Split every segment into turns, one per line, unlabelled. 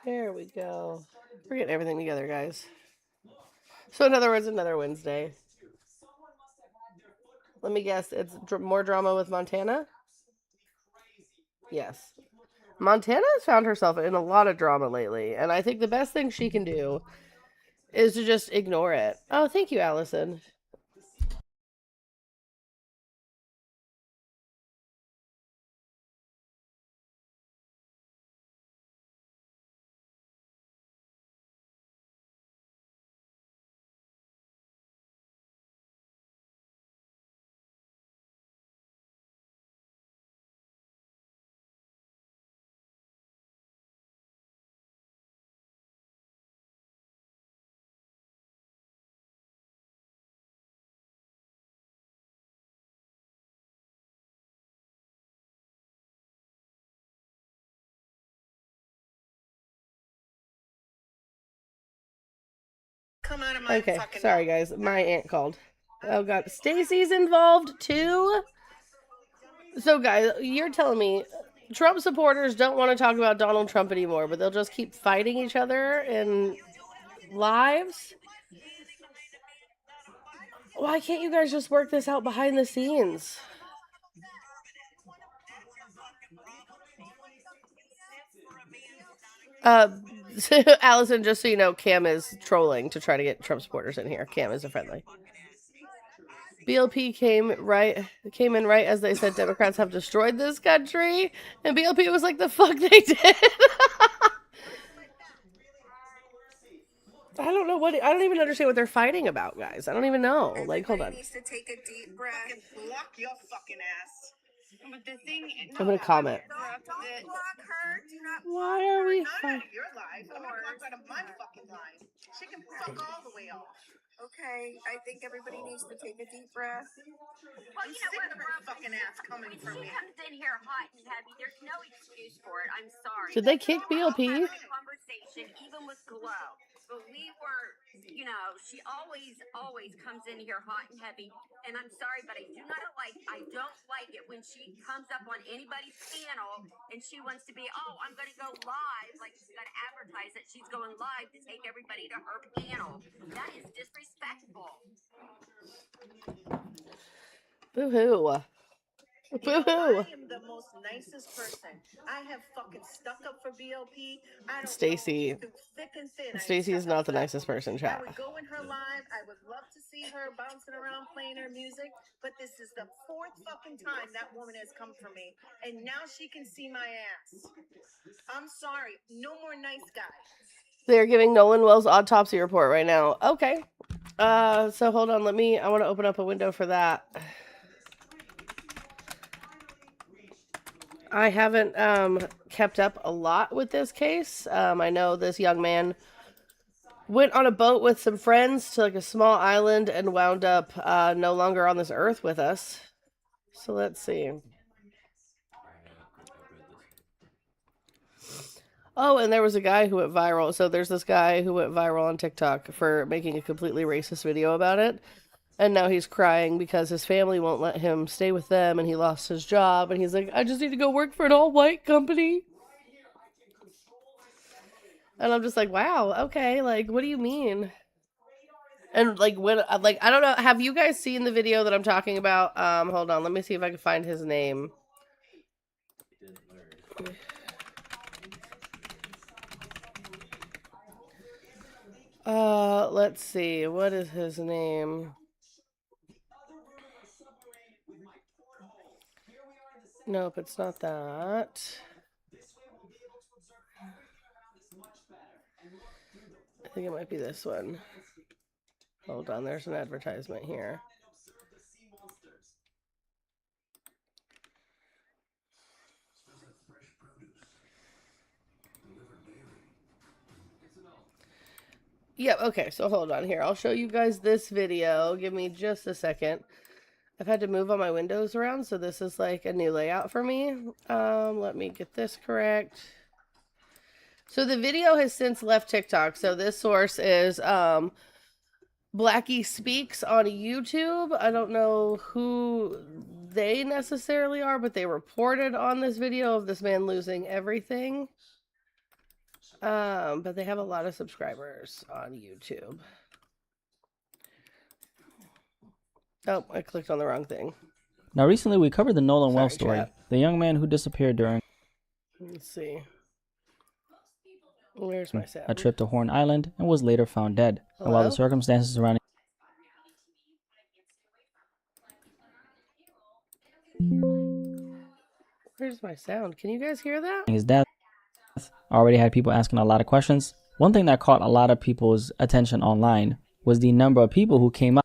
There we go. We're getting everything together, guys. So in other words, another Wednesday. Let me guess, it's more drama with Montana? Yes. Montana has found herself in a lot of drama lately, and I think the best thing she can do is to just ignore it. Oh, thank you, Allison.
Come out of my
Okay,
fucking
sorry guys, my aunt called. Oh god, Stacy's involved too. So guys, you're telling me Trump supporters don't want to talk about Donald Trump anymore, but they'll just keep fighting each other in lives? Why can't you guys just work this out behind the scenes? Uh, Allison, just so you know, Cam is trolling to try to get Trump supporters in here. Cam is a friendly. BLP came in right as they said Democrats have destroyed this country, and BLP was like, "The fuck they did." I don't know I don't even understand what they're fighting about, guys. I don't even know. Like, hold on.
Needs to take a deep breath. Block your fucking ass. But the thing,
I'm gonna comment.
Don't block her. Do not.
Why are we?
Not out of your life. I'm gonna block out of my fucking life. She can fuck all the way off. Okay, I think everybody needs to take a deep breath. Well, you know what? Her fucking ass coming from me.
She comes in here hot and heavy. There's no excuse for it. I'm sorry.
Did they kick BLP?
Conversation, even with Glow. But we were, you know, she always comes in here hot and heavy. And I'm sorry, but I don't like it when she comes up on anybody's panel and she wants to be, oh, I'm going to go live. Like she's got to advertise that she's going live to take everybody to her panel. That is disrespectful.
Boo-hoo.
You know, I am the most nicest person. I have fucking stuck up for BLP. I don't
Stacy.
Thick and thin.
Stacy is not the nicest person, chat.
I would go in her live. I would love to see her bouncing around playing her music. But this is the fourth fucking time that woman has come for me. And now she can see my ass. I'm sorry. No more nice guys.
They're giving Nolan Wells autopsy report right now. Okay. So hold on. I want to open up a window for that. I haven't kept up a lot with this case. I know this young man went on a boat with some friends to like a small island and wound up no longer on this earth with us. So let's see. Oh, and there was a guy who went viral. So there's this guy who went viral on TikTok for making a completely racist video about it. And now he's crying because his family won't let him stay with them and he lost his job. And he's like, I just need to go work for an all-white company. And I'm just like, wow, okay, like, what do you mean? And like, when, like, I don't know, have you guys seen the video that I'm talking about? Hold on, let me see if I can find his name. Let's see, what is his name? Nope, it's not that. I think it might be this one. Hold on, there's an advertisement here. Yep, okay, so hold on here. I'll show you guys this video. Give me just a second. I've had to move all my windows around, so this is like a new layout for me. Let me get this correct. So the video has since left TikTok. So this source is Blackie Speaks on YouTube. I don't know who they necessarily are, but they reported on this video of this man losing everything. But they have a lot of subscribers on YouTube. Oh, I clicked on the wrong thing.
Now, recently we covered the Nolan Wells
Sorry,
story,
chat.
the young man who disappeared during
Let's see. Where's my sound?
a trip to Horn Island and was later found dead. And while the
Hello?
circumstances surrounding
Where's my sound? Can you guys hear that?
his death already had people asking a lot of questions, one thing that caught a lot of people's attention online was the number of people who came out.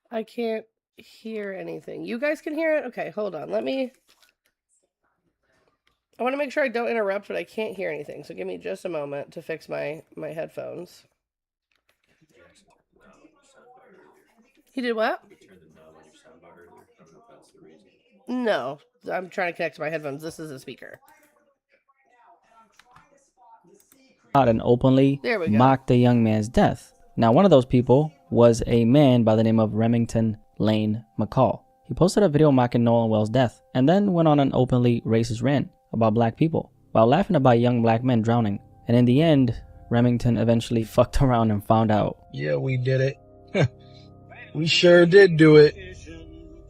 I can't hear anything. You guys can hear it? Okay, hold on. I want to make sure I don't interrupt, but I can't hear anything. So give me just a moment to fix my headphones. He did what? No, I'm trying to connect to my headphones. This is a speaker.
Out and openly
There we go.
mocked the young man's death. Now, one of those people was a man by the name of Remington Lane McCall. He posted a video mocking Nolan Wells' death and then went on an openly racist rant about black people while laughing about young black men drowning. And in the end, Remington eventually fucked around and found out.
Yeah, we did it. We sure did do it.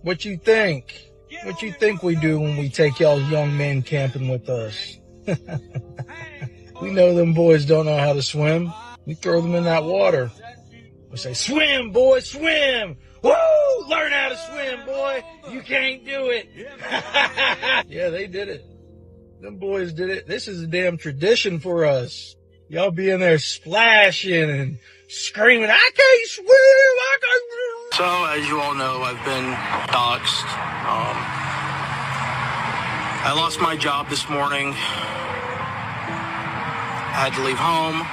What you think? What you think we do when we take y'all young men camping with us? We know them boys don't know how to swim. We throw them in that water. We say, swim, boy, swim! Woo! Learn how to swim, boy! You can't do it! Yeah, they did it. Them boys did it. This is a damn tradition for us. Y'all be in there splashing and screaming, I can't swim! I can't swim! So, as you all know, I've been doxxed. I lost my job this morning. I had to leave home.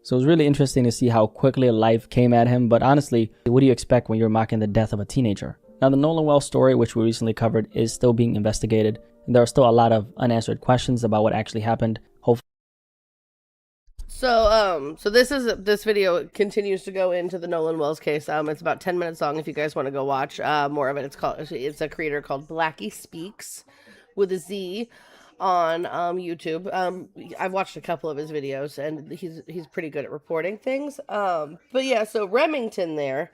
So it was really interesting to see how quickly life came at him. But honestly, what do you expect when you're mocking the death of a teenager? Now, the Nolan Wells story, which we recently covered, is still being investigated. And there are still a lot of unanswered questions about what actually happened. Hopefully,
So this video continues to go into the Nolan Wells case. It's about 10 minutes long if you guys want to go watch more of it. It's a creator called Blackie Speaks with a Z on YouTube. I've watched a couple of his videos and he's pretty good at reporting things. But yeah, so Remington there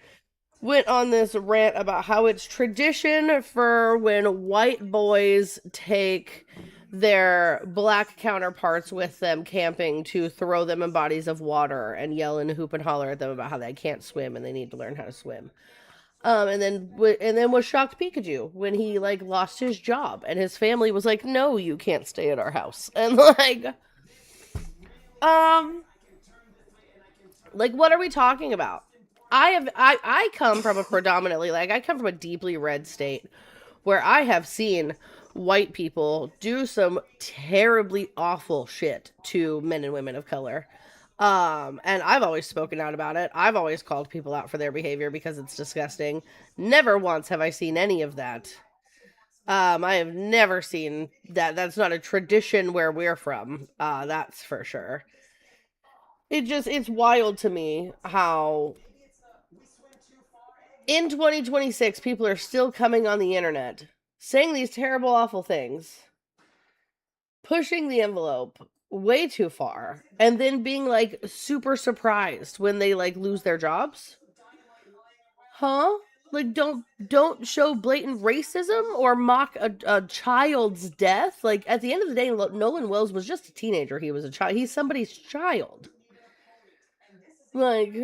went on this rant about how it's tradition for when white boys take their black counterparts with them camping to throw them in bodies of water and yell and hoop and holler at them about how they can't swim and they need to learn how to swim. And then was shocked Pikachu when he like lost his job and his family was like, no, you can't stay at our house. And like what are we talking about? I come from a deeply red state where I have seen white people do some terribly awful shit to men and women of color. And I've always spoken out about it. I've always called people out for their behavior because it's disgusting. Never once have I seen any of that. I have never seen that. That's not a tradition where we're from. That's for sure. It's wild to me how in 2026 people are still coming on the internet saying these terrible, awful things, pushing the envelope way too far, and then being like super surprised when they like lose their jobs. Huh? Like don't show blatant racism or mock a child's death. Like at the end of the day, Nolan Wells was just a teenager. He was a child. He's somebody's child. Like,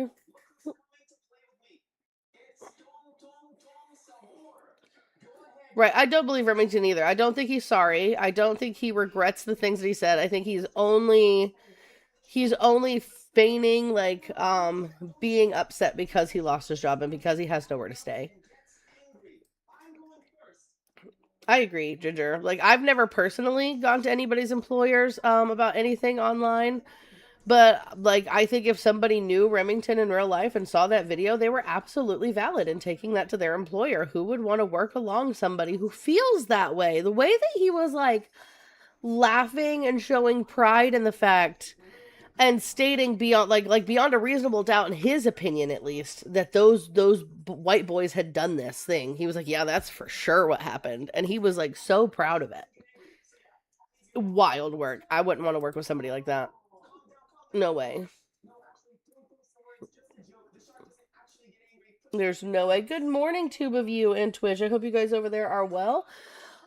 right, I don't believe Remington either. I don't think he's sorry. I don't think he regrets the things that he said. I think he's only feigning like being upset because he lost his job and because he has nowhere to stay. I agree, Ginger. Like I've never personally gone to anybody's employers about anything online. But, like, I think if somebody knew Remington in real life and saw that video, they were absolutely valid in taking that to their employer. Who would want to work along somebody who feels that way? The way that he was, like, laughing and showing pride in the fact and stating beyond, like beyond a reasonable doubt, in his opinion at least, that those white boys had done this thing. He was like, yeah, that's for sure what happened. And he was, like, so proud of it. Wild work. I wouldn't want to work with somebody like that. No way. There's no way. Good morning, Tube of You and Twitch. I hope you guys over there are well.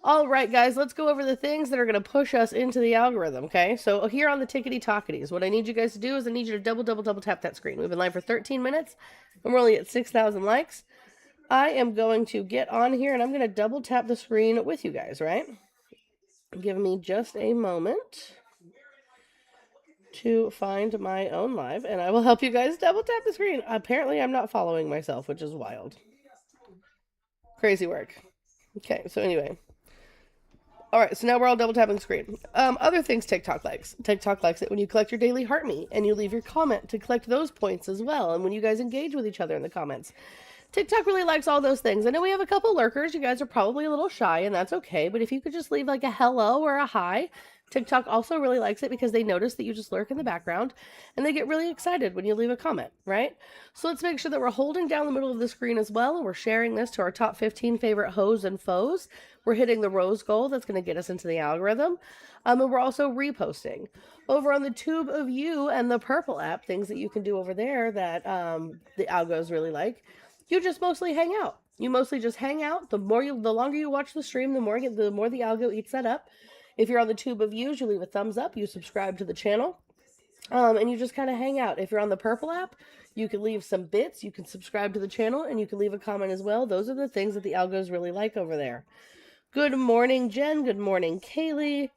All right, guys, let's go over the things that are going to push us into the algorithm, okay? So here on the Tickety Talkities, what I need you guys to do is I need you to double tap that screen. We've been live for 13 minutes, and we're only at 6,000 likes. I am going to get on here, and I'm going to double tap the screen with you guys, right? Give me just a moment to find my own live, and I will help you guys double tap the screen. Apparently, I'm not following myself, which is wild. Crazy work. Okay, so anyway. All right, so now we're all double tapping the screen. Other things TikTok likes. TikTok likes it when you collect your daily heart meat and you leave your comment to collect those points as well. And when you guys engage with each other in the comments. TikTok really likes all those things. I know we have a couple lurkers. You guys are probably a little shy, and that's okay. But if you could just leave like a hello or a hi, TikTok also really likes it because they notice that you just lurk in the background and they get really excited when you leave a comment, right? So let's make sure that we're holding down the middle of the screen as well. And we're sharing this to our top 15 favorite hoes and foes. We're hitting the rose goal. That's going to get us into the algorithm. And we're also reposting. Over on the Tube of You and the Purple app, things that you can do over there that the algos really like. You just mostly hang out. You mostly just hang out. The longer you watch the stream, the more the algo eats that up. If you're on the Tube of Views, you leave a thumbs up. You subscribe to the channel, and you just kind of hang out. If you're on the Purple app, you can leave some bits. You can subscribe to the channel, and you can leave a comment as well. Those are the things that the algos really like over there. Good morning, Jen. Good morning, Kaylee.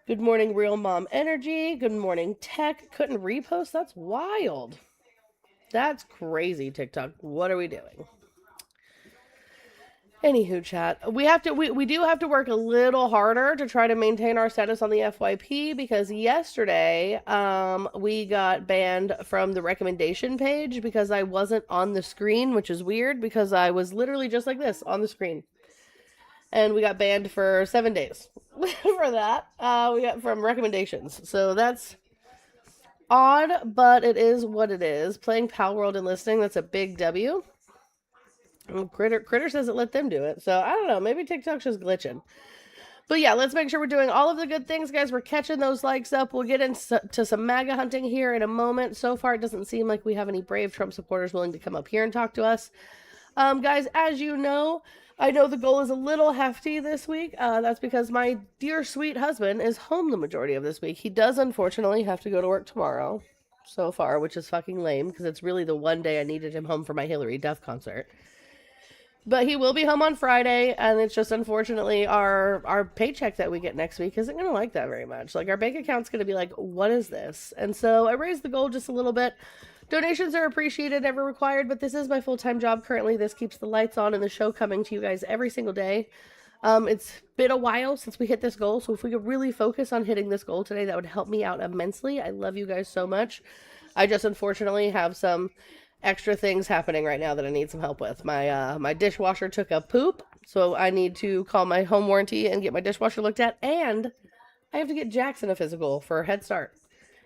Good morning, Real Mom Energy. Good morning, Tech. Couldn't repost? That's wild. That's crazy, TikTok. What are we doing? Anywho, chat, we do have to work a little harder to try to maintain our status on the FYP because yesterday we got banned from the recommendation page because I wasn't on the screen, which is weird because I was literally just like this on the screen. And we got banned for 7 days for that. We got from recommendations. So that's odd, but it is what it is. Playing Pal World and listening, that's a big W. Critter says it let them do it. So I don't know. Maybe TikTok's just glitching. But yeah, let's make sure we're doing all of the good things, guys. We're catching those likes up. We'll get into some MAGA hunting here in a moment. So far, it doesn't seem like we have any brave Trump supporters willing to come up here and talk to us. Guys, as you know, I know the goal is a little hefty this week. That's because my dear sweet husband is home the majority of this week. He does unfortunately have to go to work tomorrow so far, which is fucking lame because it's really the one day I needed him home for my Hillary Duff concert. But he will be home on Friday, and it's just unfortunately our paycheck that we get next week isn't going to like that very much. Like, our bank account's going to be like, what is this? And so I raised the goal just a little bit. Donations are appreciated, never required, but this is my full-time job currently. This keeps the lights on and the show coming to you guys every single day. It's been a while since we hit this goal, so if we could really focus on hitting this goal today, that would help me out immensely. I love you guys so much. I just unfortunately have some extra things happening right now that I need some help with. My dishwasher took a poop, so I need to call my home warranty and get my dishwasher looked at, and I have to get Jackson a physical for Head Start.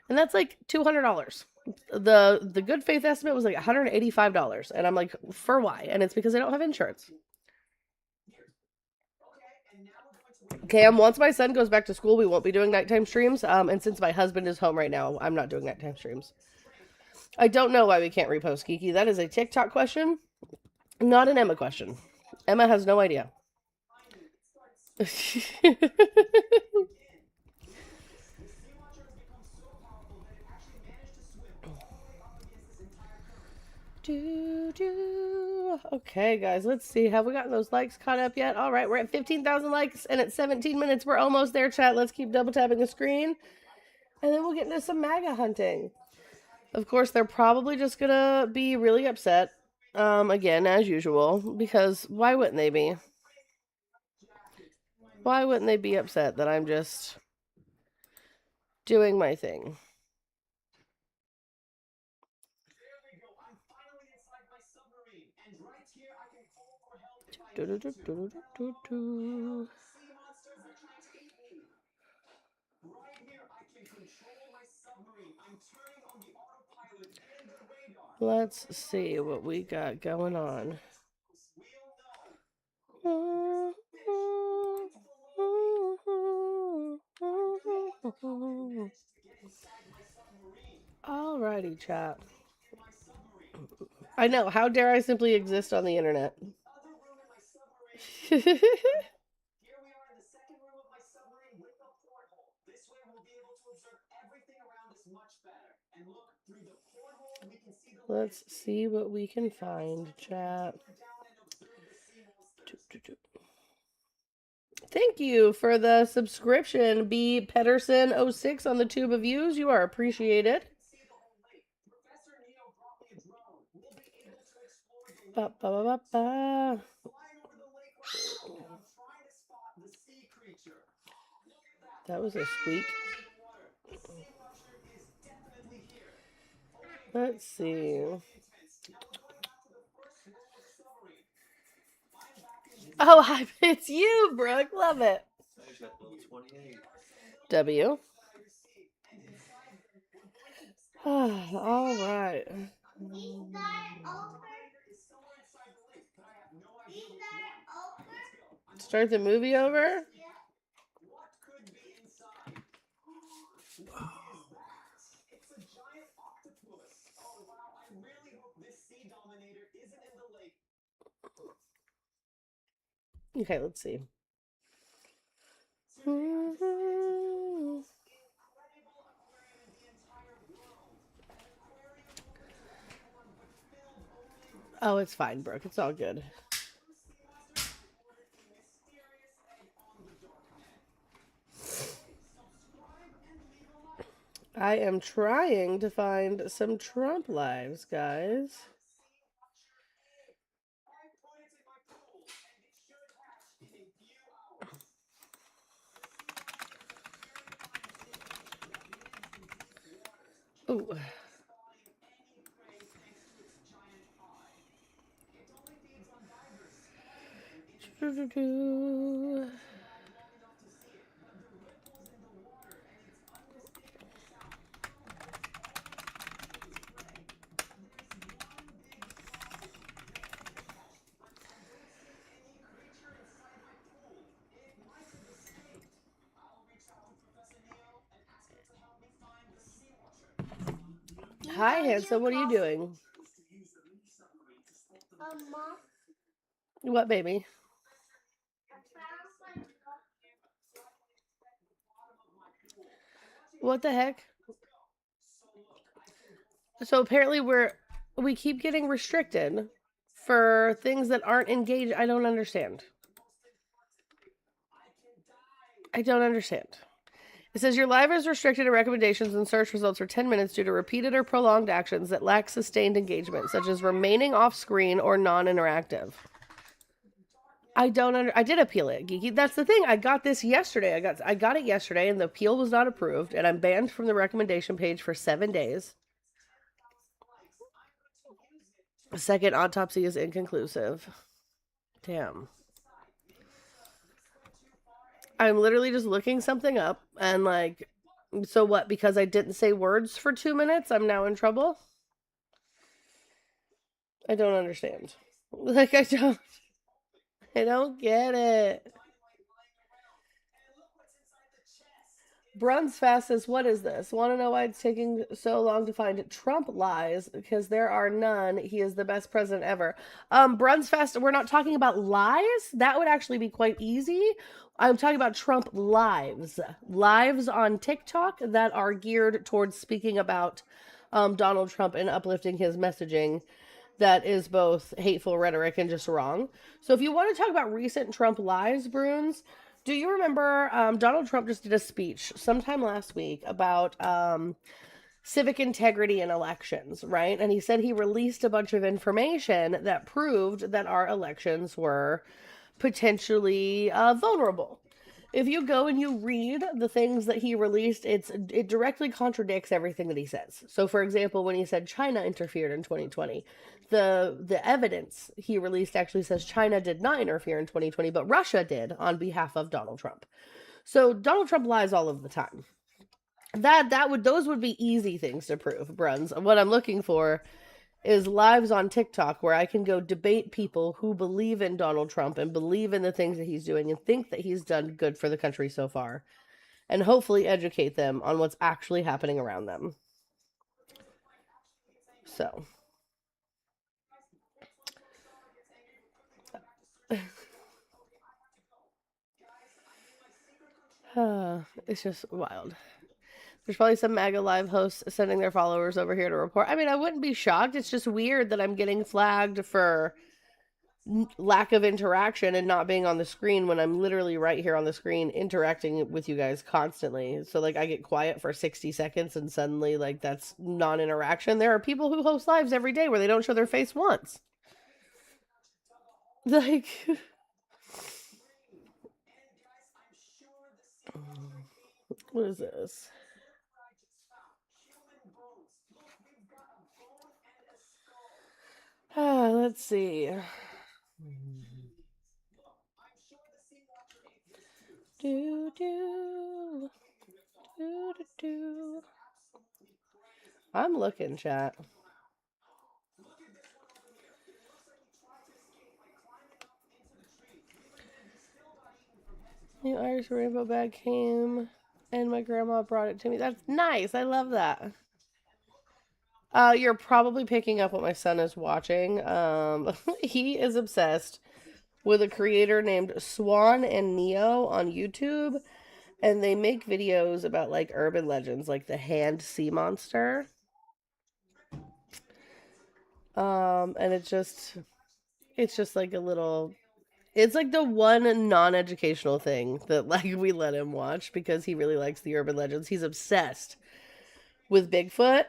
And that's like $200. The good faith estimate was like $185, and I'm like, for why? And it's because I don't have insurance. Cam, once my son goes back to school, we won't be doing nighttime streams. And since my husband is home right now, I'm not doing nighttime streams. I don't know why we can't repost, Kiki. That is a TikTok question, not an Emma question. Emma has no idea. Okay, guys, let's see. Have we gotten those likes caught up yet? All right, we're at 15,000 likes, and at 17 minutes, we're almost there, chat. Let's keep double tapping the screen, and then we'll get into some MAGA hunting. Of course, they're probably just gonna be really upset, again, as usual, because why wouldn't they be? Why wouldn't they be upset that I'm just doing my thing? Let's see what we got going on. Alrighty, chat. I know. How dare I simply exist on the internet? Let's see what we can find, chat. Thank you for the subscription, B. Pedersen06 on the Tube of Views. You are appreciated. Ba, ba, ba, ba, ba. That was a squeak. Let's see. Oh, hi, it's you, Brooke. Love it. W. All right. Start the movie over? Okay, let's see. Oh, it's fine, Brooke. It's all good. I am trying to find some Trump lives, guys. Ooh. Hi, handsome. What are you doing?
Mom,
What, baby? What the heck? So apparently we keep getting restricted for things that aren't engaged. I don't understand. I don't understand. It says your live is restricted to recommendations and search results for 10 minutes due to repeated or prolonged actions that lack sustained engagement, such as remaining off screen or non-interactive. I did appeal it, Geeky. That's the thing. I got this yesterday. I got it yesterday, and the appeal was not approved, and I'm banned from the recommendation page for 7 days. The second autopsy is inconclusive. Damn. I'm literally just looking something up, and like, so what? Because I didn't say words for 2 minutes, I'm now in trouble? I don't understand. Like, I don't get it. Brunsfast says, what is this? Want to know why it's taking so long to find Trump lies? Because there are none. He is the best president ever. Brunsfast, we're not talking about lies. That would actually be quite easy. I'm talking about Trump lives. Lives on TikTok that are geared towards speaking about Donald Trump and uplifting his messaging that is both hateful rhetoric and just wrong. So if you want to talk about recent Trump lies, Bruns, do you remember Donald Trump just did a speech sometime last week about civic integrity in elections, right? And he said he released a bunch of information that proved that our elections were potentially vulnerable. If you go and you read the things that he released, it directly contradicts everything that he says. So, for example, when he said China interfered in 2020, the evidence he released actually says China did not interfere in 2020, but Russia did on behalf of Donald Trump. So Donald Trump lies all of the time. Those would be easy things to prove, Bruns. What I'm looking for is lives on TikTok where I can go debate people who believe in Donald Trump and believe in the things that he's doing and think that he's done good for the country so far, and hopefully educate them on what's actually happening around them. So. It's just wild. There's probably some MAGA live hosts sending their followers over here to report. I mean, I wouldn't be shocked. It's just weird that I'm getting flagged for lack of interaction and not being on the screen when I'm literally right here on the screen interacting with you guys constantly. So, like, I get quiet for 60 seconds and suddenly, like, that's non-interaction. There are people who host lives every day where they don't show their face once. Like... What is this? Let's see. Do, do, do, do, do. I'm looking, chat. New Irish rainbow bag came, and my grandma brought it to me. That's nice. I love that. You're probably picking up what my son is watching. He is obsessed with a creator named Swan and Neo on YouTube, and they make videos about like urban legends, like the hand sea monster. And it's just like a little. It's like the one non-educational thing that like we let him watch because he really likes the urban legends. He's obsessed with Bigfoot.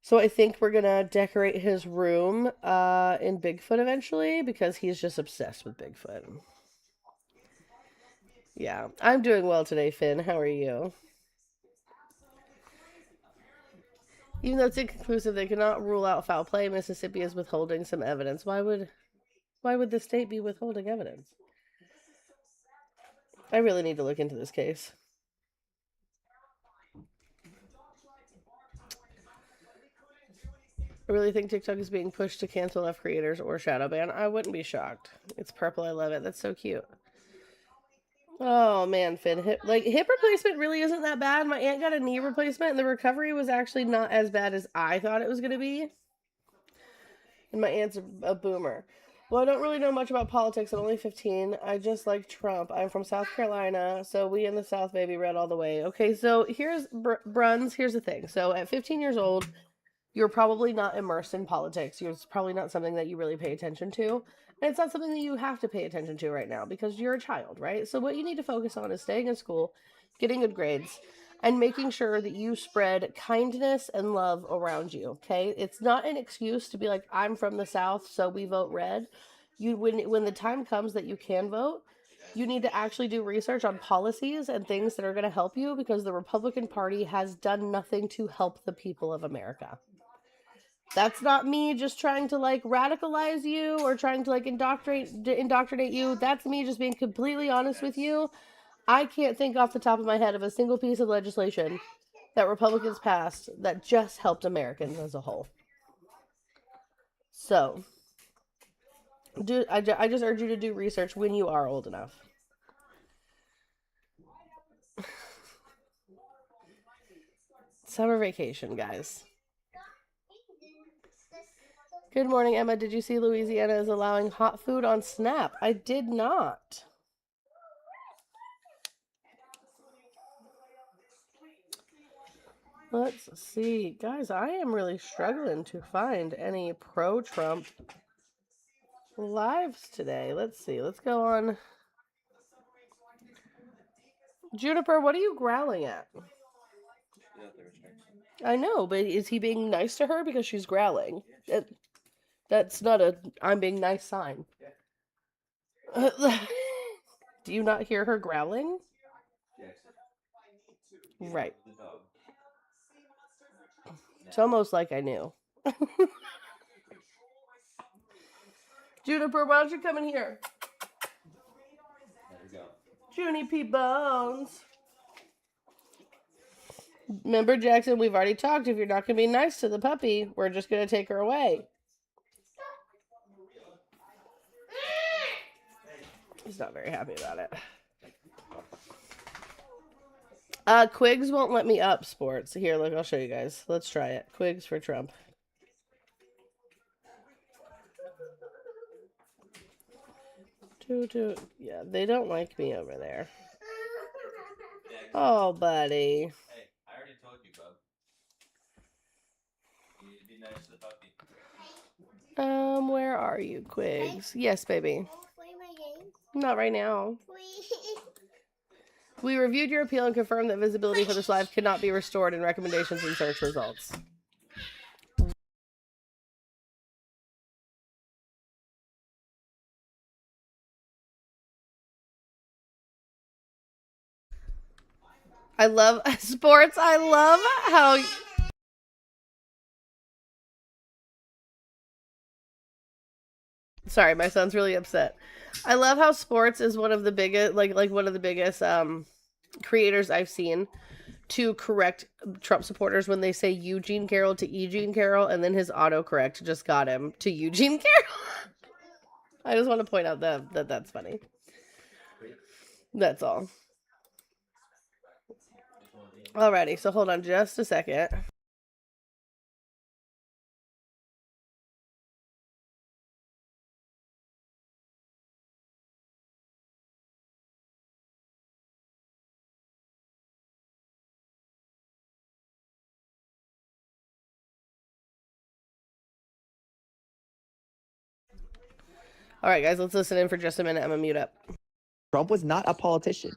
So I think we're gonna decorate his room in Bigfoot eventually because he's just obsessed with Bigfoot. Yeah, I'm doing well today, Finn. How are you? Even though it's inconclusive, they cannot rule out foul play. Mississippi is withholding some evidence. Why would the state be withholding evidence? I really need to look into this case. I really think TikTok is being pushed to cancel F creators or shadow ban. I wouldn't be shocked. It's purple. I love it. That's so cute. Oh man, Finn, hip replacement really isn't that bad. My aunt got a knee replacement and the recovery was actually not as bad as I thought it was going to be. And my aunt's a boomer. Well, I don't really know much about politics. I'm only 15. I just like Trump. I'm from South Carolina, so we in the South, baby, red all the way. Okay, so here's Bruns. Here's the thing. So at 15 years old, you're probably not immersed in politics. It's probably not something that you really pay attention to. And it's not something that you have to pay attention to right now because you're a child, right? So what you need to focus on is staying in school, getting good grades, and making sure that you spread kindness and love around you, okay? It's not an excuse to be like, I'm from the South, so we vote red. When the time comes that you can vote, you need to actually do research on policies and things that are going to help you because the Republican Party has done nothing to help the people of America. That's not me just trying to like radicalize you or trying to like indoctrinate you. That's me just being completely honest with you. I can't think off the top of my head of a single piece of legislation that Republicans passed that just helped Americans as a whole. So, I just urge you to do research when you are old enough. Summer vacation, guys. Good morning, Emma. Did you see Louisiana is allowing hot food on Snap? I did not. Let's see. Guys, I am really struggling to find any pro-Trump lives today. Let's see. Let's go on. Juniper, what are you growling at? I know, but is he being nice to her because she's growling? That's not a I'm being nice sign. Do you not hear her growling? Right. It's almost like I knew. Juniper, why don't you come in here? Junie P. Bones. Remember, Jackson, we've already talked. If you're not going to be nice to the puppy, we're just going to take her away. He's not very happy about it. Quigs won't let me up, sports. Here, look, I'll show you guys. Let's try it. Quigs for Trump. Yeah, they don't like me over there. Oh, buddy.
Hey, I already told you, bub. You'd be nice to the puppy.
Where are you, Quigs? Yes, baby. Not right now. We reviewed your appeal and confirmed that visibility for this live could not be restored in recommendations and search results. I love sports. I love how... Sorry, my son's really upset. I love how sports is one of the biggest, like one of the biggest creators I've seen to correct Trump supporters when they say Eugene Carroll to Eugene Carroll, and then his autocorrect just got him to Eugene Carroll. I just want to point out that's funny. That's all. Alrighty, so hold on just a second. Alright, guys, let's listen in for just a minute. I'm gonna mute up.
Trump was not a politician.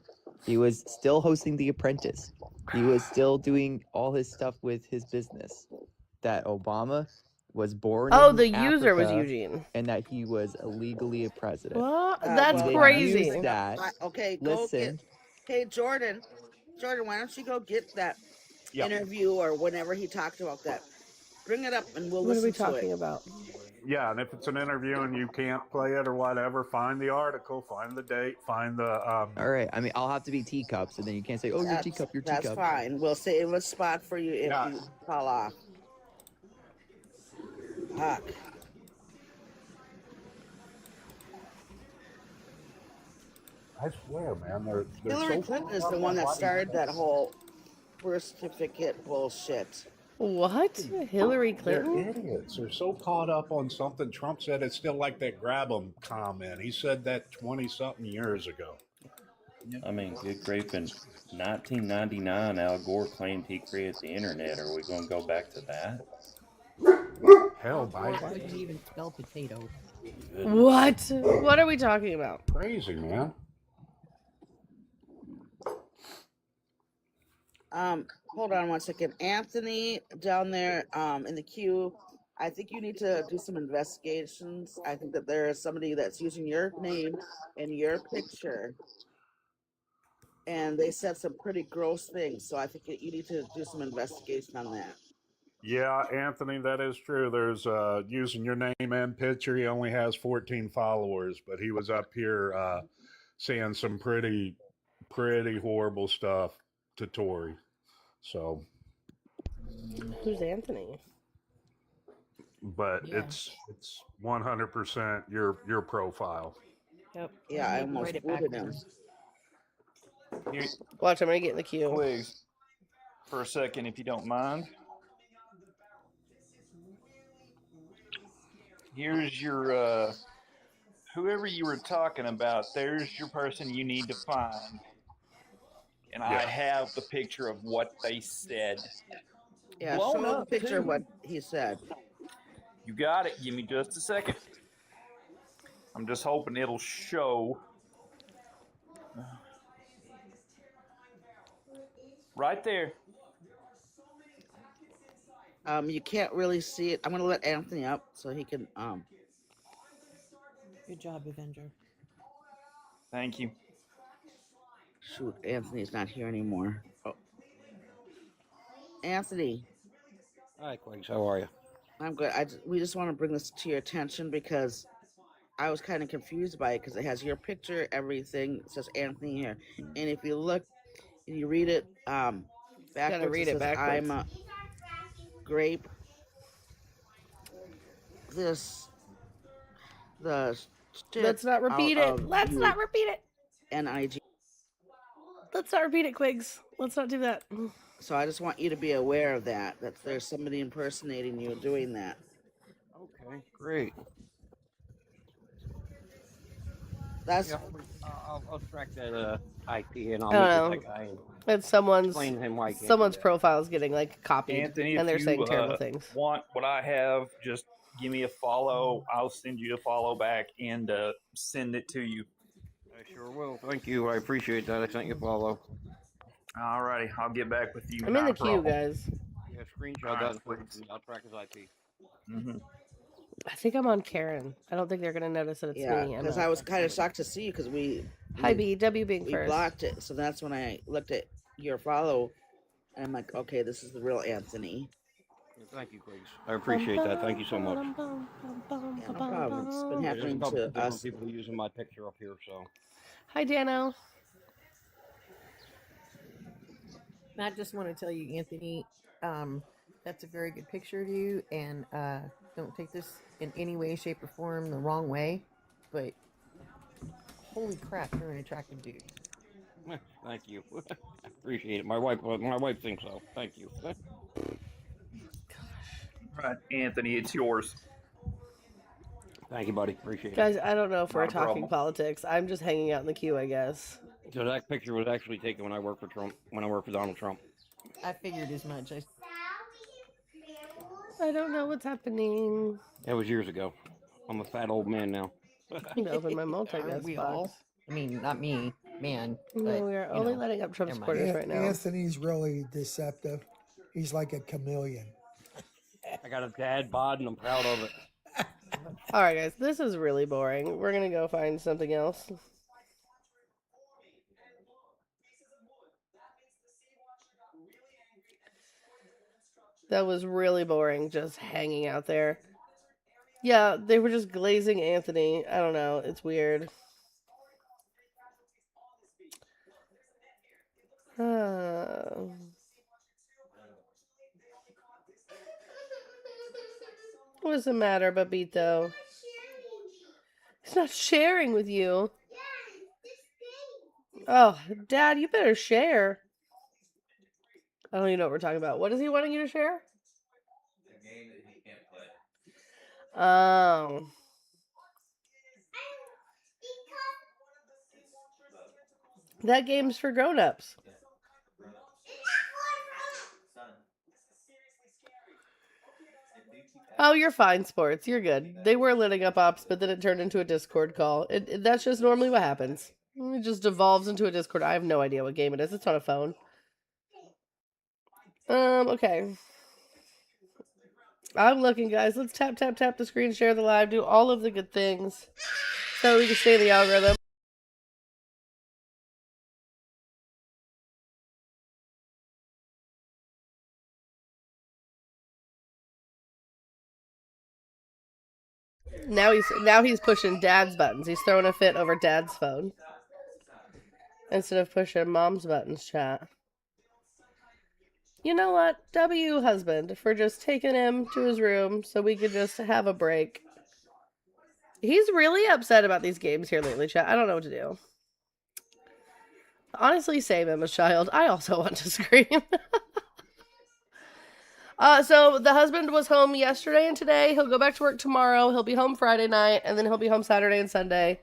He was still hosting The Apprentice. He was still doing all his stuff with his business. That Obama was born in
the user was
Africa,
Eugene.
and that he was illegally a president.
What? That's
They
crazy.
used that.
Okay, go
Listen.
get. Hey, Jordan, why don't you go get that interview or whenever he talked about that? Bring it up and we'll
What are
listen
we
to it.
talking about?
Yeah, and if it's an interview and you can't play it or whatever, find the article, find the date, find the.
All right. I mean, I'll have to be teacups, and then you can't say, "Oh, your teacup, your teacup."
That's fine. We'll save a spot for you if you fall off. Fuck.
I swear, man, they're
Hillary
so
Clinton is the one that started that whole birth certificate bullshit.
What? Hillary
They're
Clinton?
idiots. They're so caught up on something Trump said. It's still like that grab 'em comment. He said that 20-something years ago.
I mean, good grief, in 1999, Al Gore claimed he created the internet. Are we going to go back to that?
Hell,
Why couldn't he even spell potato?
What? What are we talking about?
Crazy, man.
Hold on one second. Anthony down there in the queue, I think you need to do some investigations. I think that there is somebody that's using your name and your picture. And they said some pretty gross things. So I think you need to do some investigation on that.
Yeah, Anthony, that is true. There's using your name and picture. He only has 14 followers, but he was up here saying some pretty horrible stuff to Tory. So,
Who's Anthony?
but it's 100% your profile.
Yep.
Yeah, I almost booted him.
Watch, I'm gonna get in the queue.
Please, for a second, if you don't mind. Here's your, whoever you were talking about, there's your person you need to find. And I have the picture of what they said.
Yeah, show the picture of what he said.
You got it. Give me just a second. I'm just hoping it'll show. Right there.
You can't really see it. I'm gonna let Anthony up so he can
Good job, Avenger.
Thank you.
Shoot, Anthony's not here anymore. Oh. Anthony.
Hi, Quiggs. How are you?
I'm good. We just want to bring this to your attention because I was kind of confused by it because it has your picture, everything. It says Anthony here. And if you look and you read it backwards,
Gotta read it backwards.
I'm a grape. The
Let's not repeat it. Let's not repeat it.
NIG.
Let's not repeat it, Quigs. Let's not do that.
So I just want you to be aware of that there's somebody impersonating you doing that.
Okay, great. Yeah, I'll track that IP and I'll
I don't
meet with
know.
that guy and
It's someone's
explain to him why he can't do
someone's
that.
profile is getting like copied,
Anthony,
and
if
they're
you
saying terrible things.
want what I have, just give me a follow. I'll send you a follow back and send it to you.
I sure will. Thank you. I appreciate that. I sent you a follow.
Alrighty, I'll get back with you.
I'm in
Not
the
a
queue,
problem.
guys.
Yeah, screenshot
All right,
that and send it to
please.
me. I'll track his IP.
Mm-hmm.
I think I'm on Karen. I don't think they're gonna notice that it's
Yeah,
me.
because I was kind of shocked to see you because
Hi B, W being
we
first.
blocked it. So that's when I looked at your follow, and I'm like, okay, this is the real Anthony.
Thank you, Griggs. I appreciate that. Thank you so much.
Yeah, no problem. It's been
Yeah, there's a
happening
couple
to
different
us.
people using my picture up here, so.
Hi Dano.
I just want to tell you, Anthony, that's a very good picture of you, and don't take this in any way, shape, or form the wrong way, but holy crap, you're an attractive dude.
Thank you. I appreciate it. My wife thinks so. Thank you.
All right, Anthony, it's yours.
Thank you, buddy. Appreciate
Guys,
it.
I don't know if we're
Not a
talking
problem.
politics. I'm just hanging out in the queue, I guess.
So that picture was actually taken when I worked for Trump, when I worked for Donald Trump.
I figured as much.
I don't know what's happening.
That was years ago. I'm a fat old man now.
I'm gonna open my multi-guest
we
box.
all? I mean, not me, man.
No,
But,
we are
you
only
know,
letting up Trump
never mind.
supporters right now.
Anthony's really deceptive. He's like a chameleon.
I got a dad bod and I'm proud of it.
Alright guys, this is really boring. We're gonna go find something else. That was really boring, just hanging out there. Yeah, they were just glazing Anthony. I don't know, it's weird. What's the matter, Babito? He's not sharing with you. Oh, Dad, you better share. I don't even know what we're talking about. What is he wanting you to share?
The game that he can't play.
Oh. That game's for grown-ups. Oh, you're fine, sports. You're good. They were lighting up ops, but then it turned into a Discord call. That's just normally what happens. It just devolves into a Discord. I have no idea what game it is. It's on a phone. Okay. I'm looking, guys. Let's tap the screen, share the live, do all of the good things so we can stay in the algorithm. Now he's pushing Dad's buttons. He's throwing a fit over Dad's phone instead of pushing Mom's buttons, chat. You know what? W husband for just taking him to his room so we could just have a break. He's really upset about these games here lately, chat. I don't know what to do. Honestly, same Emma's child. I also want to scream. So the husband was home yesterday and today. He'll go back to work tomorrow. He'll be home Friday night, and then he'll be home Saturday and Sunday.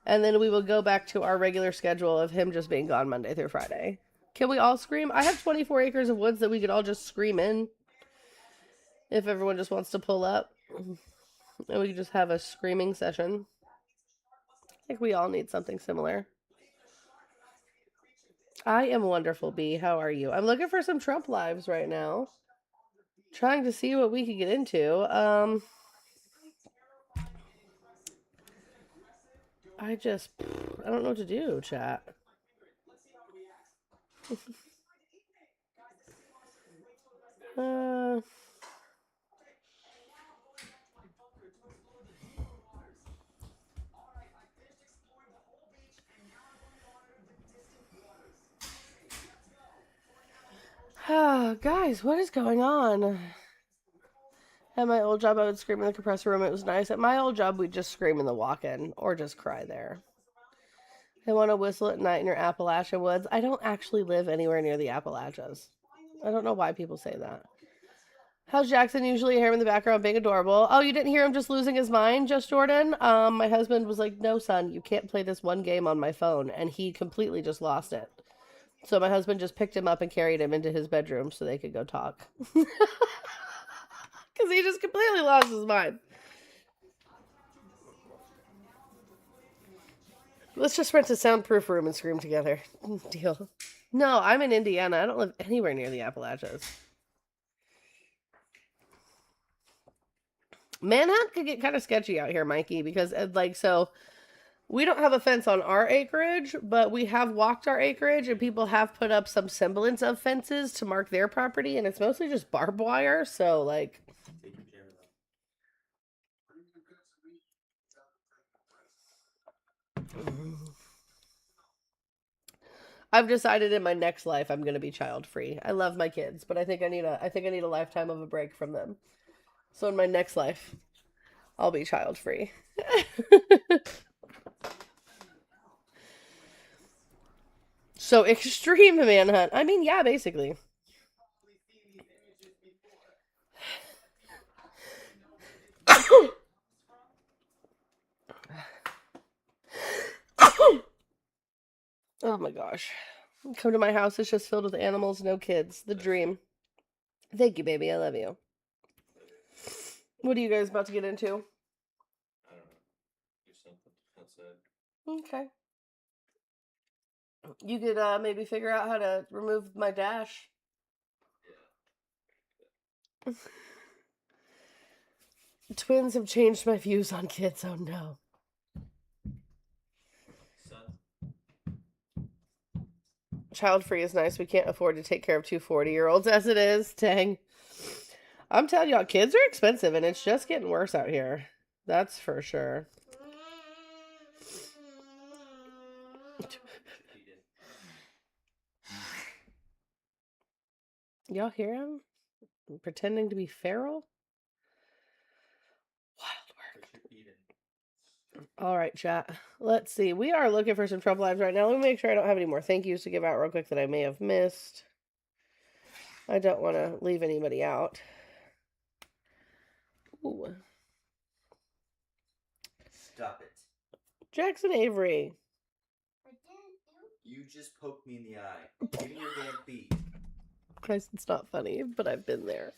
And then we will go back to our regular schedule of him just being gone Monday through Friday. Can we all scream? I have 24 acres of woods that we could all just scream in. If everyone just wants to pull up. And we could just have a screaming session. I think we all need something similar. I am wonderful, B. How are you? I'm looking for some Trump lives right now. Trying to see what we could get into. I don't know what to do, chat. Guys, what is going on? At my old job, I would scream in the compressor room. It was nice. At my old job, we'd just scream in the walk-in or just cry there. I want to whistle at night in your Appalachian woods. I don't actually live anywhere near the Appalachians. I don't know why people say that. How's Jackson? Usually I hear him in the background being adorable. Oh, you didn't hear him just losing his mind, just Jordan? My husband was like, no, son, you can't play this one game on my phone. And he completely just lost it. So my husband just picked him up and carried him into his bedroom so they could go talk. Because he just completely lost his mind. Let's just rent a soundproof room and scream together. Deal. No, I'm in Indiana. I don't live anywhere near the Appalachians. Manhunt could get kind of sketchy out here, Mikey, because so we don't have a fence on our acreage, but we have walked our acreage and people have put up some semblance of fences to mark their property, and it's mostly just barbed wire, so like I've decided in my next life I'm going to be child free. I love my kids, but I think I need a lifetime of a break from them. So in my next life, I'll be child free. So extreme manhunt. I mean, yeah, basically. Oh my gosh. Come to my house, it's just filled with animals, no kids. The dream. Thank you, baby. I love you. What are you guys about to get into?
I don't know. Do something outside.
Okay. You could maybe figure out how to remove my dash.
Yeah.
Twins have changed my views on kids. Oh no. Child free is nice. We can't afford to take care of two 40-year-olds as it is. Dang. I'm telling y'all, kids are expensive and it's just getting worse out here. That's for sure. Y'all hear him? Pretending to be feral? Wild work. All right, chat. Let's see. We are looking for some Trump lives right now. Let me make sure I don't have any more thank yous to give out real quick that I may have missed. I don't want to leave anybody out. Ooh.
Stop it.
Jackson Avery.
You just poked me in the eye. Give me your damn feet.
Christ, it's not funny, but I've been there.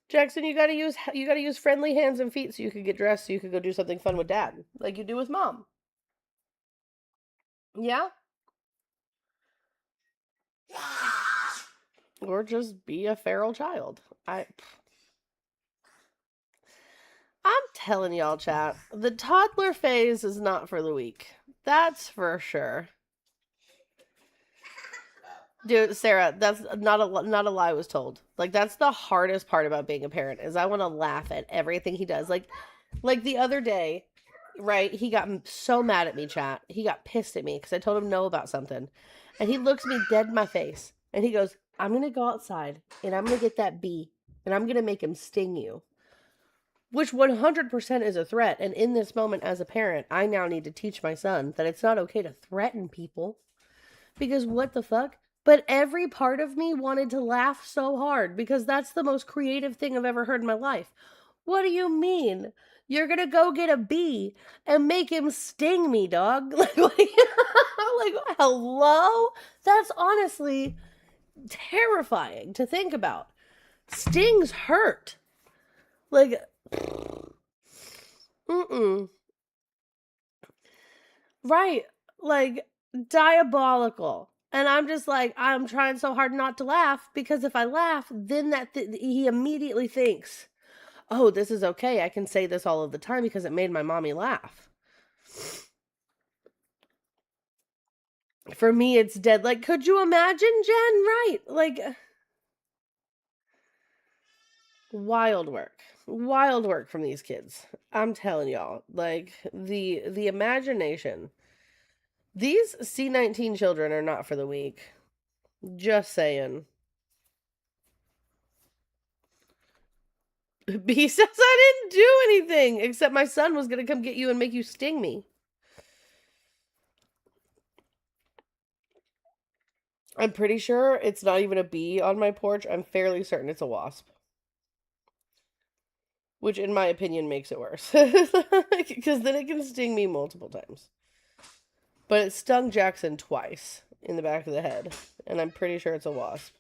Jackson, you gotta use friendly hands and feet so you could get dressed so you could go do something fun with Dad, like you do with Mom. Yeah? Or just be a feral child. I'm telling y'all, chat, the toddler phase is not for the weak. That's for sure. Dude, Sarah, that's not a lie was told. Like, that's the hardest part about being a parent is I want to laugh at everything he does. Like the other day, right, he got so mad at me, chat. He got pissed at me because I told him no about something. And he looks me dead in my face. And he goes, I'm going to go outside and I'm going to get that bee. And I'm going to make him sting you. Which 100% is a threat. And in this moment as a parent, I now need to teach my son that it's not okay to threaten people. Because what the fuck? But every part of me wanted to laugh so hard because that's the most creative thing I've ever heard in my life. What do you mean? You're gonna go get a bee and make him sting me, dog? Like, hello? That's honestly terrifying to think about. Stings hurt. Like, right. Like, diabolical. And I'm just like, I'm trying so hard not to laugh because if I laugh, then he immediately thinks, oh, this is okay. I can say this all of the time because it made my mommy laugh. For me, it's dead. Like, could you imagine, Jen? Right. Like, wild work from these kids. I'm telling y'all, like, the imagination. These C-19 children are not for the weak. Just saying. B says I didn't do anything, except my son was going to come get you and make you sting me. I'm pretty sure it's not even a bee on my porch. I'm fairly certain it's a wasp. Which, in my opinion, makes it worse. Because then it can sting me multiple times. But it stung Jackson twice in the back of the head. And I'm pretty sure it's a wasp.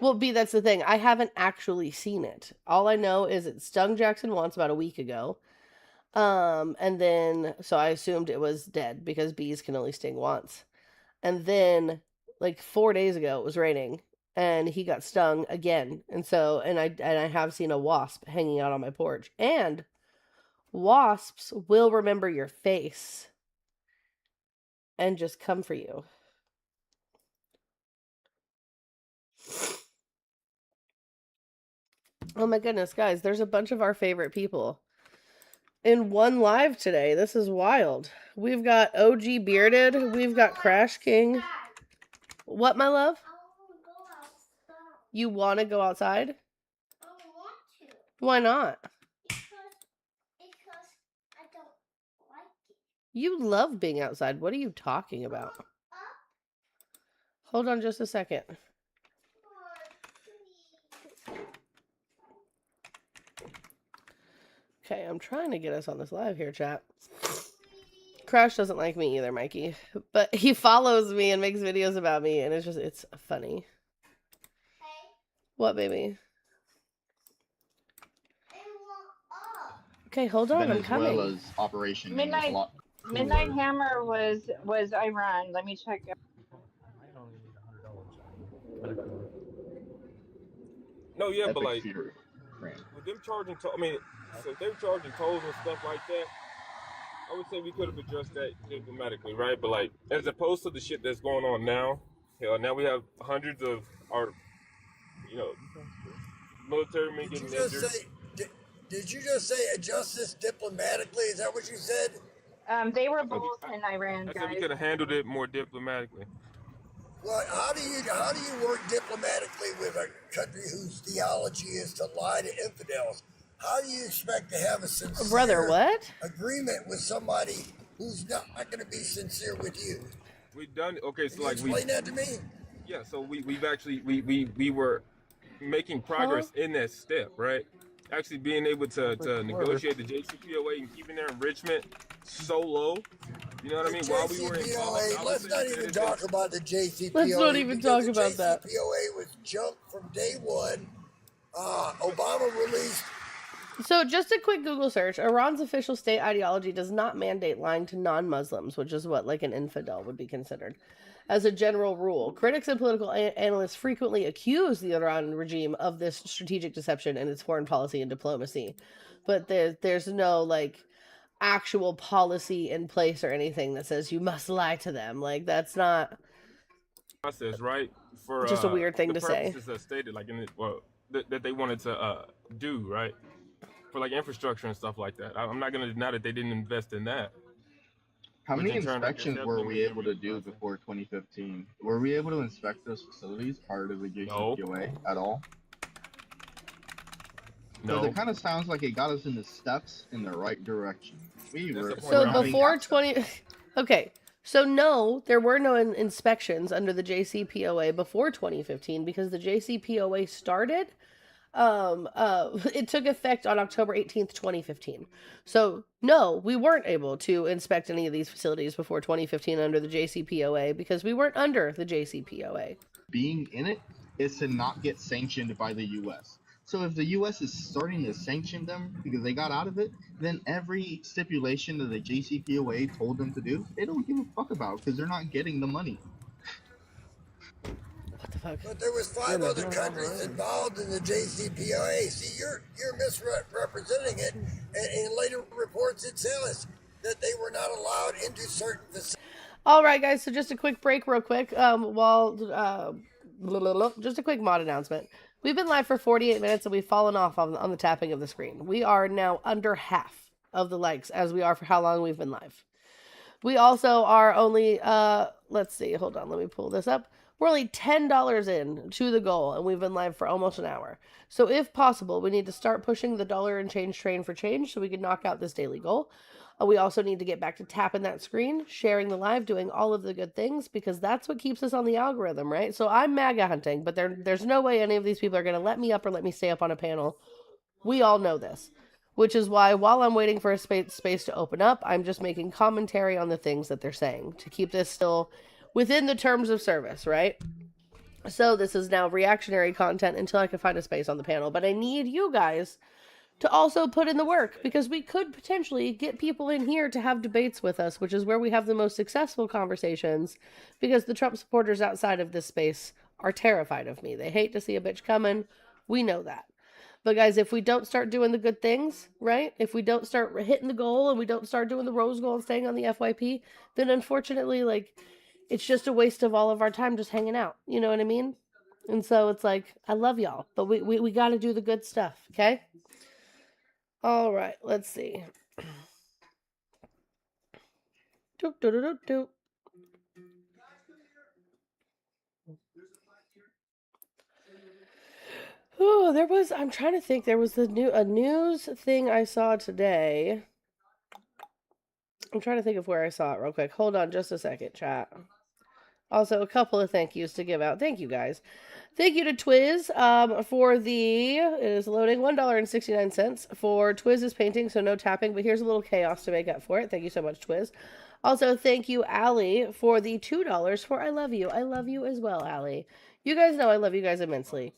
Well, B, that's the thing. I haven't actually seen it. All I know is it stung Jackson once about a week ago. And then, so I assumed it was dead because bees can only sting once. And then, like 4 days ago, it was raining and he got stung again. And so, and I have seen a wasp hanging out on my porch. And wasps will remember your face and just come for you. Oh my goodness, guys, there's a bunch of our favorite people in one live today. This is wild. We've got OG Bearded. We've got Crash King. What, my love? You want to go outside? I don't want to. Why not? Because I don't like it. You love being outside. What are you talking about? Hold on just a second. Okay, I'm trying to get us on this live here, chat. Crash doesn't like me either, Mikey. But he follows me and makes videos about me, and it's funny. Hey. What, baby? Okay, hold on, I'm coming.
Venezuela's operation
Midnight Midnight Hammer was Iran. Let me check.
No, yeah, but
Epic
like
Fury.
with them charging, so if they were charging tolls and stuff like that, I would say we could have addressed that diplomatically, right? But like, as opposed to the shit that's going on now, hell, now we have hundreds of our, military men getting injured.
Did you just say adjust this diplomatically? Is that what you said?
They were both in Iran,
I said we
guys.
could have handled it more diplomatically.
Well, how do you work diplomatically with a country whose theology is to lie to infidels? How do you expect to have a sincere agreement with somebody who's not going to be sincere with you?
We've done okay. So like
explain that to me.
Yeah, so we've actually we were making progress in that step, right? Actually being able to negotiate the JCPOA and keeping their enrichment so low. You know what I mean? While we were involved,
let's not even talk about the JCPOA.
Let's not even talk about that.
The JCPOA was junked from day one. Obama released.
So, just a quick Google search. Iran's official state ideology does not mandate lying to non-Muslims, which is what like an infidel would be considered. As a general rule, critics and political analysts frequently accuse the Iran regime of this strategic deception in its foreign policy and diplomacy. But there's no like actual policy in place or anything that says you must lie to them. Like that's not
process, right? For
just a weird thing to say.
The purposes that stated, like in that they wanted to do, right? For like infrastructure and stuff like that. I'm not going to deny that they didn't invest in that.
How many inspections were we able to do before 2015? Were we able to inspect those facilities prior to the JCPOA at all?
No.
It kind of sounds like it got us in the steps in the right direction.
So before 20... Okay, so no, there were no inspections under the JCPOA before 2015 because the JCPOA started... it took effect on October 18th, 2015. So, no, we weren't able to inspect any of these facilities before 2015 under the JCPOA because we weren't under the JCPOA.
Being in it is to not get sanctioned by the U.S. So if the U.S. is starting to sanction them because they got out of it, then every stipulation that the JCPOA told them to do, they don't give a fuck about because they're not getting the money.
What the fuck?
But there was 5 other countries involved in the JCPOA. See, you're misrepresenting it. And in later reports, it says that they were not allowed into certain facilities.
All right, guys. So just a quick break, real quick. Just a quick mod announcement. We've been live for 48 minutes and we've fallen off on the tapping of the screen. We are now under half of the likes as we are for how long we've been live. We also are only, let's see, hold on, let me pull this up. We're only $10 in to the goal, and we've been live for almost an hour. So if possible, we need to start pushing the dollar and change train for change so we can knock out this daily goal. We also need to get back to tapping that screen, sharing the live, doing all of the good things, because that's what keeps us on the algorithm, right? So I'm MAGA hunting, but there's no way any of these people are going to let me up or let me stay up on a panel. We all know this, which is why while I'm waiting for a space to open up, I'm just making commentary on the things that they're saying to keep this still within the terms of service, right? So this is now reactionary content until I can find a space on the panel. But I need you guys to also put in the work, because we could potentially get people in here to have debates with us, which is where we have the most successful conversations, because the Trump supporters outside of this space are terrified of me. They hate to see a bitch coming. We know that. But guys, if we don't start doing the good things, right? If we don't start hitting the goal and we don't start doing the rose goal and staying on the FYP, then unfortunately, like, it's just a waste of all of our time just hanging out. You know what I mean? And so it's like, I love y'all, but we got to do the good stuff, okay? All right, let's see. Doop, doop, doop, doop. Oh, I'm trying to think, there was a news thing I saw today. I'm trying to think of where I saw it real quick. Hold on just a second, chat. Also, a couple of thank yous to give out. Thank you, guys. Thank you to Twiz for the, it is loading, $1.69 for Twiz's painting, so no tapping, but here's a little chaos to make up for it. Thank you so much, Twiz. Also, thank you, Allie, for the $2 for I love you. I love you as well, Allie. You guys know I love you guys immensely.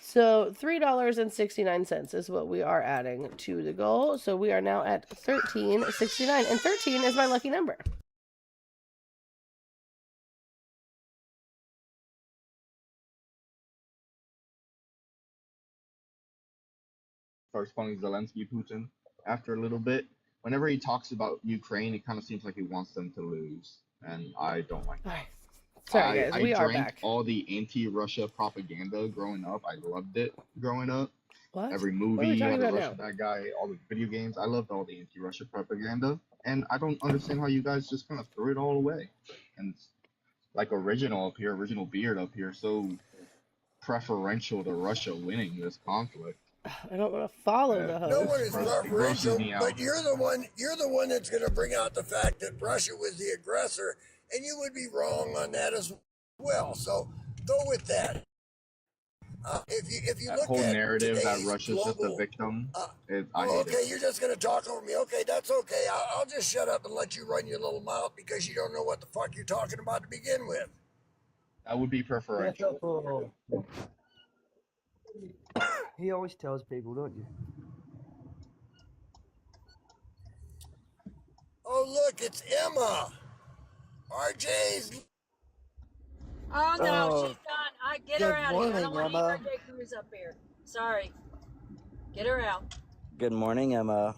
So $3.69 is what we are adding to the goal. So we are now at $13.69, and 13 is my lucky number.
Starts calling Zelensky Putin after a little bit. Whenever he talks about Ukraine, it kind of seems like he wants them to lose, and I don't like that.
Sorry, guys, we are
drank
back.
all the anti-Russia propaganda growing up. I loved it growing up.
What?
Every movie had a Russian bad guy, all the video games. I loved all the anti-Russia propaganda, and I don't understand how you guys just kind of threw it all away. And like original Beard up here, so preferential to Russia winning this conflict.
I don't want to follow the host.
No one is preferential, but you're the one that's going to bring out the fact that Russia was the aggressor, and you would be wrong on that as well. So go with that. If you
that
look
whole
at
narrative that
today's
Russia's just a victim, I hate
okay, you're just going to talk over me. Okay, that's okay. I'll just shut up and let you run your little mouth because you don't know what the fuck you're talking about to begin with.
That would be preferential.
He always tells people, don't you?
Oh, look, it's Emma. RJ's.
Oh no,
Oh,
she's done. I get
good
her out of here. I
morning,
don't want
Emma.
any RJ Cruz up here. Sorry. Get her out.
Good morning, Emma.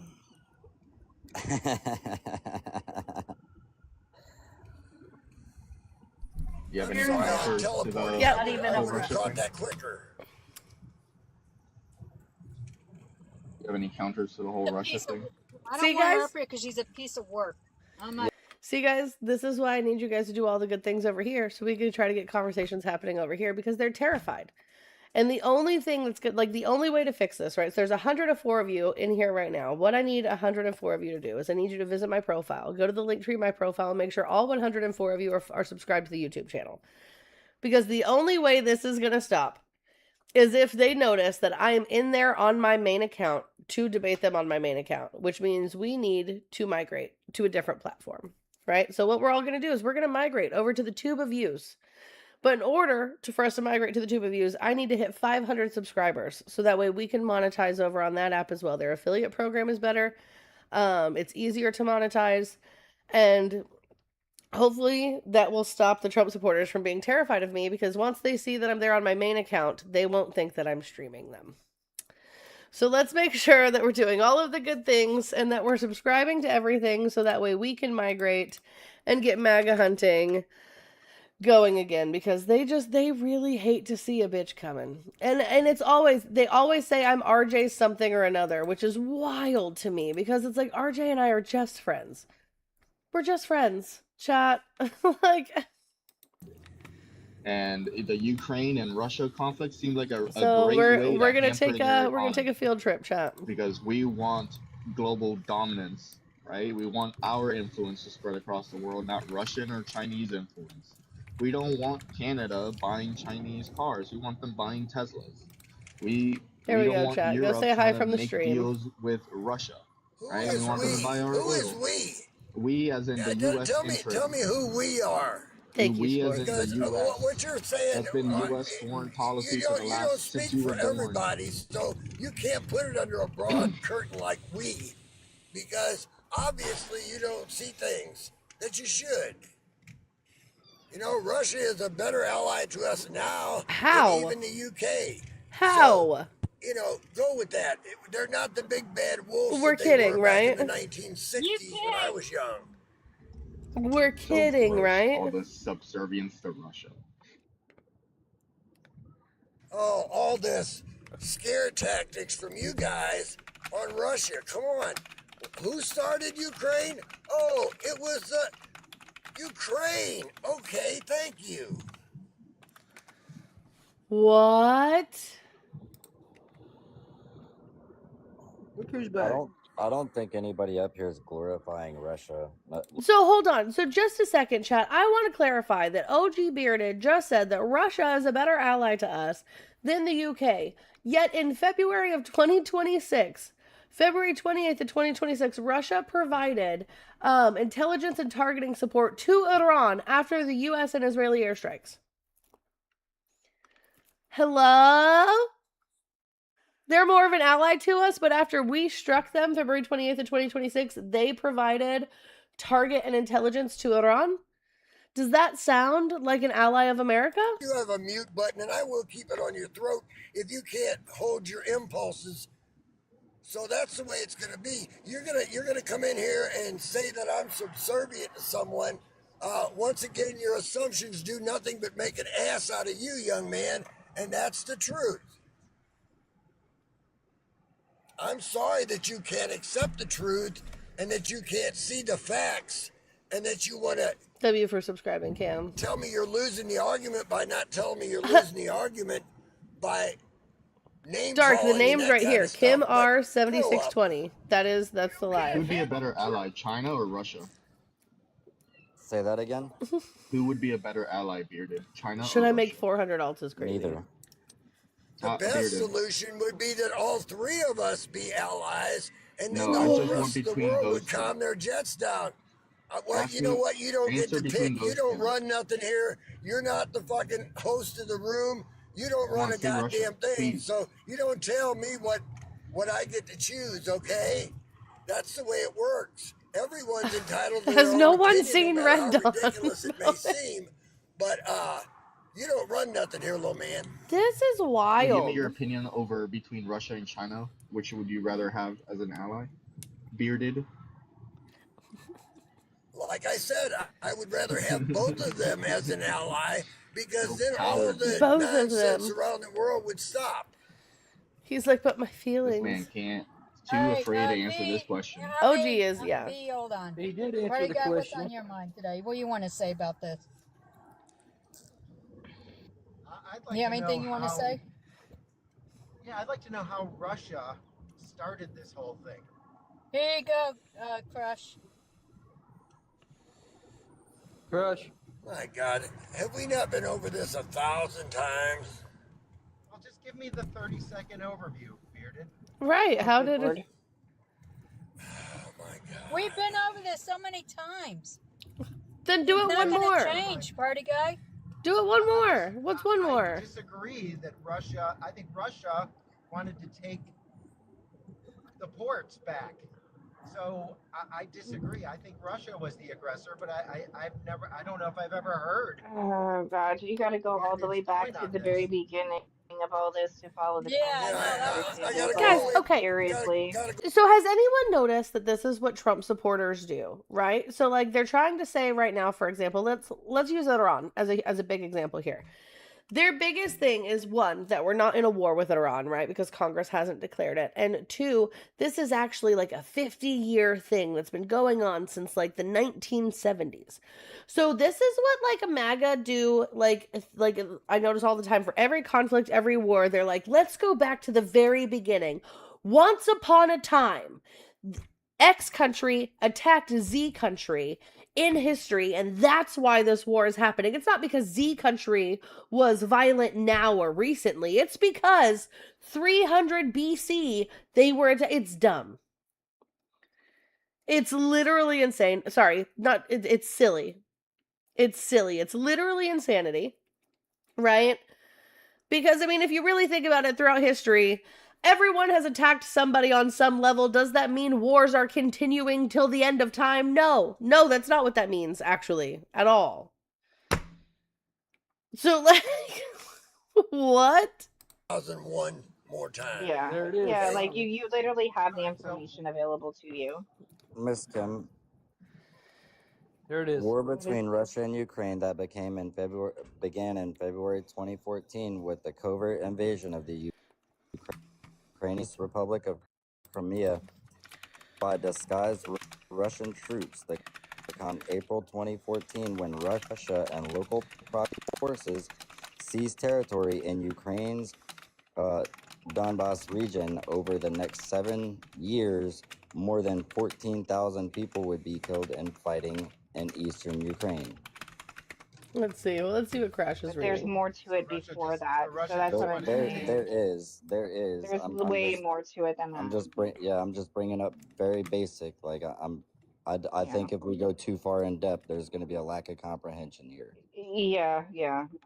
You have any counters to the whole Russia thing?
That quicker.
You have any counters to the whole Russia thing?
I don't want her up here because she's a piece of work. I'm not.
See, guys, this is why I need you guys to do all the good things over here, so we can try to get conversations happening over here, because they're terrified. And the only thing that's good, like the only way to fix this, right? So there's 104 of you in here right now. What I need 104 of you to do is I need you to visit my profile, go to the link tree in my profile, and make sure all 104 of you are subscribed to the YouTube channel. Because the only way this is going to stop is if they notice that I am in there on my main account to debate them on my main account, which means we need to migrate to a different platform, right? So what we're all going to do is we're going to migrate over to the Tube of Views. But in order for us to migrate to the Tube of Views, I need to hit 500 subscribers. So that way we can monetize over on that app as well. Their affiliate program is better. It's easier to monetize. And hopefully that will stop the Trump supporters from being terrified of me, because once they see that I'm there on my main account, they won't think that I'm streaming them. So let's make sure that we're doing all of the good things and that we're subscribing to everything, so that way we can migrate and get MAGA hunting going again, because they really hate to see a bitch coming. And they always say I'm RJ something or another, which is wild to me, because it's like RJ and I are just friends. We're just friends, chat. Like,
And the Ukraine and Russia conflict seems like a
So
great way
we're
to
gonna
hamper
take
their
we're gonna take a field trip, chat.
because we want global dominance, right? We want our influence to spread across the world, not Russian or Chinese influence. We don't want Canada buying Chinese cars. We want them buying Teslas. We
There we
don't
go,
want
chat. Go
Europe
say hi
trying to
from the
make
stream.
deals with Russia, right? We want them to buy our
Who
oil.
is we?
We, as in the U.S.
Tell me who we are.
Thank
we,
you,
as in the
Because
U.S.
what you're saying,
That's been U.S. foreign policy for the
you don't
last since
speak
we were
for
born.
everybody, so you can't put it under a broad curtain like we, because obviously you don't see things that you should. You know, Russia is a better ally to us now
How?
than even the UK.
How?
So, you know, go with that. They're not the big bad wolves
We're
that they
kidding,
were
right?
back in the 1960s when I was young.
We're kidding,
gross,
right?
all the subservience to Russia.
Oh, all this scare tactics from you guys on Russia. Come on. Who started Ukraine? Oh, it was Ukraine. Okay, thank you.
What?
Look who's back. I don't think anybody up here is glorifying Russia.
So hold on. So just a second, chat. I want to clarify that OG Bearded just said that Russia is a better ally to us than the UK. Yet in February of 2026, February 28th of 2026, Russia provided intelligence and targeting support to Iran after the US and Israeli airstrikes. Hello? They're more of an ally to us, but after we struck them February 28th of 2026, they provided target and intelligence to Iran. Does that sound like an ally of America?
You have a mute button, and I will keep it on your throat if you can't hold your impulses. So that's the way it's going to be. You're gonna come in here and say that I'm subservient to someone. Once again, your assumptions do nothing but make an ass out of you, young man, and that's the truth. I'm sorry that you can't accept the truth and that you can't see the facts and that you want to
W for subscribing, Cam.
tell me you're losing the argument by not telling me you're losing the argument by name
Dark, the
calling and
name's
that
right
kind
here.
of stuff,
Kim
but
R
grow up.
7620. That's the
Who
live.
would be a better ally, China or Russia?
Say that again?
Who would be a better ally, Bearded? China
Should
or
I
Russia?
make 400 alts is crazy?
Neither.
The best
Bearded.
solution would be that all three of us be allies, and then
No,
the
I
whole
just want
rest of the
between
world
those
would
two.
calm their jets down. Well,
Ask
you know
me-
what? You don't get
answer
to
between
pick. You
those
don't
two.
run nothing here. You're not the fucking host of the room. You don't
Come
run
on,
a
say Russia,
goddamn thing.
please.
So you don't tell me what I get to choose, okay? That's the way it works. Everyone's entitled to
Has
their
no
own
one
opinion,
seen
no matter
Red
how
Dawn?
ridiculous it may seem. But you don't run nothing here, little man.
This is
Give me
wild.
your opinion over between Russia and China. Which would you rather have as an ally? Bearded.
Like I said, I would rather have both of them as an ally because then all
coward.
of the
Both of
nonsense
them.
around the world would stop.
He's like, but my
This
feelings.
man can't. Too
All right,
afraid to answer this question.
OG is, yeah.
V, hold on.
He did answer
Party
the
guy, what's
question.
on your mind today? What do you want to say about this?
I'd like
You have
to
anything
know
you want to
how-
say?
Yeah, I'd like to know how Russia started this whole thing.
Here you go, Crush.
Crush.
My God, have we not been over this 1,000 times?
Well, just give me the 30-second overview, Bearded.
Right, how did it...
We've been over this so many times.
Then do it
It's
one
not
more.
gonna change, party guy.
Do it one more. What's one more?
I disagree that Russia, I think Russia wanted to take the ports back. So I disagree. I think Russia was the aggressor, but I don't know if I've ever heard.
Oh God, you got to go all the way back to the very beginning of all this to follow the timeline.
I gotta
Guys,
go.
okay.
Seriously.
So has anyone noticed that this is what Trump supporters do, right? So like they're trying to say right now, for example, let's use Iran as a big example here. Their biggest thing is, one, that we're not in a war with Iran, right? Because Congress hasn't declared it. And two, this is actually like a 50-year thing that's been going on since like the 1970s. So this is what like a MAGA do, like I notice all the time for every conflict, every war, they're like, let's go back to the very beginning. Once upon a time, X country attacked Z country in history, and that's why this war is happening. It's not because Z country was violent now or recently. It's because 300 BC they were. It's dumb. It's literally insane. Sorry, not. It's silly. It's silly. It's literally insanity, right? Because, I mean, if you really think about it throughout history, everyone has attacked somebody on some level. Does that mean wars are continuing till the end of time? No. No, that's not what that means, actually, at all. So, like, what?
2001 more time.
Yeah.
There it is.
Yeah, like you literally have the information available to you.
Miss Kim.
There it is.
War between Russia and Ukraine that began in February 2014 with the covert invasion of the Ukrainian Republic of Crimea by disguised Russian troops. The on April 2014 when Russia and local forces seized territory in Ukraine's Donbass region. Over the next 7 years, more than 14,000 people would be killed in fighting in eastern Ukraine.
Let's see. Well, let's see what Crash is
But there's
reading.
more to it before that. So that's what I'm saying.
There is.
There's way more to it than that.
I'm just bringing up very basic. Like I think if we go too far in depth, there's going to be a lack of comprehension here.
Yeah,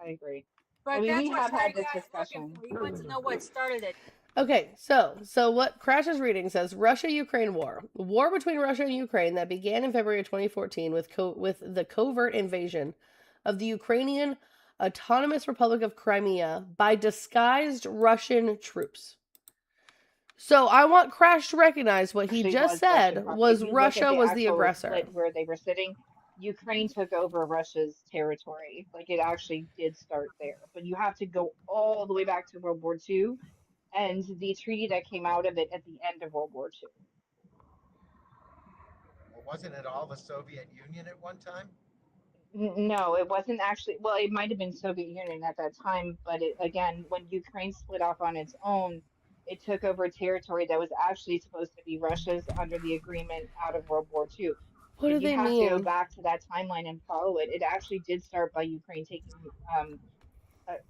I agree.
But
I mean,
that's
we
what
have had this
Crash is looking
discussion.
for. He wants to know what started it.
Okay, so what Crash is reading says Russia-Ukraine war. War between Russia and Ukraine that began in February of 2014 with the covert invasion of the Ukrainian Autonomous Republic of Crimea by disguised Russian troops. So I want Crash to recognize what he just said was Russia was the aggressor.
Where they were sitting, Ukraine took over Russia's territory. Like it actually did start there. But you have to go all the way back to World War II and the treaty that came out of it at the end of World War II.
Well, wasn't it all the Soviet Union at one time?
No, it wasn't actually. Well, it might have been Soviet Union at that time, but again, when Ukraine split off on its own, it took over territory that was actually supposed to be Russia's under the agreement out of World War II.
What do they
You have to go
mean?
back to that timeline and follow it. It actually did start by Ukraine taking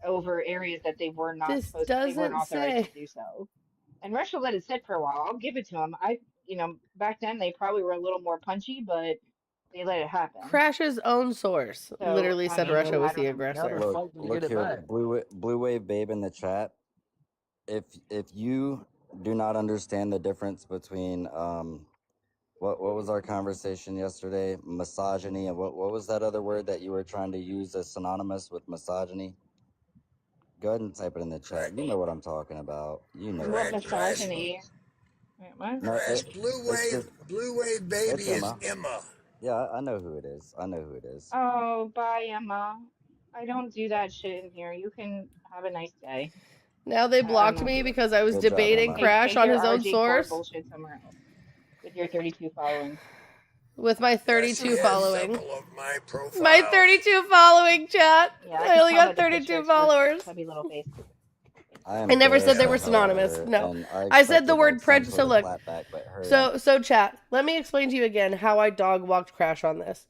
over areas that they were not
This
supposed to, they weren't
doesn't
authorized
say.
to do so. And Russia let it sit for a while. I'll give it to them. Back then they probably were a little more punchy, but they let it happen.
Crash's own source literally said Russia was the aggressor.
Look here, Blue Wave Babe in the chat. If you do not understand the difference between what was our conversation yesterday? Misogyny, and what was that other word that you were trying to use as synonymous with misogyny? Go ahead and type it in the chat. You know what I'm talking about. You know
what misogyny. Wait, what?
No,
Blue Wave Baby is
Emma.
Emma.
Yeah, I know who it is. I know who it is.
Oh, bye, Emma. I don't do that shit in here. You can have a nice day.
Now they blocked me because I was debating Crash on his own source.
Bullshit somewhere else with your 32 following.
With my 32 following.
My
My 32 following, chat.
Yeah,
I only got 32 followers.
Chubby little face.
I never said they were synonymous. No, I said the word prejudice. So look, so chat. Let me explain to you again how I dog walked Crash on this.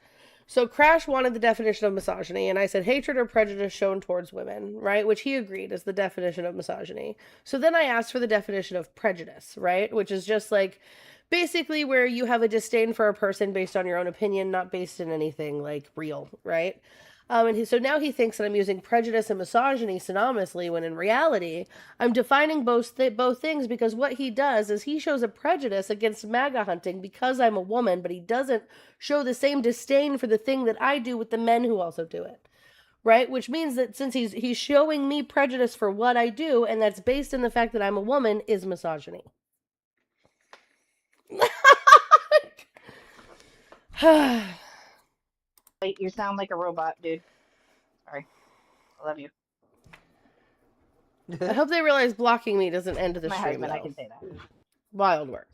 So Crash wanted the definition of misogyny, and I said hatred or prejudice shown towards women, right? Which he agreed is the definition of misogyny. So then I asked for the definition of prejudice, right? Which is just like basically where you have a disdain for a person based on your own opinion, not based in anything like real, right? So now he thinks that I'm using prejudice and misogyny synonymously, when in reality, I'm defining both things, because what he does is he shows a prejudice against MAGA hunting because I'm a woman, but he doesn't show the same disdain for the thing that I do with the men who also do it. Right? Which means that since he's showing me prejudice for what I do, and that's based in the fact that I'm a woman, is misogyny.
You sound like a robot, dude. Sorry. I love you.
I hope they realize blocking me doesn't end the
My
stream,
husband,
though.
I can say that.
Wild work.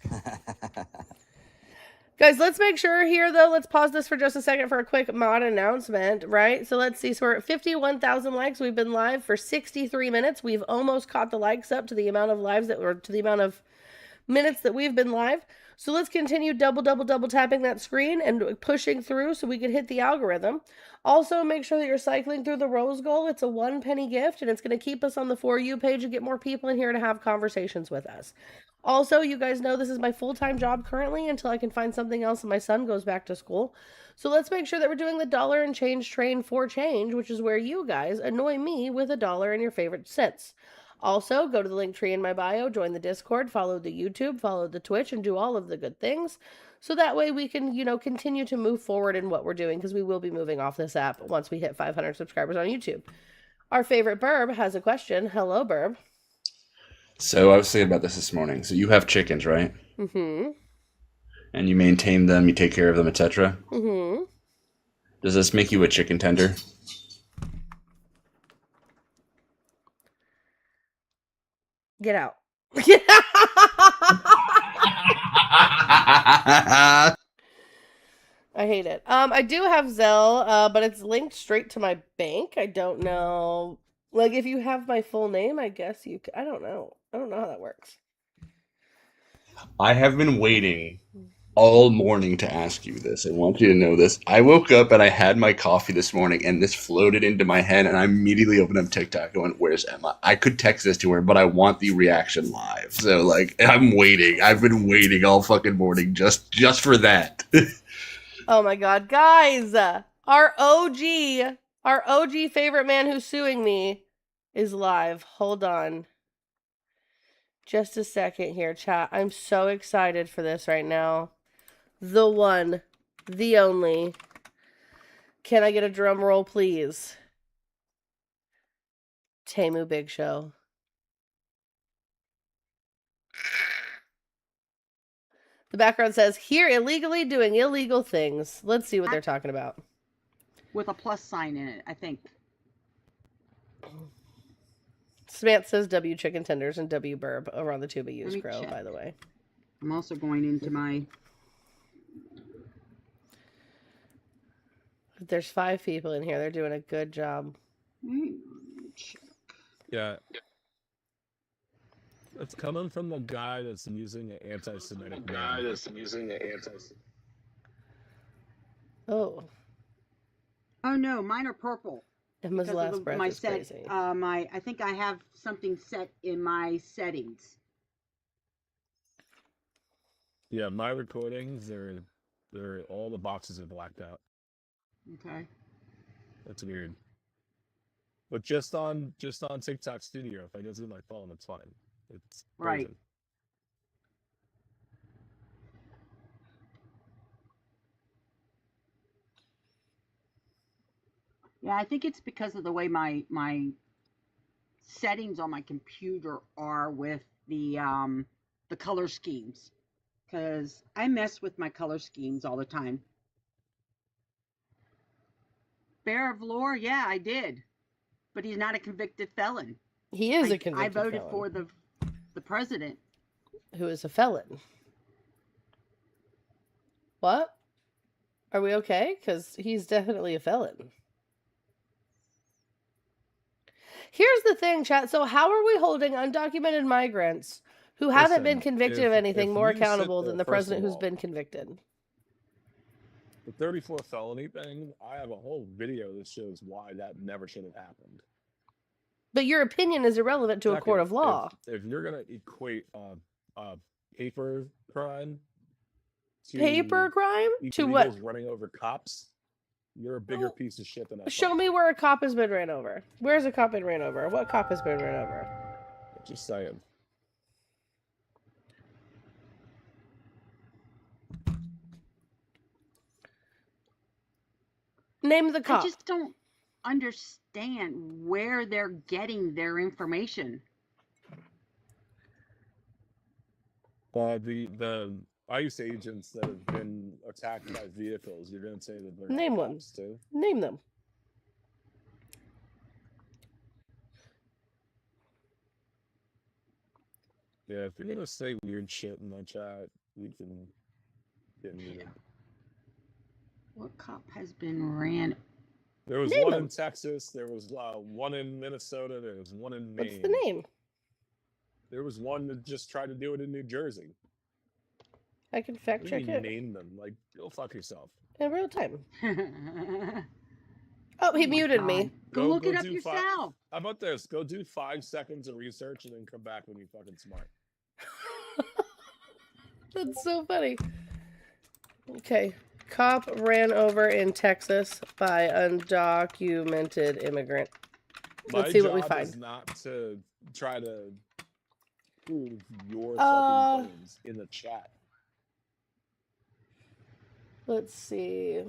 Guys, let's make sure here, though, let's pause this for just a second for a quick mod announcement, right? So let's see. So we're at 51,000 likes. We've been live for 63 minutes. We've almost caught the likes up to the amount of lives that were, to the amount of minutes that we've been live. So let's continue double tapping that screen and pushing through so we can hit the algorithm. Also, make sure that you're cycling through the Rose Goal. It's a 1 penny gift, and it's going to keep us on the For You page and get more people in here to have conversations with us. Also, you guys know this is my full-time job currently until I can find something else and my son goes back to school. So let's make sure that we're doing the dollar and change train for change, which is where you guys annoy me with $1 and your favorite cents. Also, go to the link tree in my bio, join the Discord, follow the YouTube, follow the Twitch, and do all of the good things. So that way we can, continue to move forward in what we're doing, because we will be moving off this app once we hit 500 subscribers on YouTube. Our favorite Burb has a question. Hello, Burb.
So I was thinking about this morning. So you have chickens, right?
Mm-hmm.
And you maintain them, you take care of them, etc.
Mm-hmm.
Does this make you a chicken tender?
Get out. I hate it. I do have Zelle, but it's linked straight to my bank. I don't know. Like, if you have my full name, I guess you could. I don't know. I don't know how that works.
I have been waiting all morning to ask you this. I want you to know this. I woke up and I had my coffee this morning and this floated into my head and I immediately opened up TikTok going, where's Emma? I could text this to her, but I want the reaction live. So like I'm waiting. I've been waiting all fucking morning just for that.
Oh my god, guys. Our OG favorite man who's suing me is live. Hold on. Just a second here, chat. I'm so excited for this right now. The one, the only. Can I get a drum roll, please? Temu Big Show. The background says, here illegally doing illegal things. Let's see what they're talking about.
With a plus sign in it, I think.
Samantha says W chicken tenders and W burb over on the Tuba Use Crow, by the way.
I'm also going into my...
There's 5 people in here. They're doing a good job.
Yeah. It's coming from the guy that's using an anti-Semitic name.
Oh.
Oh no, mine are purple.
Emma's last breath
my
is crazy.
I think I have something set in my settings.
Yeah, my recordings, they're all the boxes are blacked out.
Okay.
That's weird. But just on TikTok Studio, if I go through my phone, it's fine. It's
right.
frozen.
Yeah, I think it's because of the way my settings on my computer are with the color schemes. Because I mess with my color schemes all the time. Bear of Lore, yeah, I did. But he's not a convicted felon.
He is a convicted felon.
I voted for the president.
Who is a felon. What? Are we okay? Because he's definitely a felon. Here's the thing, chat. So how are we holding undocumented migrants who haven't been convicted of anything more accountable than the president who's been convicted?
The 34 felony thing, I have a whole video that shows why that never should have happened.
But your opinion is irrelevant to a court of law.
If you're going to equate paper crime to...
Paper crime? To what?
Running over cops, you're a bigger piece of shit than I
Show me where a cop has been ran over. Where's a cop been ran over? What cop has been ran over?
Just saying.
Name the cop.
I just don't understand where they're getting their information.
The ICE agents that have been attacked by vehicles, you're going to say that they're
name one
too?
Name them.
Yeah, if you're gonna say weird shit in the chat, you can get muted.
What cop has been ran?
There was
Name
one
them.
in Texas. There was one in Minnesota. There was one in Maine.
What's the name?
There was one that just tried to do it in New Jersey.
I can fact
What do you
check
mean
it
name them? Like, go fuck yourself.
in real time. Oh, he muted me.
Go look it up
do
yourself.
How about this? Go do 5 seconds of research and then come back when you're fucking smart.
That's so funny. Okay. Cop ran over in Texas by undocumented immigrant. Let's see what we
My job
find.
is not to try to prove your fucking claims in the chat.
Let's see.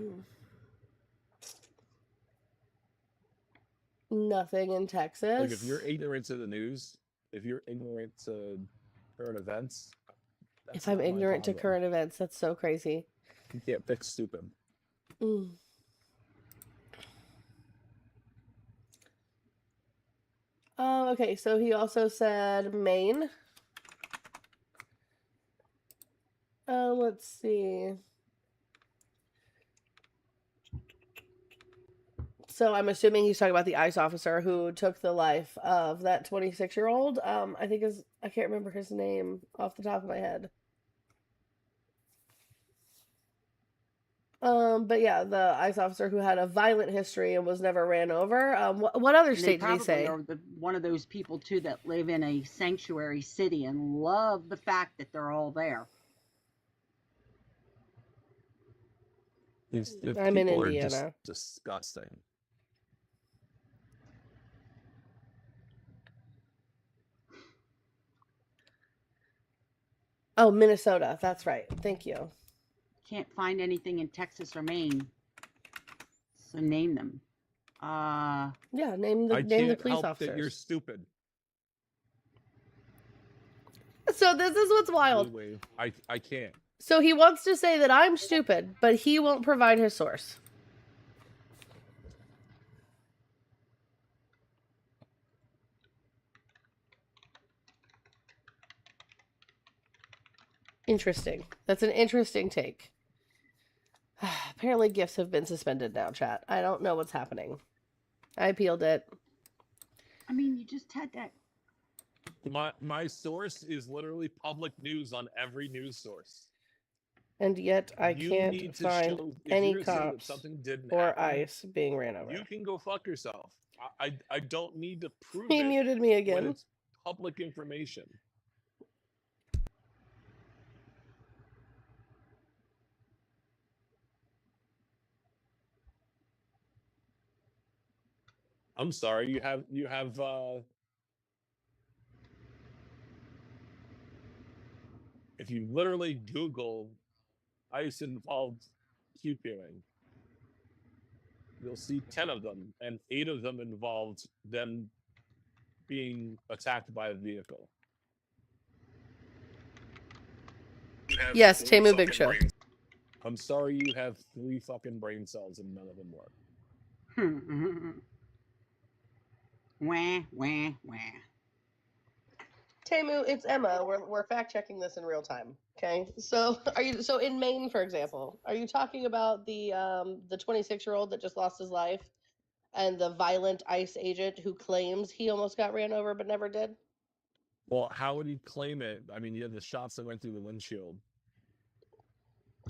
Nothing in Texas.
Like, if you're ignorant to the news, if you're ignorant to current events,
If I'm ignorant to current events, that's so crazy.
You can't fix stupid.
Mm. Oh, okay. So he also said Maine. Let's see. So I'm assuming he's talking about the ICE officer who took the life of that 26-year-old. I think I can't remember his name off the top of my head. But yeah, the ICE officer who had a violent history and was never ran over. What other state did he say?
Are one of those people too that live in a sanctuary city and love the fact that they're all there.
I'm in Indiana.
Just disgusting.
Oh, Minnesota. That's right. Thank you.
Can't find anything in Texas or Maine. So name them.
Yeah, name the police officers.
That you're stupid.
So this is what's wild.
I can't.
So he wants to say that I'm stupid, but he won't provide his source. Interesting. That's an interesting take. Apparently gifts have been suspended now, chat. I don't know what's happening. I appealed it.
I mean, you just had that.
My source is literally public news on every news source.
And yet I can't find any cops or ICE being ran over.
You can go fuck yourself. I don't need to prove
He
it
muted me again.
when it's public information. I'm sorry, you have if you literally Google ICE involved QQing, you'll see 10 of them, and 8 of them involved them being attacked by a vehicle.
Yes, Temu Big Show.
I'm sorry you have 3 fucking brain cells and none of them work.
Wah, wah, wah.
Temu, it's Emma. We're fact checking this in real time. Okay, so so in Maine, for example, are you talking about the 26-year-old that just lost his life, and the violent ICE agent who claims he almost got ran over but never did?
Well, how would he claim it? I mean, you had the shots that went through the windshield.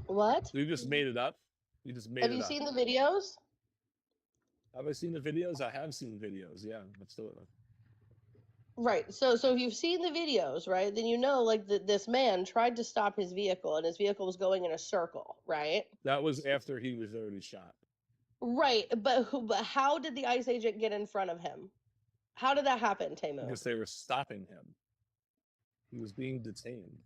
What?
You just made it up? You just made it up.
Have you seen the videos?
Have I seen the videos? I have seen videos, yeah, absolutely.
Right. So if you've seen the videos, right, then you know, like, this man tried to stop his vehicle, and his vehicle was going in a circle, right?
That was after he was already shot.
Right, but how did the ICE agent get in front of him? How did that happen, Temu?
Because they were stopping him. He was being detained.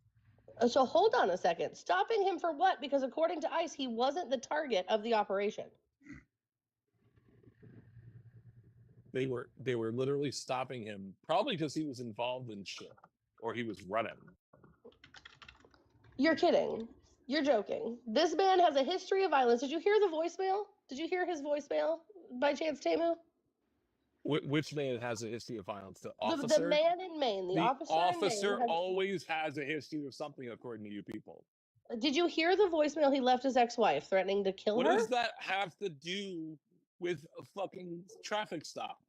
So hold on a second. Stopping him for what? Because according to ICE, he wasn't the target of the operation.
They were literally stopping him, probably because he was involved in shit, or he was running.
You're kidding. You're joking. This man has a history of violence. Did you hear the voicemail? Did you hear his voicemail by chance, Temu?
Which man has a history of violence? The officer?
The man in Maine, the officer in Maine.
Always has a history of something, according to you people.
Did you hear the voicemail he left his ex-wife threatening to kill her?
What does that have to do with a fucking traffic stop?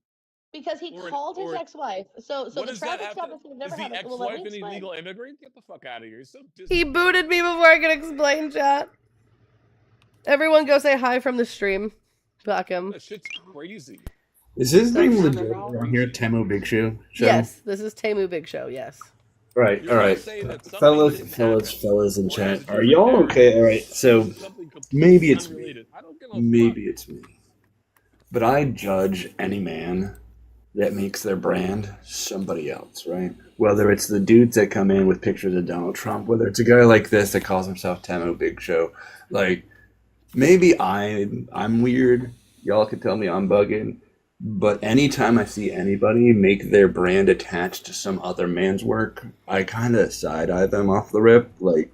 Because he called his ex-wife. So the traffic stop has never happened.
Is the ex-wife an illegal immigrant? Get the fuck out of here.
He booted me before I could explain, chat. Everyone go say hi from the stream. Fuck him.
That shit's crazy.
Is his name legit around here? Temu Big Show?
Yes, this is Temu Big Show, yes.
Right, alright. Fellas in chat. Are y'all okay? Alright, so maybe it's me. Maybe it's me. But I judge any man that makes their brand somebody else, right? Whether it's the dudes that come in with pictures of Donald Trump, whether it's a guy like this that calls himself Temu Big Show, like maybe I'm weird. Y'all can tell me I'm bugging. But anytime I see anybody make their brand attached to some other man's work, I kind of side-eye them off the rip. Like,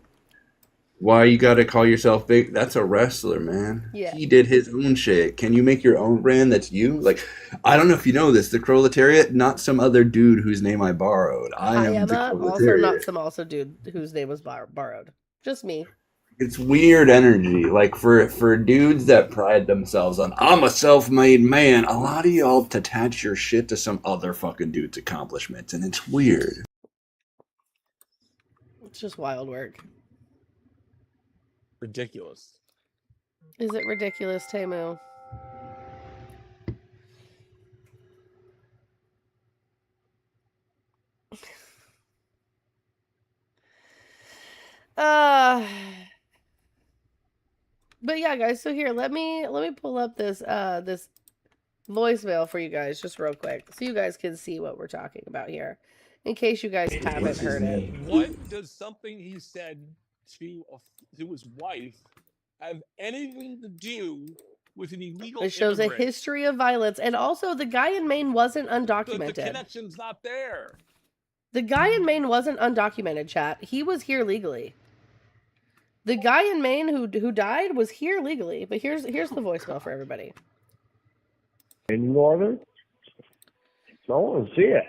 why you gotta call yourself big? That's a wrestler, man.
Yeah.
He did his own shit. Can you make your own brand that's you? Like, I don't know if you know this. The Proletariat, not some other dude whose name I borrowed. I am the Proletariat.
Also not some also dude whose name was borrowed. Just me.
It's weird energy. Like for dudes that pride themselves on I'm a self-made man, a lot of y'all attach your shit to some other fucking dude's accomplishments, and it's weird.
It's just wild work.
Ridiculous.
Is it ridiculous, Temu? But yeah, guys, so here, let me pull up this this voicemail for you guys just real quick so you guys can see what we're talking about here. In case you guys haven't heard it.
What does something he said to his wife have anything to do with an illegal
It shows
immigrant?
a history of violence, and also the guy in Maine wasn't undocumented.
The connection's not there.
The guy in Maine wasn't undocumented, chat. He was here legally. The guy in Maine who died was here legally. But here's the voicemail for everybody.
Any water? I want to see it.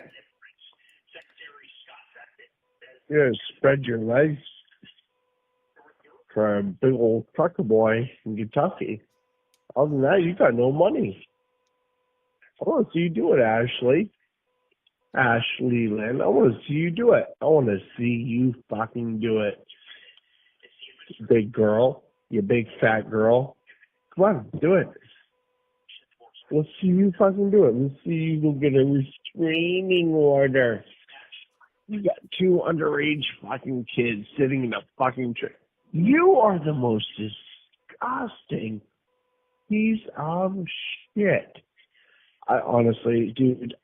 You spread your legs for a big old trucker boy in Kentucky. Other than that, you got no money. I want to see you do it, Ashley. Ashley Lynn, I want to see you do it. I want to see you fucking do it. Big girl. You big fat girl. Come on, do it. Let's see you fucking do it. Let's see you go get a restraining order. You got two underage fucking kids sitting in a fucking chair. You are the most disgusting piece of shit. I honestly, dude,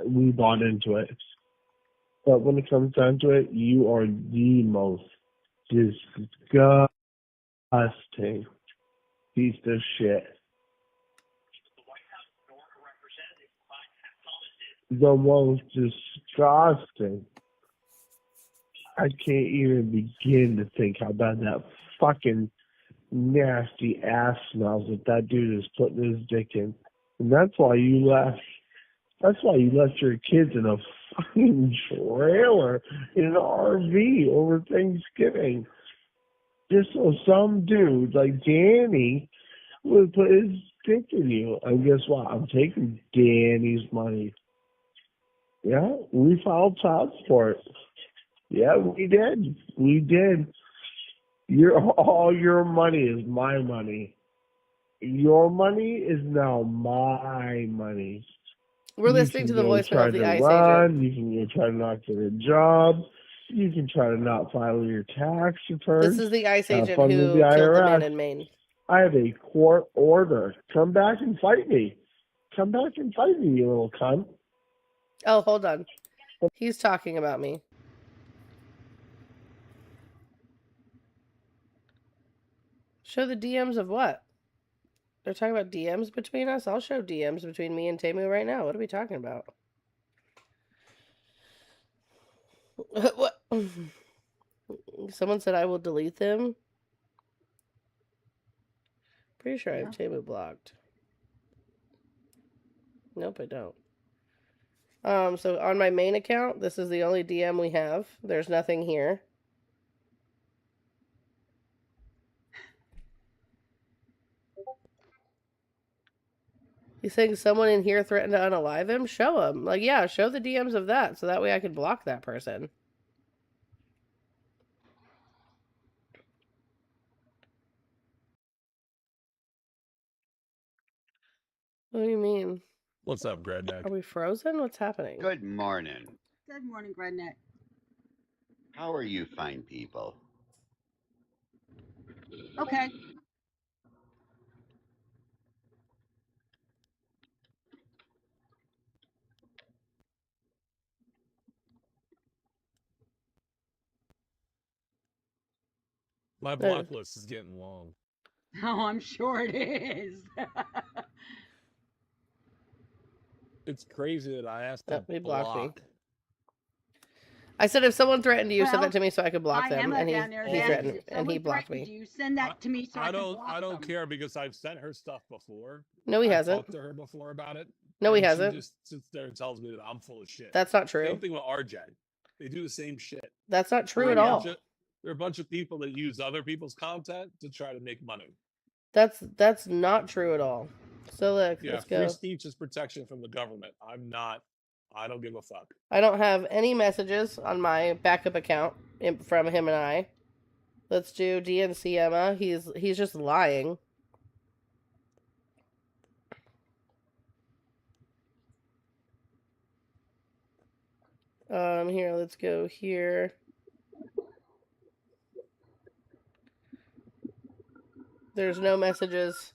we bought into it. But when it comes down to it, you are the most disgusting piece of shit. The most disgusting. I can't even begin to think how bad that fucking nasty ass smells that dude is putting his dick in. And that's why you left. That's why you left your kids in a fucking trailer in an RV over Thanksgiving. Just so some dude like Danny would put his dick in you. And guess what? I'm taking Danny's money. Yeah, we filed child support. Yeah, we did. We did. All your money is my money. Your money is now my money.
We're listening to the voicemail of the ICE agent.
You can go try to not get a job. You can try to not file your tax return.
This is the ICE agent who killed the man in Maine.
I have a court order. Come back and fight me. Come back and fight me, you little cunt.
Oh, hold on. He's talking about me. Show the DMs of what? They're talking about DMs between us? I'll show DMs between me and Temu right now. What are we talking about? What? Someone said I will delete them. Pretty sure I have Temu blocked. Nope, I don't. So on my main account, this is the only DM we have. There's nothing here. He's saying someone in here threatened to unalive him? Show him. Like, yeah, show the DMs of that, so that way I could block that person. What do you mean?
What's up, Gredneck?
Are we frozen? What's happening?
Good morning.
Good morning, Gredneck.
How are you fine people?
Okay.
My block list is getting long.
Oh, I'm sure it is.
It's crazy that I asked to
He blocked me.
block.
I said if someone threatened you, send
Well,
that to me so I could block
I
them,
am
and
down there.
he
Then
threatened
if
and he
someone
blocked
threatens
me.
you, send that to me so I can block
I don't
them.
care because I've sent her stuff before.
No, he
I've
hasn't.
talked to her before about it.
No, he
and
hasn't.
She just sits there and tells me that I'm full of shit.
That's not true.
Same thing with RJ. They do the same shit.
That's not true at all.
They're a bunch of people that use other people's content to try to make money.
That's not true at all. So look,
Yeah,
let's
free
go.
speech is protection from the government. I don't give a fuck.
I don't have any messages on my backup account from him and I. Let's do DNC Emma. He's just lying. Here, let's go here. There's no messages.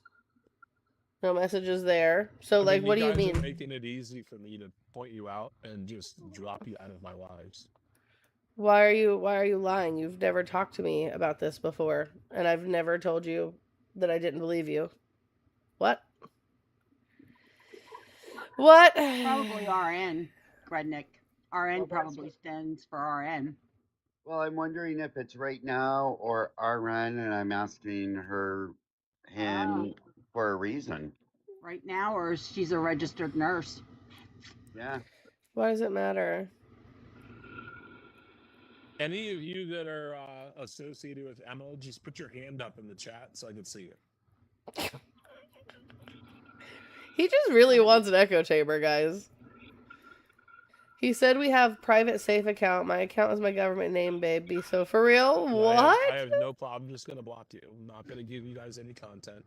No messages there. So, like, what do you mean?
Are making it easy for me to point you out and just drop you out of my lives.
Why are you lying? You've never talked to me about this before, and I've never told you that I didn't believe you. What? What?
Probably RN, Gredneck. RN probably stands for RN.
Well, I'm wondering if it's right now or RN, and I'm asking him for a reason.
Right now, or she's a registered nurse.
Yeah.
Why does it matter?
Any of you that are associated with Emma, just put your hand up in the chat so I can see it.
He just really wants an echo chamber, guys. He said we have private safe account. My account is my government name, baby. So for real?
No,
what?
I have no problem. I'm just going to block you. I'm not going to give you guys any content.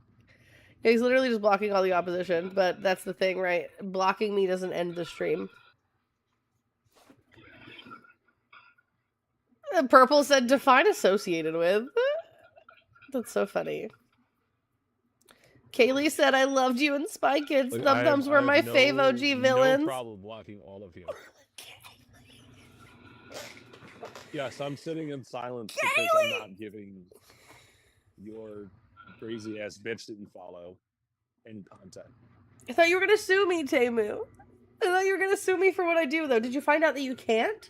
He's literally just blocking all the opposition, but that's the thing, right? Blocking me doesn't end the stream. Purple said define associated with. That's so funny. Kaylee said I loved you in Spy Kids.
Look,
Thumb Thumbs were my fave OG villains.
No problem blocking all of you. Yes, I'm sitting in silence because I'm not giving your crazy ass bitch that you follow any content.
I thought you were gonna sue me, Temu. I thought you were gonna sue me for what I do, though. Did you find out that you can't?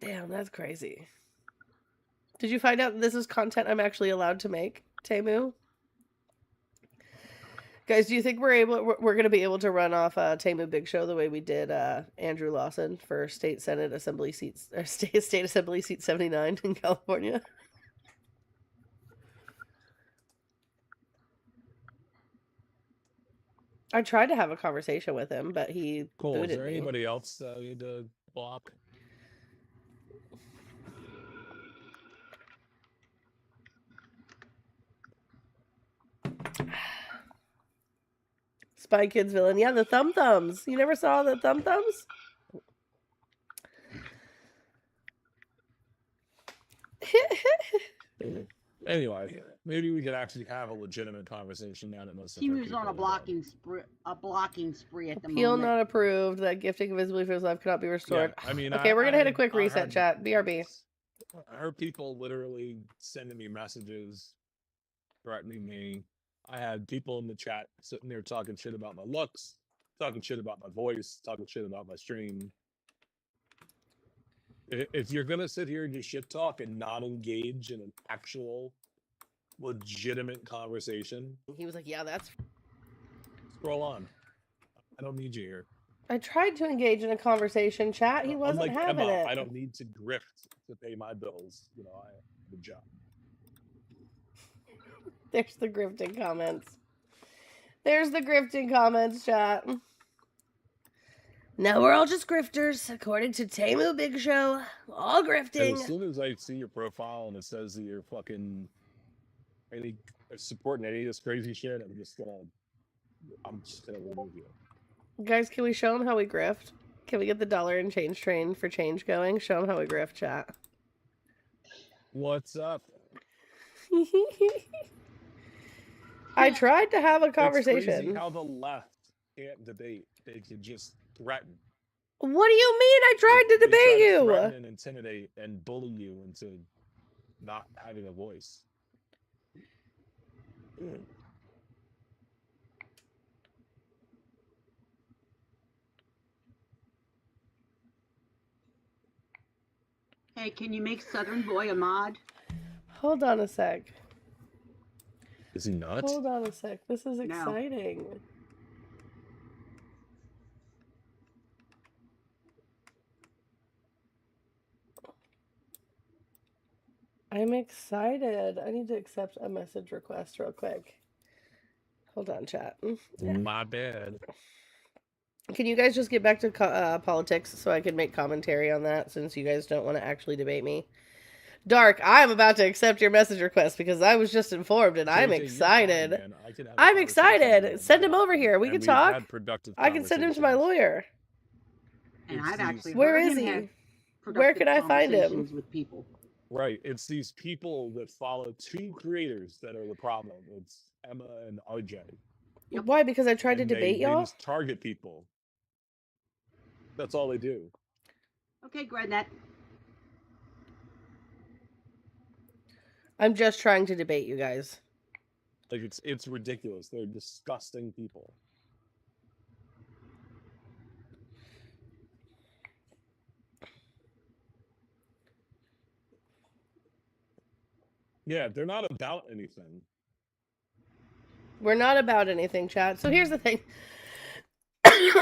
Damn, that's crazy. Did you find out this is content I'm actually allowed to make, Temu? Guys, do you think we're going to be able to run off Temu Big Show the way we did Andrew Lawson for State Assembly seat 79 in California? I tried to have a conversation with him, but he
Cool.
booted
Is there
me.
anybody else we need to block?
Spy Kids villain. Yeah, the Thumb Thumbs. You never saw the Thumb Thumbs?
Anyway, maybe we could actually have a legitimate conversation now that most of
He
our
moves
people
on a
are
blocking spree at the
Appeal
moment.
not approved. That gifting visibly for his life cannot be restored.
Yeah, I mean,
okay, we're gonna hit a quick
I
reset,
heard-
chat. BRB.
I heard people literally sending me messages, threatening me. I had people in the chat sitting there talking shit about my looks, talking shit about my voice, talking shit about my stream. If you're gonna sit here and just shit talk and not engage in an actual legitimate conversation.
He was like, yeah, that's...
Scroll on. I don't need you here.
I tried to engage in a conversation, chat. He wasn't
Unlike
having
Emma,
it.
I don't need to grift to pay my bills. You know, I have a job.
There's the grifting comments. There's the grifting comments, chat. Now we're all just grifters, according to Temu Big Show. All grifting.
And as soon as I see your profile and it says that you're fucking supporting any of this crazy shit, I'm just gonna remove you.
Guys, can we show them how we grift? Can we get the dollar and change train for change going? Show them how we grift, chat.
What's up?
I tried to have a
It's
conversation.
crazy how the left can't debate. They can just threaten.
What do you mean I tried to debate
They try to
you?
threaten and intimidate and bully you into not having a voice.
Hey, can you make Southern Boy a mod?
Hold on a sec.
Is he nuts?
Hold on a sec. This is exciting. I'm excited. I need to accept a message request real quick. Hold on, chat.
My bad.
Can you guys just get back to politics so I can make commentary on that, since you guys don't want to actually debate me? Dark, I'm about to accept your message request because I was just informed and I'm excited. I'm excited. Send him over here. We can talk. I can send him to my lawyer.
And I've actually
Where
heard
is
him
he?
have
Where can I find him?
conversations with people.
Right. It's these people that follow two creators that are the problem. It's Emma and RJ.
Why? Because I tried to
And
debate
they
y'all?
just target people. That's all they do.
Okay, Grednet.
I'm just trying to debate you guys.
Like it's ridiculous. They're disgusting people. Yeah, they're not about anything.
We're not about anything, chat. So here's the thing.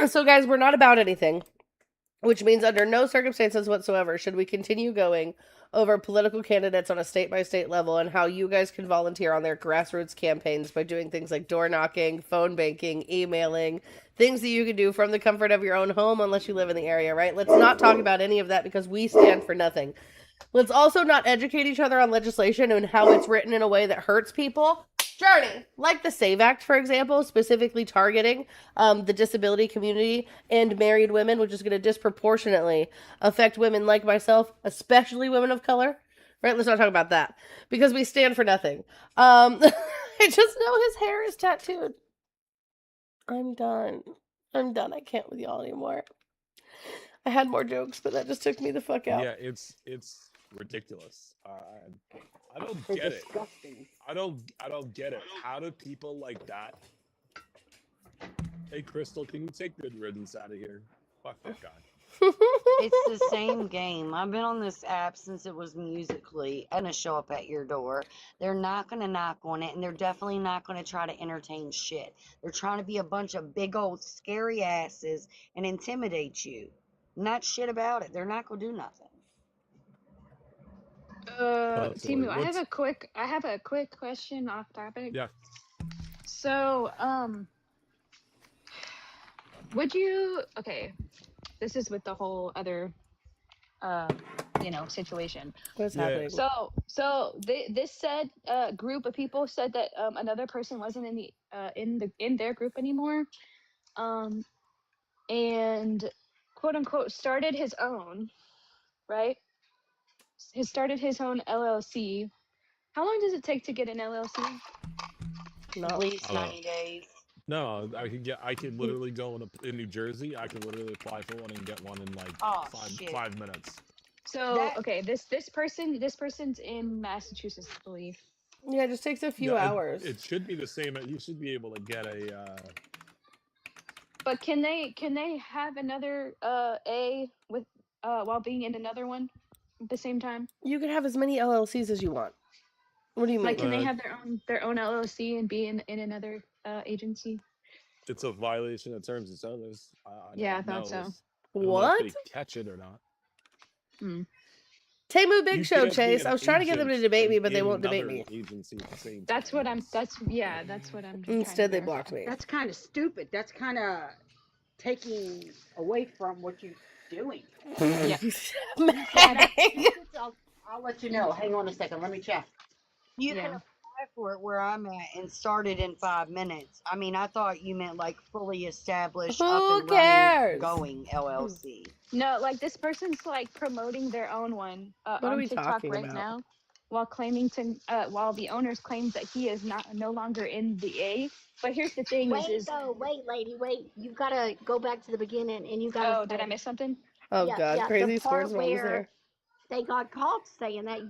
So guys, we're not about anything, which means under no circumstances whatsoever should we continue going over political candidates on a state-by-state level and how you guys can volunteer on their grassroots campaigns by doing things like door knocking, phone banking, emailing, things that you can do from the comfort of your own home unless you live in the area, right? Let's not talk about any of that because we stand for nothing. Let's also not educate each other on legislation and how it's written in a way that hurts people. Journey, like the SAVE Act, for example, specifically targeting the disability community and married women, which is going to disproportionately affect women like myself, especially women of color. Right? Let's not talk about that because we stand for nothing. I just know his hair is tattooed. I'm done. I can't with y'all anymore. I had more jokes, but that just took me the fuck out.
Yeah, it's ridiculous. I don't get it. I don't get it. How do people like that? Hey, Crystal, can you take Good Riddance out of here? Fuck that guy.
It's the same game. I've been on this app since it was Musically. I'm gonna show up at your door. They're not gonna knock on it, and they're definitely not gonna try to entertain shit. They're trying to be a bunch of big old scary asses and intimidate you. Not shit about it. They're not gonna do nothing.
Timu, I have a quick question off topic.
Yeah.
So, would you, okay, this is with the whole other, situation.
What's happening?
So this said group of people said that another person wasn't in their group anymore, and quote unquote started his own, right? He started his own LLC. How long does it take to get an LLC?
At least 90 days.
No, I can literally go in New Jersey. I can literally apply for one and get one in like 5 minutes.
So okay, this person's in Massachusetts, I believe.
Yeah, it just takes a few hours.
It should be the same. You should be able to get a.
But can they have another A with while being in another one at the same time?
You can have as many LLCs as you want. What do you mean?
Like, can they have their own LLC and be in another agency?
It's a violation of terms and service. I
Yeah, I
don't
thought
know
so.
What?
if they catch it or not.
Temu Big
You
Show
can't be
Chase.
an
I was trying to get them to
agent
debate me,
and
but they
in
won't debate
another
me.
agency at the same
That's
time.
what I'm. That's what I'm.
Instead, they blocked me.
That's kind of stupid. That's kind of taking away from what you're doing.
Yeah.
I'll let you know. Hang on a second. Let me check.
You can apply for it where I'm at and start it in 5 minutes. I mean, I thought you meant like fully established,
Who
up and
cares?
running, going LLC.
No, like this person's like promoting their own one
What are
on
we
TikTok
talking
right
about?
now, while claiming to while the owners claims that he is no longer in the A. But here's the thing:
wait, lady, wait. You gotta go back to the beginning, and you gotta.
Oh, did I miss something?
Oh
yeah,
God,
yeah,
Crazy
the part
Sports Mom's
where
there.
they got caught saying that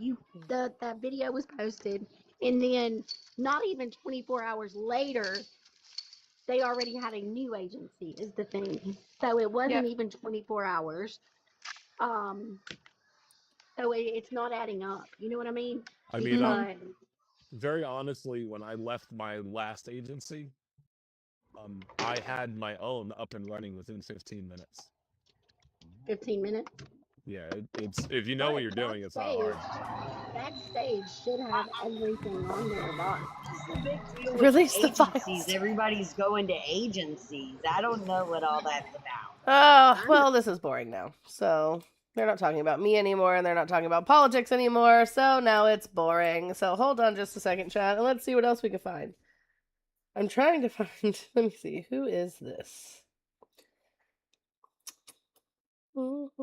that video was posted, and then not even 24 hours later, they already had a new agency. Is the thing. So it wasn't even 24 hours. So it's not adding up. You know what I mean?
I mean, very honestly, when I left my last agency, I had my own up and running within 15 minutes.
15 minutes.
Yeah, it's if you know what you're doing, it's not hard.
Backstage should have everything on their box.
What's the big deal with
Release the
agencies?
files.
Everybody's going to agencies. I don't know what all that's about.
Oh, well, this is boring now. So they're not talking about me anymore, and they're not talking about politics anymore. So now it's boring. So hold on just a second, chat, and let's see what else we can find. I'm trying to find. Let me see. Who is this? Dude,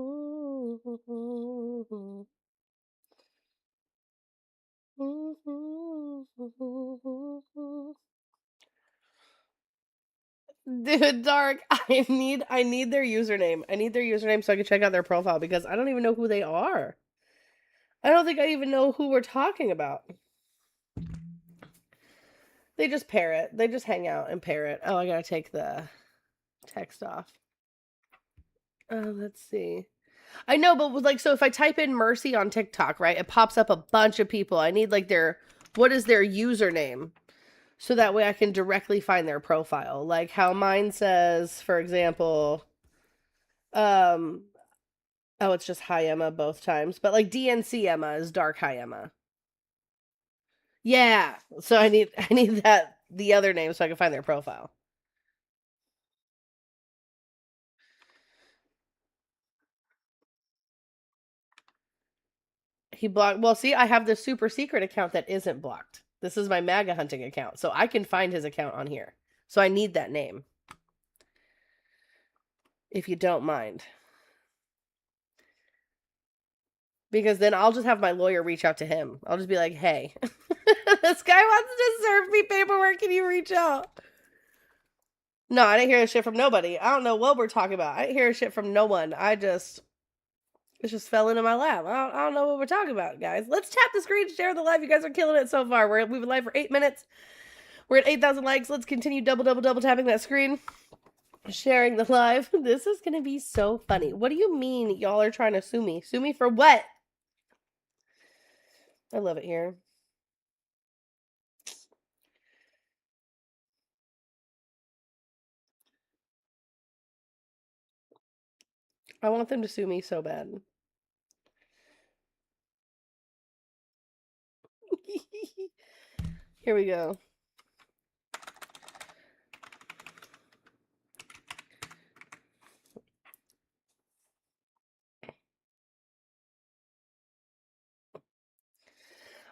Dark, I need their username. I need their username so I can check out their profile because I don't even know who they are. I don't think I even know who we're talking about. They just parrot. They just hang out and parrot. Oh, I gotta take the text off. Let's see. I know, but like, so if I type in Mercy on TikTok, right, it pops up a bunch of people. I need like what is their username? So that way I can directly find their profile. Like how mine says, for example, oh, it's just Hi Emma both times. But like DNC Emma is Dark Hi Emma. Yeah. So I need the other name so I can find their profile. He blocked. Well, see, I have the super secret account that isn't blocked. This is my MAGA hunting account. So I can find his account on here. So I need that name. If you don't mind. Because then I'll just have my lawyer reach out to him. I'll just be like, hey, this guy wants to serve me paperwork. Can you reach out? No, I didn't hear shit from nobody. I don't know what we're talking about. I didn't hear shit from no one. It just fell into my lap. I don't know what we're talking about, guys. Let's tap the screen, share the live. You guys are killing it so far. We've been live for 8 minutes. We're at 8,000 likes. Let's continue double tapping that screen. Sharing the live. This is going to be so funny. What do you mean y'all are trying to sue me? Sue me for what? I love it here. I want them to sue me so bad. Here we go.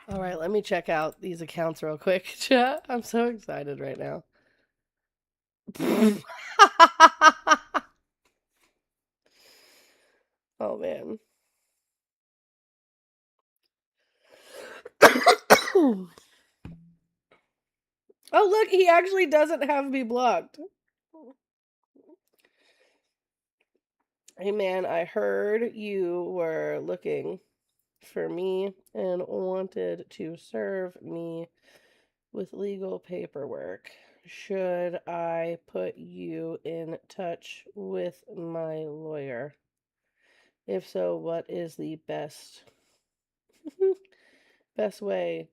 All right, let me check out these accounts real quick, chat. I'm so excited right now. Oh, man. Oh, look, he actually doesn't have me blocked. Hey, man, I heard you were looking for me and wanted to serve me with legal paperwork. Should I put you in touch with my lawyer? If so, what is the best way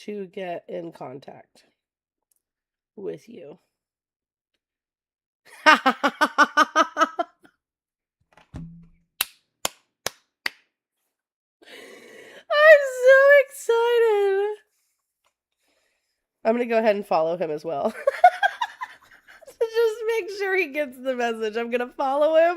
to get in contact with you. I'm so excited. I'm going to go ahead and follow him as well. To just make sure he gets the message. I'm going to follow him.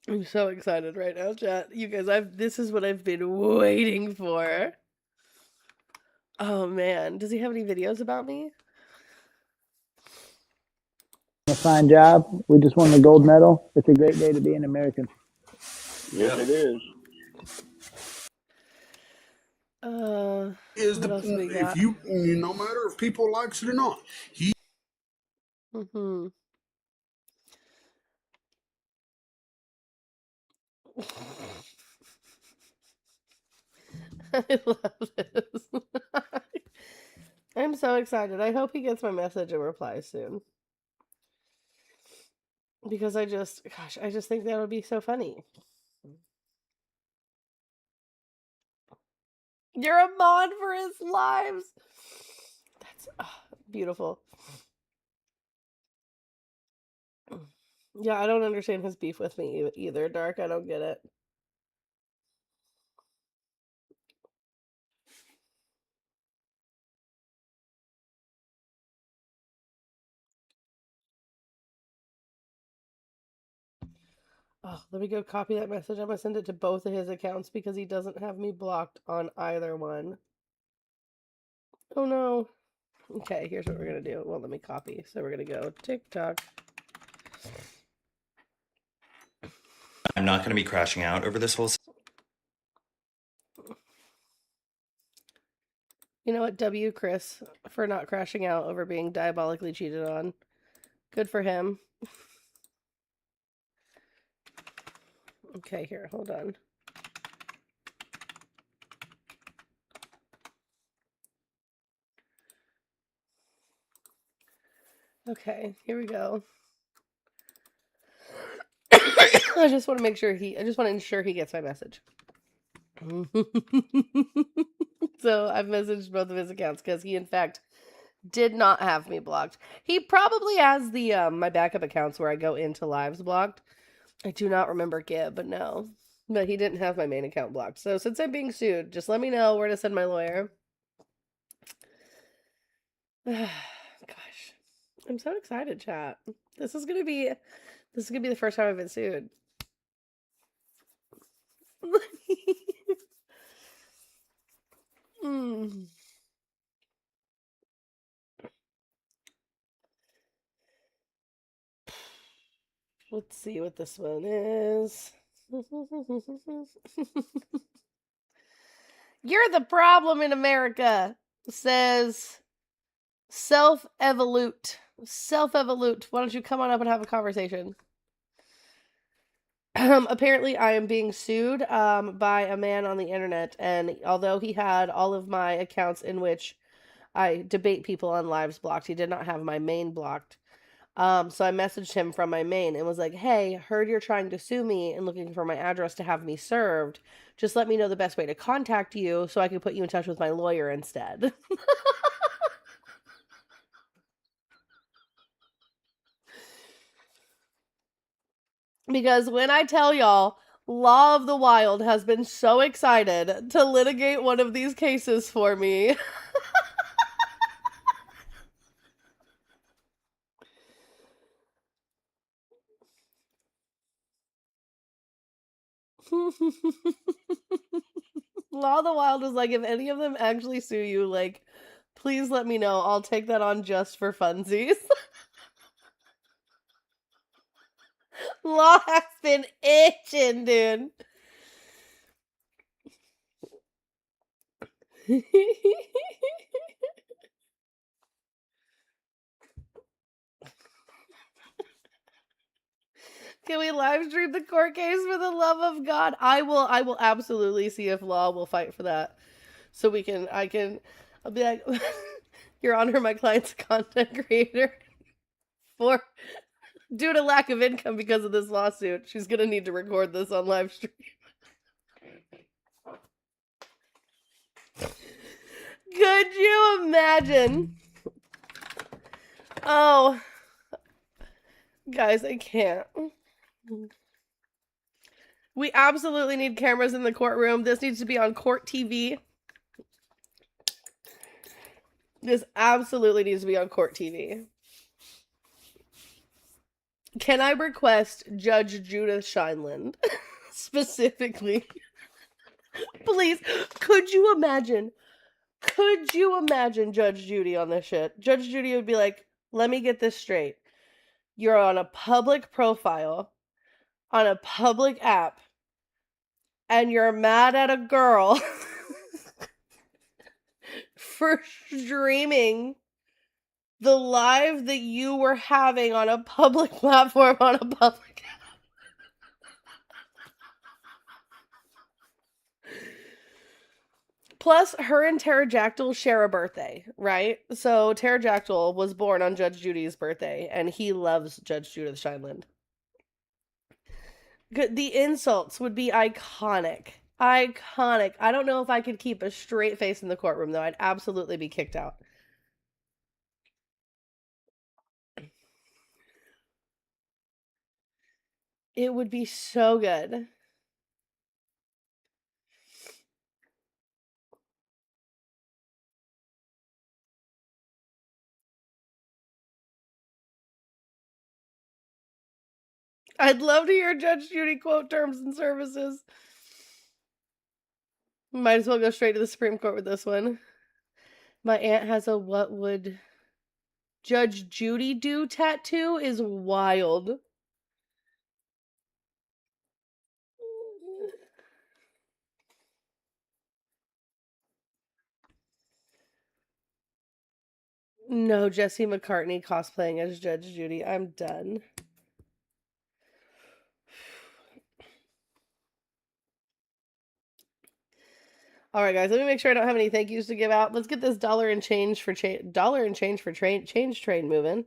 I'm so excited right now, chat. You guys, this is what I've been waiting for. Oh man, does he have any videos about me?
A fine job. We just won the gold medal. It's a great day to be an American.
Yes, it is.
What else we got?
If you, no matter if people likes it or not, he.
Mm-hmm. I love this. I'm so excited. I hope he gets my message and replies soon. Because I just think that would be so funny. You're a mod for his lives. That's beautiful. Yeah, I don't understand his beef with me either, Dark. I don't get it. Oh, let me go copy that message. I'm gonna send it to both of his accounts because he doesn't have me blocked on either one. Oh no. Okay, here's what we're gonna do. Well, let me copy. So we're gonna go TikTok.
I'm not going to be crashing out over this whole.
You know what? W Chris for not crashing out over being diabolically cheated on. Good for him. Okay, here, hold on. Okay, here we go. I just want to ensure he gets my message. So I've messaged both of his accounts because he in fact did not have me blocked. He probably has the my backup accounts where I go into lives blocked. I do not remember Gib, but no. But he didn't have my main account blocked. So since I'm being sued, just let me know where to send my lawyer. Gosh. I'm so excited, chat. This is gonna be the first time I've been sued. Mm. Let's see what this one is. You're the problem in America, says Self-Evolute. Self-Evolute. Why don't you come on up and have a conversation? Apparently, I am being sued by a man on the internet, and although he had all of my accounts in which I debate people on lives blocked, he did not have my main blocked. So I messaged him from my main and was like, hey, heard you're trying to sue me and looking for my address to have me served. Just let me know the best way to contact you so I can put you in touch with my lawyer instead. Because when I tell y'all, Law of the Wild has been so excited to litigate one of these cases for me. Law of the Wild is like, if any of them actually sue you, like, please let me know. I'll take that on just for funsies. Law has been itching, dude. Can we live stream the court case for the love of God? I will absolutely see if Law will fight for that. So I'll be like, Your Honor, my client's a content creator for Due to lack of income because of this lawsuit, she's gonna need to record this on live stream. Could you imagine? Oh, guys, I can't. We absolutely need cameras in the courtroom. This needs to be on court TV. This absolutely needs to be on court TV. Can I request Judge Judith Scheinland specifically? Please, could you imagine? Could you imagine Judge Judy on this shit? Judge Judy would be like, let me get this straight. You're on a public profile, on a public app, and you're mad at a girl for streaming the live that you were having on a public platform on a public app. Plus, her and Pterodactyl share a birthday, right? So Pterodactyl was born on Judge Judy's birthday, and he loves Judge Judith Scheinland. The insults would be iconic. Iconic. I don't know if I could keep a straight face in the courtroom, though. I'd absolutely be kicked out. It would be so good. I'd love to hear Judge Judy quote terms and services. Might as well go straight to the Supreme Court with this one. My aunt has a what would Judge Judy do tattoo is wild. No, Jesse McCartney cosplaying as Judge Judy. I'm done. All right, guys. Let me make sure I don't have any thank yous to give out. Let's get this dollar and change for change train moving,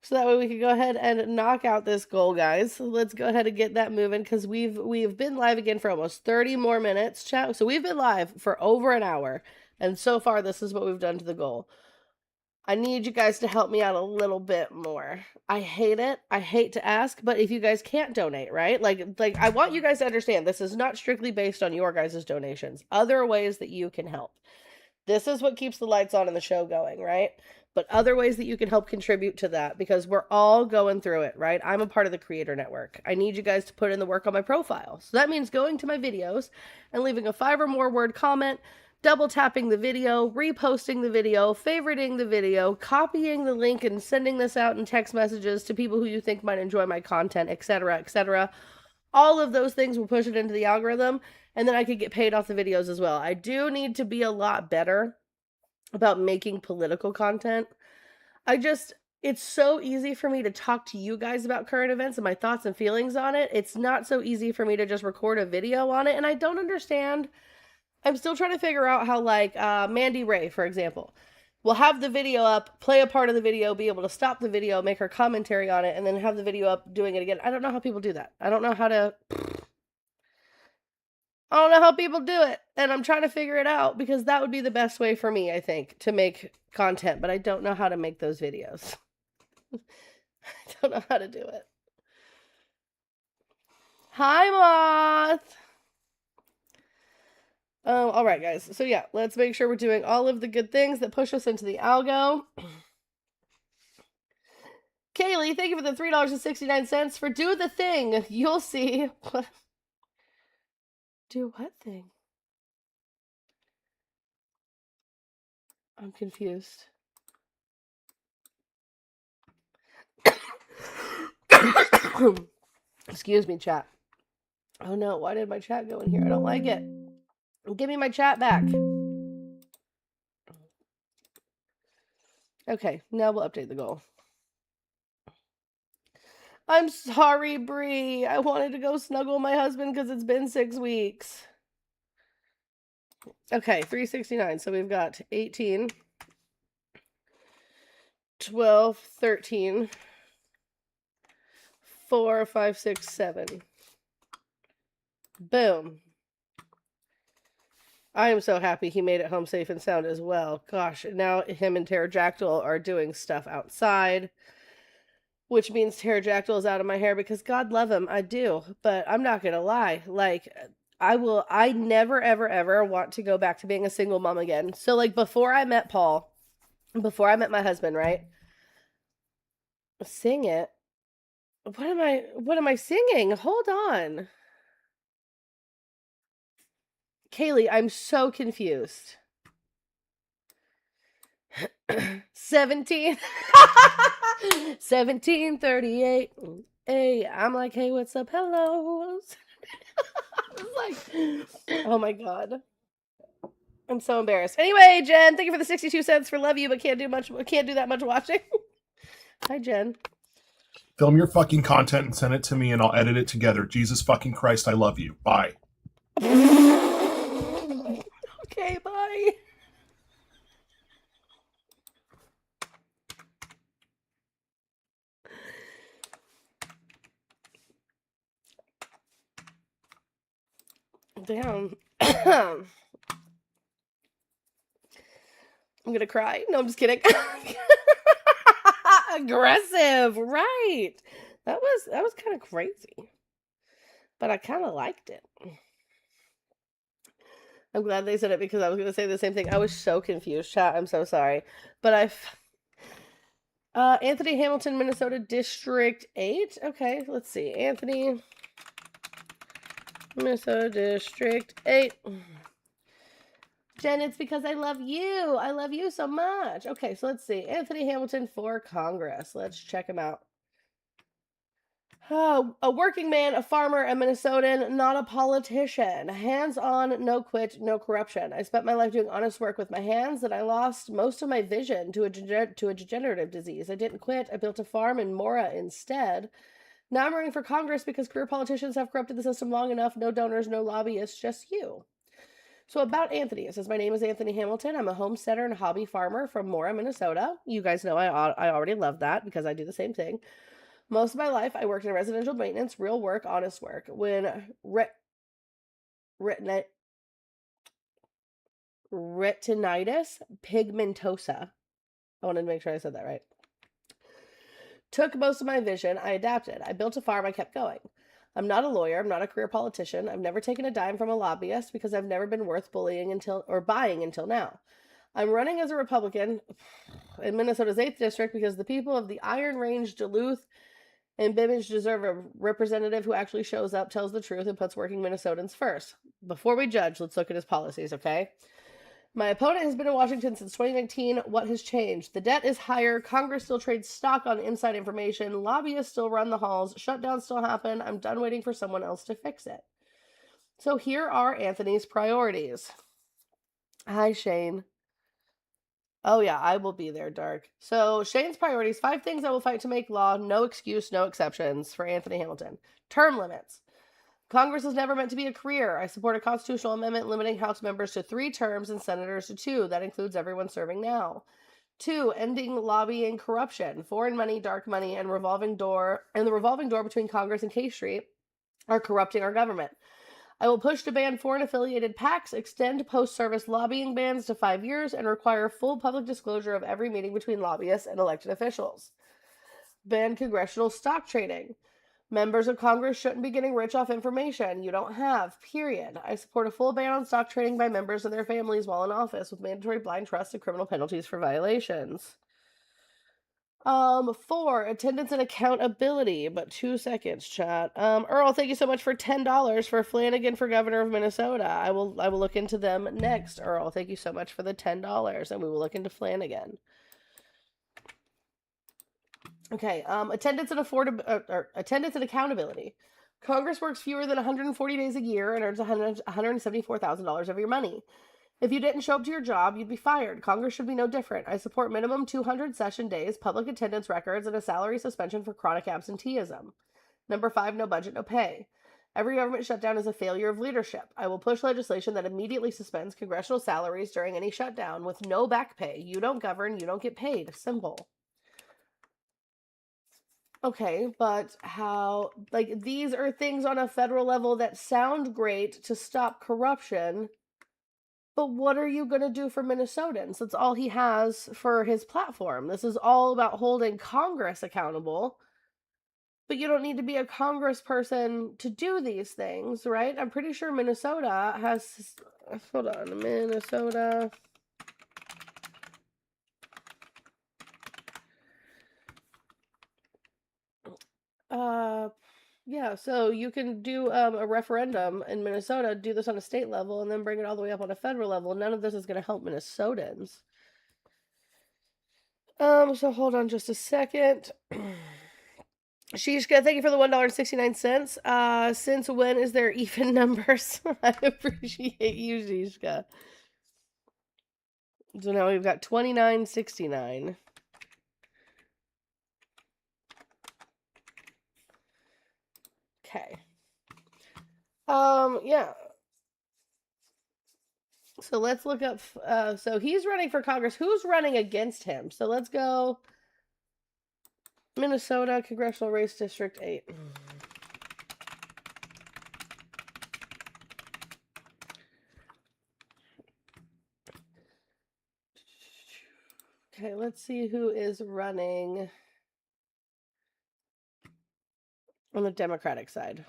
so that way we can go ahead and knock out this goal, guys. So let's go ahead and get that moving because we've been live again for almost 30 more minutes, chat. So we've been live for over an hour, and so far this is what we've done to the goal. I need you guys to help me out a little bit more. I hate it. I hate to ask, but if you guys can't donate, right? Like I want you guys to understand this is not strictly based on your guys' donations. Other ways that you can help. This is what keeps the lights on and the show going, right? But other ways that you can help contribute to that, because we're all going through it, right? I'm a part of the Creator Network. I need you guys to put in the work on my profile. So that means going to my videos and leaving a 5 or more word comment, double tapping the video, reposting the video, favoriting the video, copying the link and sending this out in text messages to people who you think might enjoy my content, etc., etc. All of those things will push it into the algorithm, and then I could get paid off the videos as well. I do need to be a lot better about making political content. It's so easy for me to talk to you guys about current events and my thoughts and feelings on it. It's not so easy for me to just record a video on it, and I don't understand. I'm still trying to figure out how, like, Mandy Ray, for example, will have the video up, play a part of the video, be able to stop the video, make her commentary on it, and then have the video up doing it again. I don't know how people do that. I don't know how people do it, and I'm trying to figure it out because that would be the best way for me, I think, to make content, but I don't know how to make those videos. I don't know how to do it. Hi, Moth! All right, guys. So yeah, let's make sure we're doing all of the good things that push us into the algo. Kaylee, thank you for the $3.69 for do the thing. You'll see. Do what thing? I'm confused. Excuse me, chat. Oh no, why did my chat go in here? I don't like it. Give me my chat back. Okay, now we'll update the goal. I'm sorry, Bree. I wanted to go snuggle my husband because it's been 6 weeks. Okay, 369. So we've got 18, 12, 13, 4, 5, 6, 7. Boom. I am so happy he made it home safe and sound as well. Gosh, now him and Pterodactyl are doing stuff outside, which means Pterodactyl is out of my hair because God love him, I do. But I'm not gonna lie, like I never ever ever want to go back to being a single mom again. So like before I met Paul, before I met my husband, right? Sing it. What am I singing? Hold on. Kaylee, I'm so confused. 1738. Hey, I'm like, hey, what's up? Hello. I was like, oh my God. I'm so embarrassed. Anyway, Jen, thank you for the 62 cents for love you, but can't do that much watching. Hi, Jen.
Film your fucking content and send it to me and I'll edit it together. Jesus fucking Christ, I love you. Bye.
Okay, bye. Damn. I'm gonna cry. No, I'm just kidding. Aggressive, right? That was kind of crazy, but I kind of liked it. I'm glad they said it because I was gonna say the same thing. I was so confused, chat. I'm so sorry, but Anthony Hamilton, Minnesota District 8. Okay, let's see. Anthony, Minnesota District 8. Jen, it's because I love you. I love you so much. Okay, so let's see. Anthony Hamilton for Congress. Let's check him out. Oh, a working man, a farmer, a Minnesotan, not a politician. Hands-on, no quit, no corruption. I spent my life doing honest work with my hands, and I lost most of my vision to a degenerative disease. I didn't quit. I built a farm in Mora instead. Now I'm running for Congress because career politicians have corrupted the system long enough. No donors, no lobbyists, just you. So about Anthony, it says, my name is Anthony Hamilton. I'm a homesteader and hobby farmer from Mora, Minnesota. You guys know I already love that because I do the same thing. Most of my life, I worked in residential maintenance, real work, honest work. When retinitis pigmentosa, I wanted to make sure I said that right, took most of my vision, I adapted. I built a farm, I kept going. I'm not a lawyer. I'm not a career politician. I've never taken a dime from a lobbyist because I've never been worth buying until now. I'm running as a Republican in Minnesota's 8th district because the people of the Iron Range, Duluth, and Bemidji deserve a representative who actually shows up, tells the truth, and puts working Minnesotans first. Before we judge, let's look at his policies, okay? My opponent has been in Washington since 2019. What has changed? The debt is higher. Congress still trades stock on inside information. Lobbyists still run the halls. Shutdowns still happen. I'm done waiting for someone else to fix it. So here are Anthony's priorities. Hi, Shane. Oh, yeah, I will be there, Dark. So Shane's priorities, 5 things I will fight to make law. No excuse, no exceptions for Anthony Hamilton. Term limits. Congress is never meant to be a career. I support a constitutional amendment limiting House members to 3 terms and senators to 2. That includes everyone serving now. 2, ending lobbying corruption. Foreign money, dark money, and the revolving door between Congress and K Street are corrupting our government. I will push to ban foreign-affiliated PACs, extend post-service lobbying bans to 5 years, and require full public disclosure of every meeting between lobbyists and elected officials. Ban congressional stock trading. Members of Congress shouldn't be getting rich off information you don't have, period. I support a full ban on stock trading by members and their families while in office, with mandatory blind trust and criminal penalties for violations. 4, attendance and accountability, but 2 seconds, chat. Earl, thank you so much for $10 for Flanagan for governor of Minnesota. I will look into them next, Earl. Thank you so much for the $10, and we will look into Flanagan. Okay, attendance and accountability. Congress works fewer than 140 days a year and earns $174,000 of your money. If you didn't show up to your job, you'd be fired. Congress should be no different. I support minimum 200 session days, public attendance records, and a salary suspension for chronic absenteeism. Number 5, no budget, no pay. Every government shutdown is a failure of leadership. I will push legislation that immediately suspends congressional salaries during any shutdown with no back pay. You don't govern, you don't get paid. Simple. Okay, but how, like, these are things on a federal level that sound great to stop corruption, but what are you going to do for Minnesotans? That's all he has for his platform. This is all about holding Congress accountable, but you don't need to be a congressperson to do these things, right? I'm pretty sure Minnesota has, hold on, Minnesota. Yeah, so you can do a referendum in Minnesota, do this on a state level, and then bring it all the way up on a federal level. None of this is going to help Minnesotans. So hold on just a second. Shishka, thank you for the $1.69. Since when is there even numbers? I appreciate you, Shishka. So now we've got 29.69. Okay. Yeah. So let's look up, so he's running for Congress. Who's running against him? So let's go Minnesota Congressional Race District 8. Okay, let's see who is running on the Democratic side.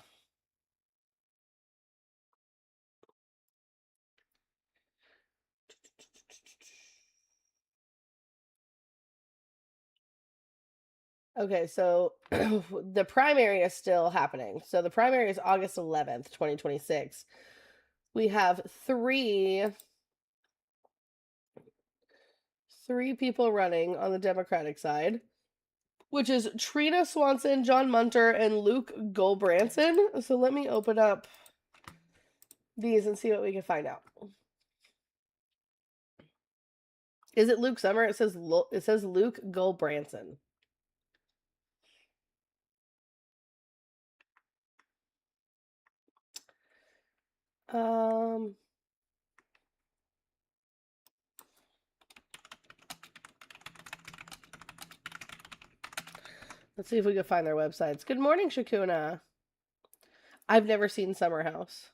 Okay, so the primary is still happening. So the primary is August 11th, 2026. We have three people running on the Democratic side, which is Trina Swanson, John Munter, and Luke Gulbranson. So let me open up these and see what we can find out. Is it Luke Summer? It says Luke Gulbranson. Let's see if we can find their websites. Good morning, Shakuna. I've never seen Summer House,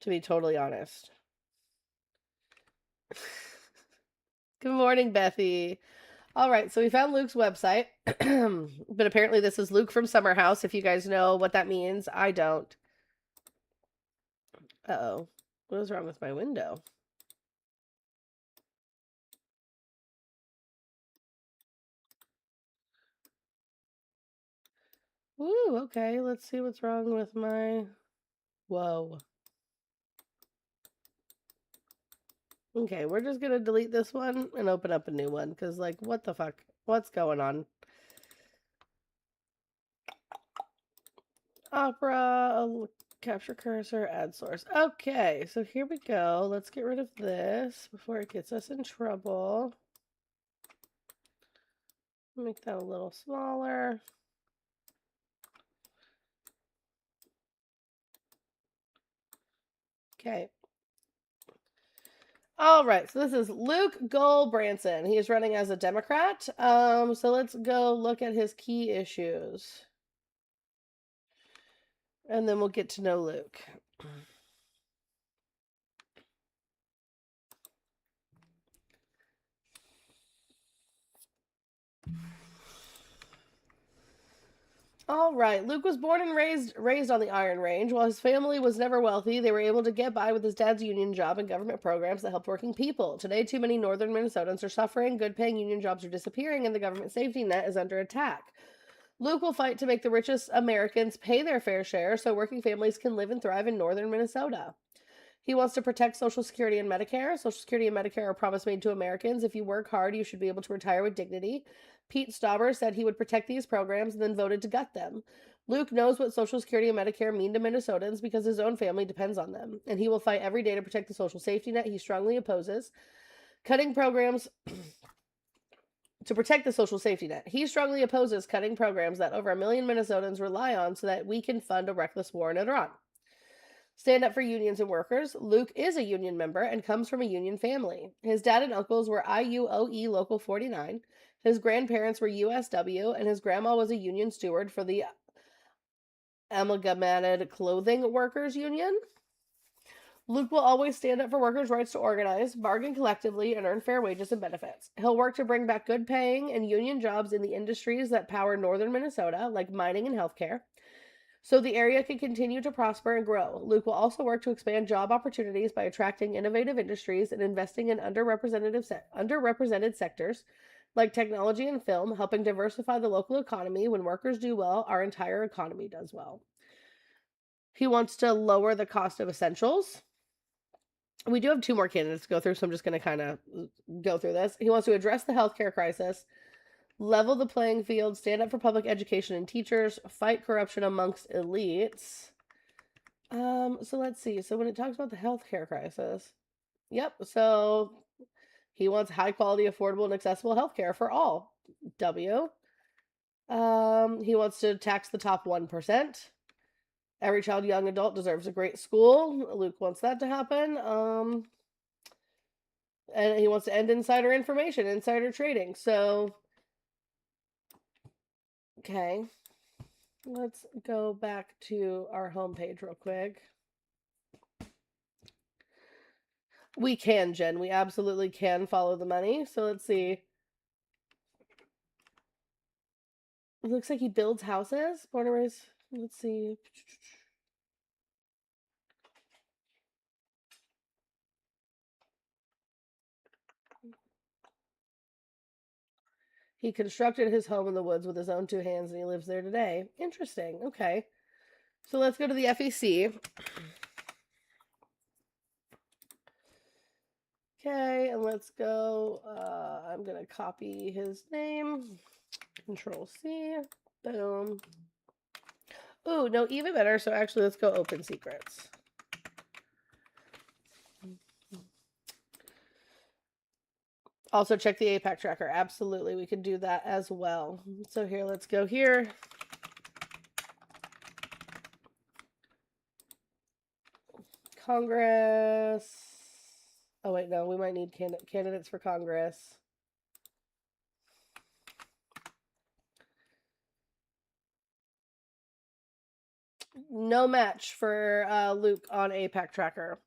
to be totally honest. Good morning, Bethy. All right, so we found Luke's website, but apparently this is Luke from Summer House. If you guys know what that means, I don't. Uh-oh. What is wrong with my window? Woo, okay, let's see what's wrong with my... Whoa. Okay, we're just gonna delete this one and open up a new one, because, like, what the fuck? What's going on? Opera, capture cursor, add source. Okay, so here we go. Let's get rid of this before it gets us in trouble. Make that a little smaller. Okay. All right, so this is Luke Gulbranson. He is running as a Democrat. So let's go look at his key issues. And then we'll get to know Luke. All right. Luke was born and raised on the Iron Range. While his family was never wealthy, they were able to get by with his dad's union job and government programs that helped working people. Today, too many northern Minnesotans are suffering, good-paying union jobs are disappearing, and the government safety net is under attack. Luke will fight to make the richest Americans pay their fair share so working families can live and thrive in northern Minnesota. He wants to protect Social Security and Medicare. Social Security and Medicare are a promise made to Americans. If you work hard, you should be able to retire with dignity. Pete Stauber said he would protect these programs and then voted to gut them. Luke knows what Social Security and Medicare mean to Minnesotans because his own family depends on them, and he will fight every day to protect the social safety net he strongly opposes. Cutting programs to protect the social safety net. He strongly opposes cutting programs that over 1 million Minnesotans rely on so that we can fund a reckless war in Iran. Stand up for unions and workers. Luke is a union member and comes from a union family. His dad and uncles were IUOE Local 49. His grandparents were USW, and his grandma was a union steward for the Amalgamated Clothing Workers Union. Luke will always stand up for workers' rights to organize, bargain collectively, and earn fair wages and benefits. He'll work to bring back good paying and union jobs in the industries that power northern Minnesota, like mining and healthcare, so the area can continue to prosper and grow. Luke will also work to expand job opportunities by attracting innovative industries and investing in underrepresented sectors like technology and film, helping diversify the local economy. When workers do well, our entire economy does well. He wants to lower the cost of essentials. We do have 2 more candidates to go through, so I'm just going to kind of go through this. He wants to address the healthcare crisis, level the playing field, stand up for public education and teachers, fight corruption amongst elites. So let's see. So when it talks about the healthcare crisis, yep. So he wants high quality, affordable, and accessible healthcare for all. W. He wants to tax the top 1%. Every child, young adult deserves a great school. Luke wants that to happen. And he wants to end insider information, insider trading. So, okay. Let's go back to our homepage real quick. We can, Jen. We absolutely can follow the money. So let's see. It looks like he builds houses. Born and raised. Let's see. He constructed his home in the woods with his own 2 hands, and he lives there today. Interesting. Okay. So let's go to the FEC. Okay, and let's go. I'm going to copy his name. Control C. Boom. Ooh, no, even better. So actually, let's go open secrets. Also, check the APAC tracker. Absolutely, we could do that as well. So here, let's go here. Congress. Oh, wait, no, we might need candidates for Congress. No match for Luke on APAC tracker.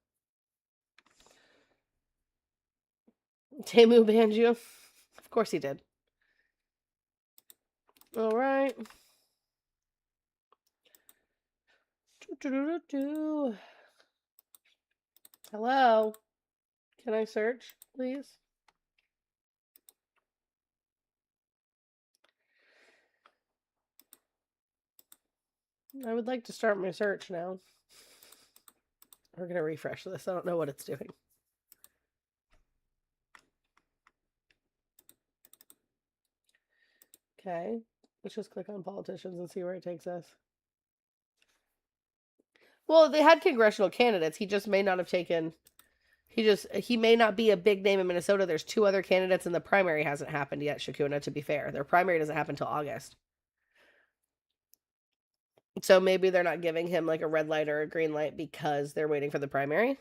Temu banned you. Of course he did. All right. Hello. Can I search, please? I would like to start my search now. We're going to refresh this. I don't know what it's doing. Okay. Let's just click on politicians and see where it takes us. Well, they had congressional candidates. He just may not have taken... He may not be a big name in Minnesota. There's 2 other candidates and the primary hasn't happened yet, Shakuna, to be fair. Their primary doesn't happen until August. So maybe they're not giving him like a red light or a green light because they're waiting for the primary.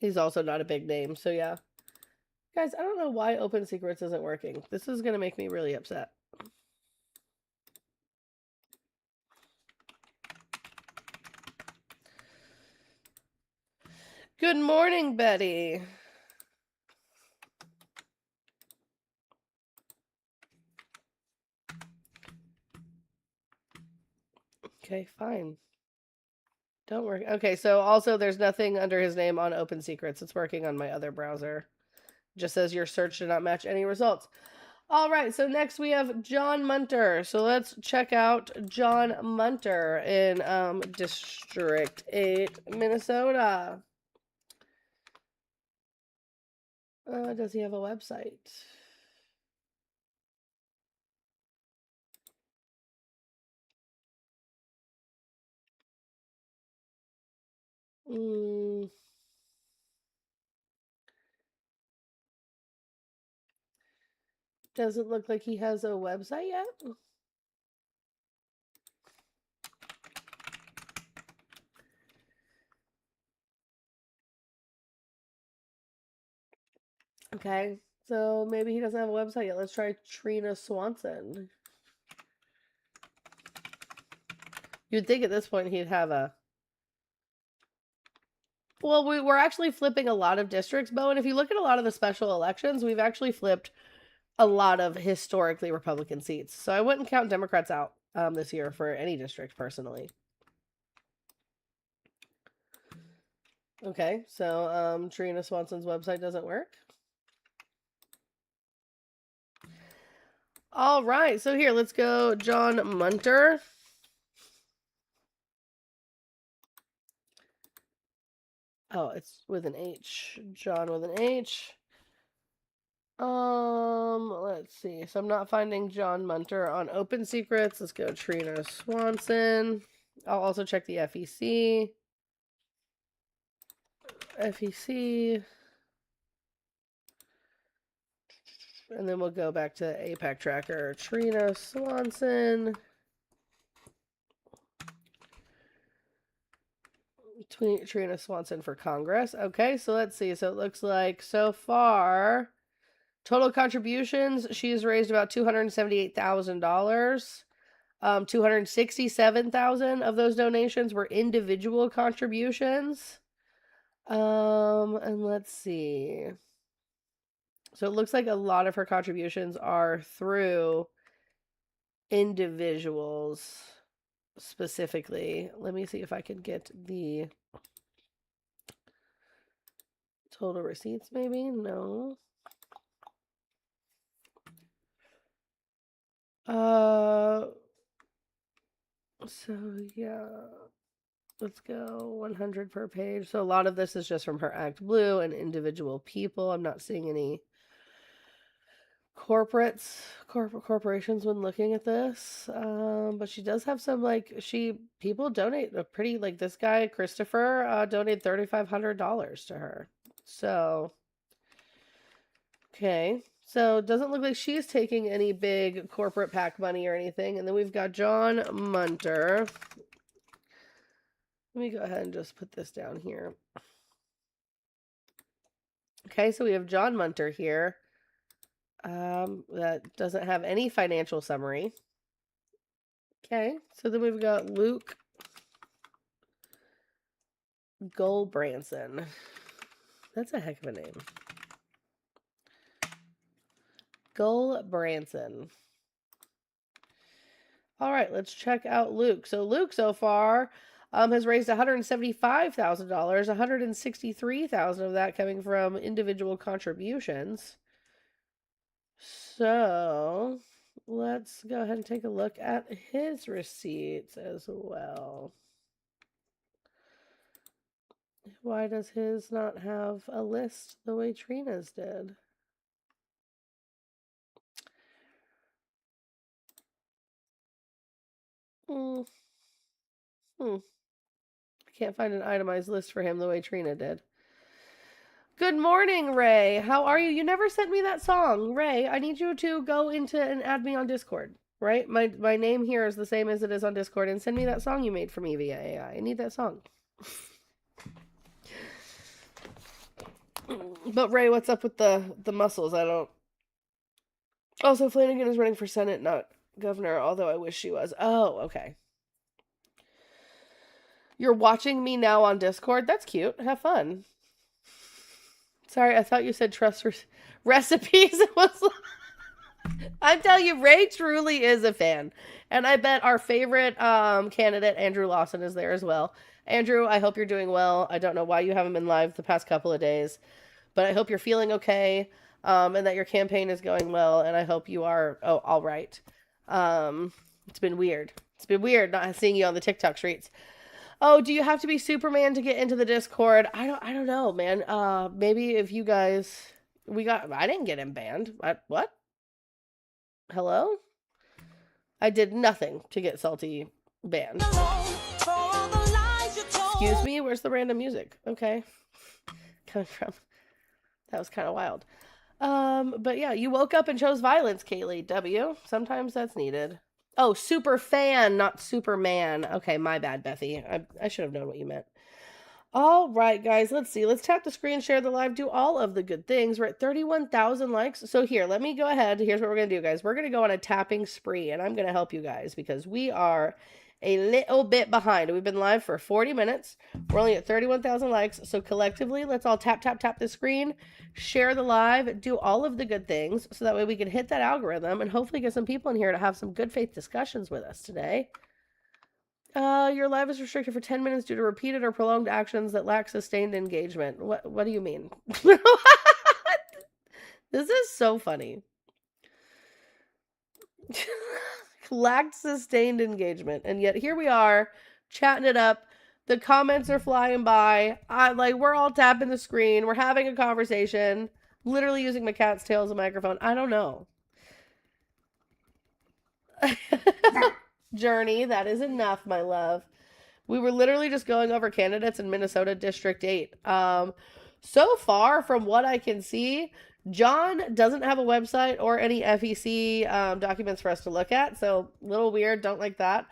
He's also not a big name, so yeah. Guys, I don't know why Open Secrets isn't working. This is going to make me really upset. Good morning, Betty. Okay, fine. Don't worry. Okay, so also there's nothing under his name on Open Secrets. It's working on my other browser. Just says your search did not match any results. All right, so next we have John Munter. So let's check out John Munter in District 8, Minnesota. Does he have a website? Doesn't look like he has a website yet. Okay, so maybe he doesn't have a website yet. Let's try Trina Swanson. You'd think at this point he'd have a... Well, we're actually flipping a lot of districts, Bo, and if you look at a lot of the special elections, we've actually flipped a lot of historically Republican seats. So I wouldn't count Democrats out this year for any district, personally. Okay, so Trina Swanson's website doesn't work. All right, so here, let's go John Munter. Oh, it's with an H. John with an H. Let's see. So I'm not finding John Munter on Open Secrets. Let's go Trina Swanson. I'll also check the FEC. FEC. And then we'll go back to APAC Tracker. Trina Swanson. Trina Swanson for Congress. Okay, so let's see. So it looks like so far, total contributions, she's raised about $278,000. 267,000 of those donations were individual contributions. And let's see. So it looks like a lot of her contributions are through individuals specifically. Let me see if I can get the total receipts, maybe? No. So yeah, let's go 100 per page. So a lot of this is just from her Act Blue and individual people. I'm not seeing any corporations when looking at this. But she does have some, like, people donate a pretty, like this guy, Christopher, donated $3,500 to her. So, okay. So it doesn't look like she's taking any big corporate PAC money or anything. And then we've got John Munter. Let me go ahead and just put this down here. Okay, so we have John Munter here. That doesn't have any financial summary. Okay, so then we've got Luke Goldbranson. That's a heck of a name. Goldbranson. All right, let's check out Luke. So Luke so far has raised $175,000, $163,000 of that coming from individual contributions. So let's go ahead and take a look at his receipts as well. Why does his not have a list the way Trina's did? I can't find an itemized list for him the way Trina did. Good morning, Ray. How are you? You never sent me that song. Ray, I need you to go into and add me on Discord, right? My name here is the same as it is on Discord, and send me that song you made for me via AI. I need that song. But Ray, what's up with the muscles? I don't... Also, Flanagan is running for Senate, not governor, although I wish she was. Oh, okay. You're watching me now on Discord? That's cute. Have fun. Sorry, I thought you said trust recipes. It was... I'm telling you, Ray truly is a fan. And I bet our favorite candidate, Andrew Lawson, is there as well. Andrew, I hope you're doing well. I don't know why you haven't been live the past couple of days, but I hope you're feeling okay, and that your campaign is going well, and I hope you are all right. It's been weird. It's been weird not seeing you on the TikTok streets. Oh, do you have to be Superman to get into the Discord? I don't know, man. Maybe if you guys... I didn't get him banned. What? Hello? I did nothing to get Salty banned. Excuse me? Where's the random music? Okay. Coming from... That was kind of wild. But yeah, you woke up and chose violence, Kaylee W. Sometimes that's needed. Oh, super fan, not Superman. Okay, my bad, Bethy. I should have known what you meant. All right, guys, let's see. Let's tap the screen, share the live, do all of the good things. We're at 31,000 likes. So here, let me go ahead. Here's what we're going to do, guys. We're going to go on a tapping spree, and I'm going to help you guys because we are a little bit behind. We've been live for 40 minutes. We're only at 31,000 likes. So collectively, let's all tap, tap, tap the screen, share the live, do all of the good things so that way we can hit that algorithm and hopefully get some people in here to have some good faith discussions with us today. Your live is restricted for 10 minutes due to repeated or prolonged actions that lack sustained engagement. What do you mean? This is so funny. Lacked sustained engagement. And yet here we are, chatting it up. The comments are flying by. We're all tapping the screen. We're having a conversation. Literally using my cat's tail as a microphone. I don't know. Journey, that is enough, my love. We were literally just going over candidates in Minnesota District 8. So far, from what I can see, John doesn't have a website or any FEC documents for us to look at. So, a little weird. Don't like that.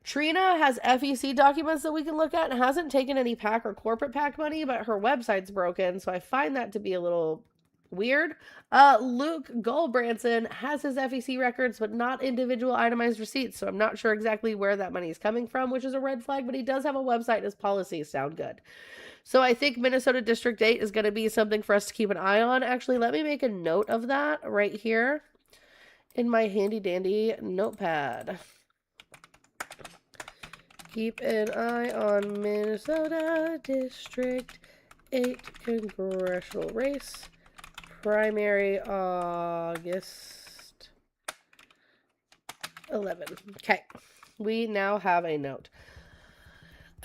Trina has FEC documents that we can look at and hasn't taken any PAC or corporate PAC money, but her website's broken. So, I find that to be a little weird. Luke Goldbranson has his FEC records, but not individual itemized receipts. So I'm not sure exactly where that money is coming from, which is a red flag, but he does have a website and his policies sound good. So I think Minnesota District 8 is going to be something for us to keep an eye on. Actually, let me make a note of that right here in my handy dandy notepad. Keep an eye on Minnesota District 8 congressional race. Primary August 11. Okay. We now have a note.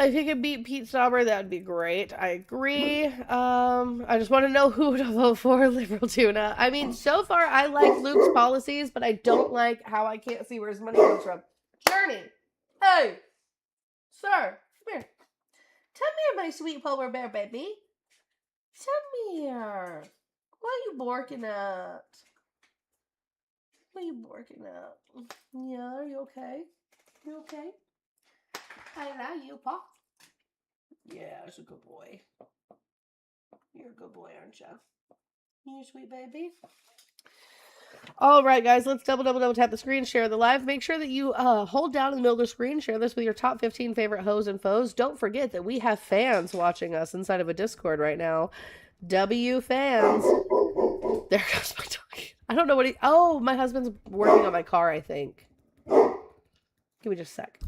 If he could beat Pete Stauber, that would be great. I agree. I just want to know who to vote for, Liberal Tuna. I mean, so far, I like Luke's policies, but I don't like how I can't see where his money comes from. Journey! Hey! Sir, come here. Come here, my sweet polar bear baby. Come here. What are you barking at? What are you barking at? Yeah, are you okay? You okay? I love you, Paw. Yeah, it's a good boy. You're a good boy, aren't you? You sweet baby. All right, guys, let's double tap the screen, share the live. Make sure that you hold down in the middle of the screen, share this with your top 15 favorite hoes and foes. Don't forget that we have fans watching us inside of a Discord right now. W fans. There goes my dog. I don't know what he... Oh, my husband's working on my car, I think. Give me just a sec.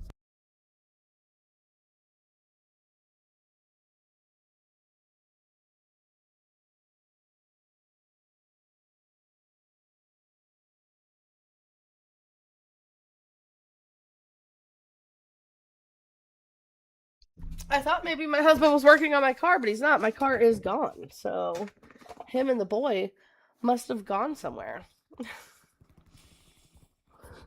I thought maybe my husband was working on my car, but he's not. My car is gone. So him and the boy must have gone somewhere.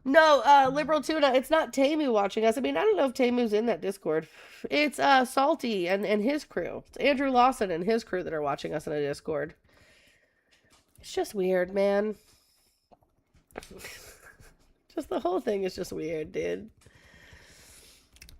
No, Liberal Tuna, it's not Tamu watching us. I mean, I don't know if Tamu's in that Discord. It's Salty and his crew. It's Andrew Lawson and his crew that are watching us in a Discord. It's just weird, man. Just the whole thing is just weird, dude.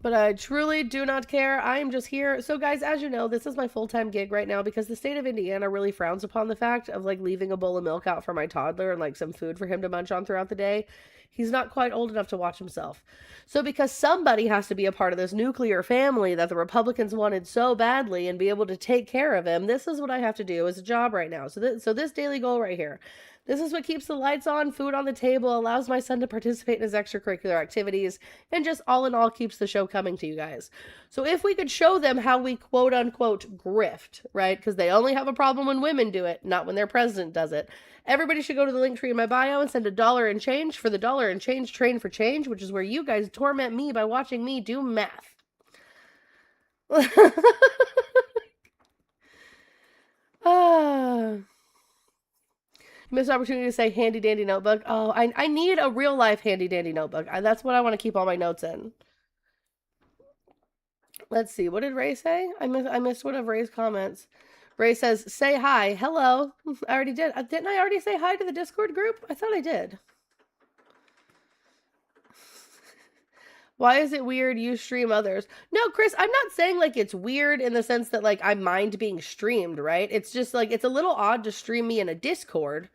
But I truly do not care. I am just here. So guys, as you know, this is my full-time gig right now because the state of Indiana really frowns upon the fact of like leaving a bowl of milk out for my toddler and like some food for him to munch on throughout the day. He's not quite old enough to watch himself. So because somebody has to be a part of this nuclear family that the Republicans wanted so badly and be able to take care of him, this is what I have to do as a job right now. So this daily goal right here. This is what keeps the lights on, food on the table, allows my son to participate in his extracurricular activities, and just all in all keeps the show coming to you guys. So if we could show them how we quote unquote grift, right? Because they only have a problem when women do it, not when their president does it. Everybody should go to the link tree in my bio and send $1 and change for the $1 and change train for change, which is where you guys torment me by watching me do math. Missed opportunity to say handy dandy notebook. Oh, I need a real life handy dandy notebook. That's what I want to keep all my notes in. Let's see. What did Ray say? I missed one of Ray's comments. Ray says, say hi. Hello. I already did. Didn't I already say hi to the Discord group? I thought I did. Why is it weird you stream others? No, Chris, I'm not saying like it's weird in the sense that like I mind being streamed, right? It's just like it's a little odd to stream me in a Discord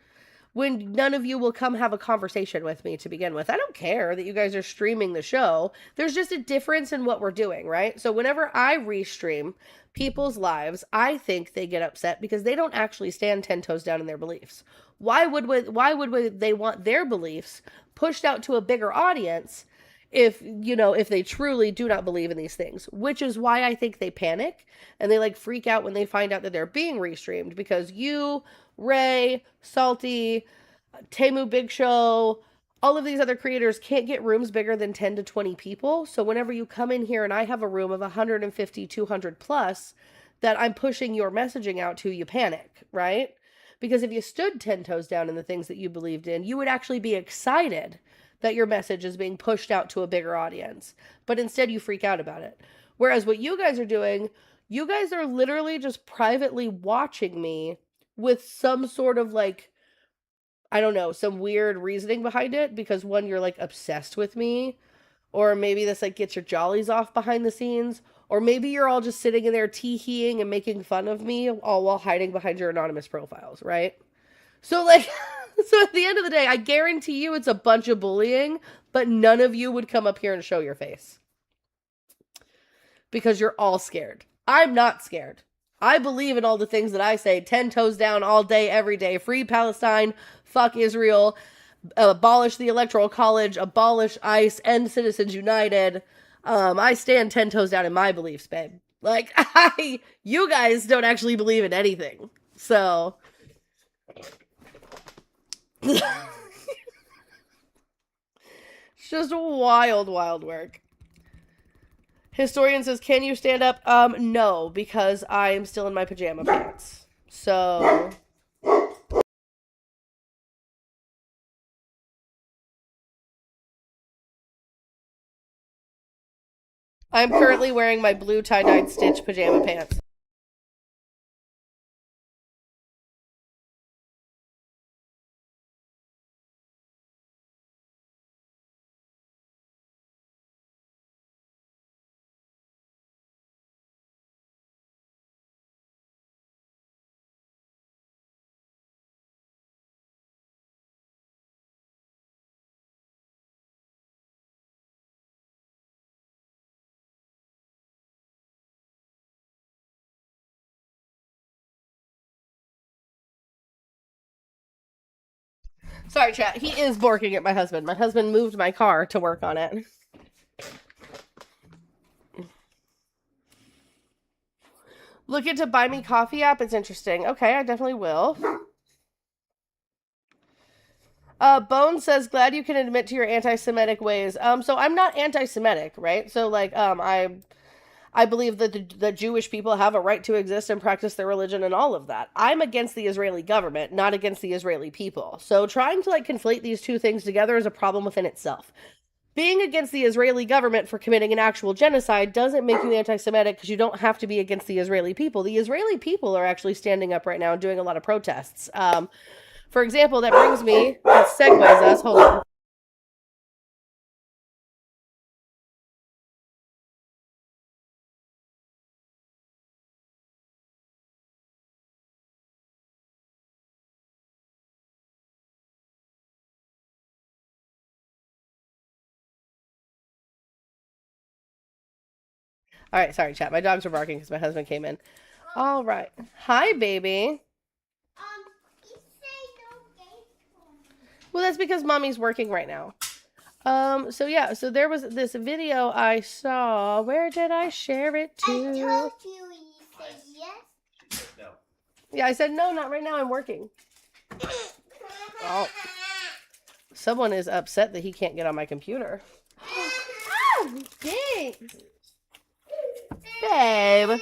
when none of you will come have a conversation with me to begin with. I don't care that you guys are streaming the show. There's just a difference in what we're doing, right? So whenever I restream people's lives, I think they get upset because they don't actually stand 10 toes down in their beliefs. Why would they want their beliefs pushed out to a bigger audience if, you know, if they truly do not believe in these things? Which is why I think they panic and they like freak out when they find out that they're being restreamed, because you, Ray, Salty, Temu Big Show, all of these other creators can't get rooms bigger than 10 to 20 people. So whenever you come in here and I have a room of 150, 200 plus that I'm pushing your messaging out to, you panic, right? Because if you stood 10 toes down in the things that you believed in, you would actually be excited that your message is being pushed out to a bigger audience. But instead you freak out about it. Whereas what you guys are doing, you guys are literally just privately watching me with some sort of like, I don't know, some weird reasoning behind it, because one, you're like obsessed with me, or maybe this like gets your jollies off behind the scenes, or maybe you're all just sitting in there tee-heeing and making fun of me all while hiding behind your anonymous profiles, right? So like so at the end of the day, I guarantee you it's a bunch of bullying, but none of you would come up here and show your face. Because you're all scared. I'm not scared. I believe in all the things that I say, 10 toes down all day, every day. Free Palestine, fuck Israel, abolish the Electoral College, abolish ICE, end Citizens United. I stand 10 toes down in my beliefs, babe. Like, you guys don't actually believe in anything. So. It's just wild, wild work. Historian says, can you stand up? No, because I'm still in my pajama pants. So. I'm currently wearing my blue tie-dyed stitch pajama pants. Sorry, chat. He is barking at my husband. My husband moved my car to work on it. Look into Buy Me Coffee app. It's interesting. Okay, I definitely will. Bone says, glad you can admit to your anti-Semitic ways. So I'm not anti-Semitic, right? So like, I believe that the Jewish people have a right to exist and practice their religion and all of that. I'm against the Israeli government, not against the Israeli people. So trying to like conflate these two things together is a problem within itself. Being against the Israeli government for committing an actual genocide doesn't make you anti-Semitic, because you don't have to be against the Israeli people. The Israeli people are actually standing up right now and doing a lot of protests. For example, that segues us, hold on. All right, sorry, chat. My dogs are barking because my husband came in. All right. Hi, baby. Well, that's because mommy's working right now. So yeah, so there was this video I saw. Where did I share it to? I told you, you said yes. No. Yeah, I said no, not right now. I'm working. Oh. Someone is upset that he can't get on my computer. Oh, thanks. Babe.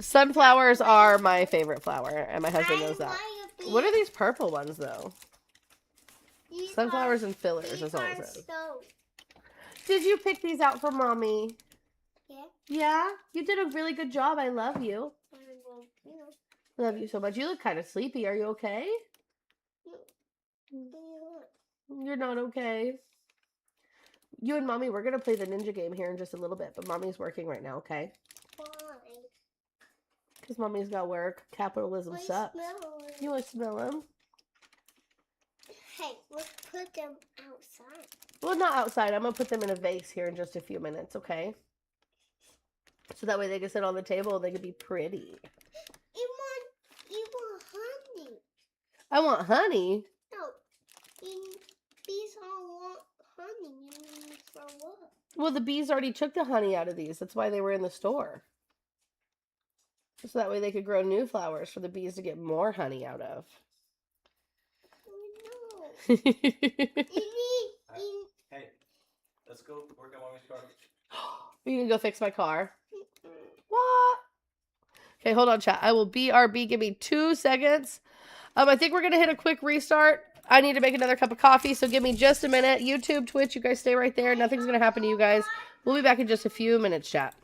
Sunflowers are my favorite flower, and my husband knows that. What are these purple ones, though? Sunflowers and fillers, that's all it says. Did you pick these out for Mommy?
Yeah.
Yeah? You did a really good job. I love you. I love you so much. You look kind of sleepy. Are you okay? You're not okay. You and Mommy, we're going to play the ninja game here in just a little bit, but Mommy's working right now, okay?
Why?
Because Mommy's got work. Capitalism sucks. You want to smell them?
Hey, let's put them outside.
Well, not outside. I'm going to put them in a vase here in just a few minutes, okay? So that way they can sit on the table and they can be pretty.
You want honey.
I want honey?
No, bees all want honey. You throw up.
Well, the bees already took the honey out of these. That's why they were in the store. So that way they could grow new flowers for the bees to get more honey out of.
No.
Hey, let's go work on Mommy's car.
Are you going to go fix my car? What? Okay, hold on, chat. I will BRB. Give me 2 seconds. I think we're going to hit a quick restart. I need to make another cup of coffee, so give me just a minute. YouTube, Twitch, you guys stay right there. Nothing's going to happen to you guys. We'll be back in just a few minutes, chat.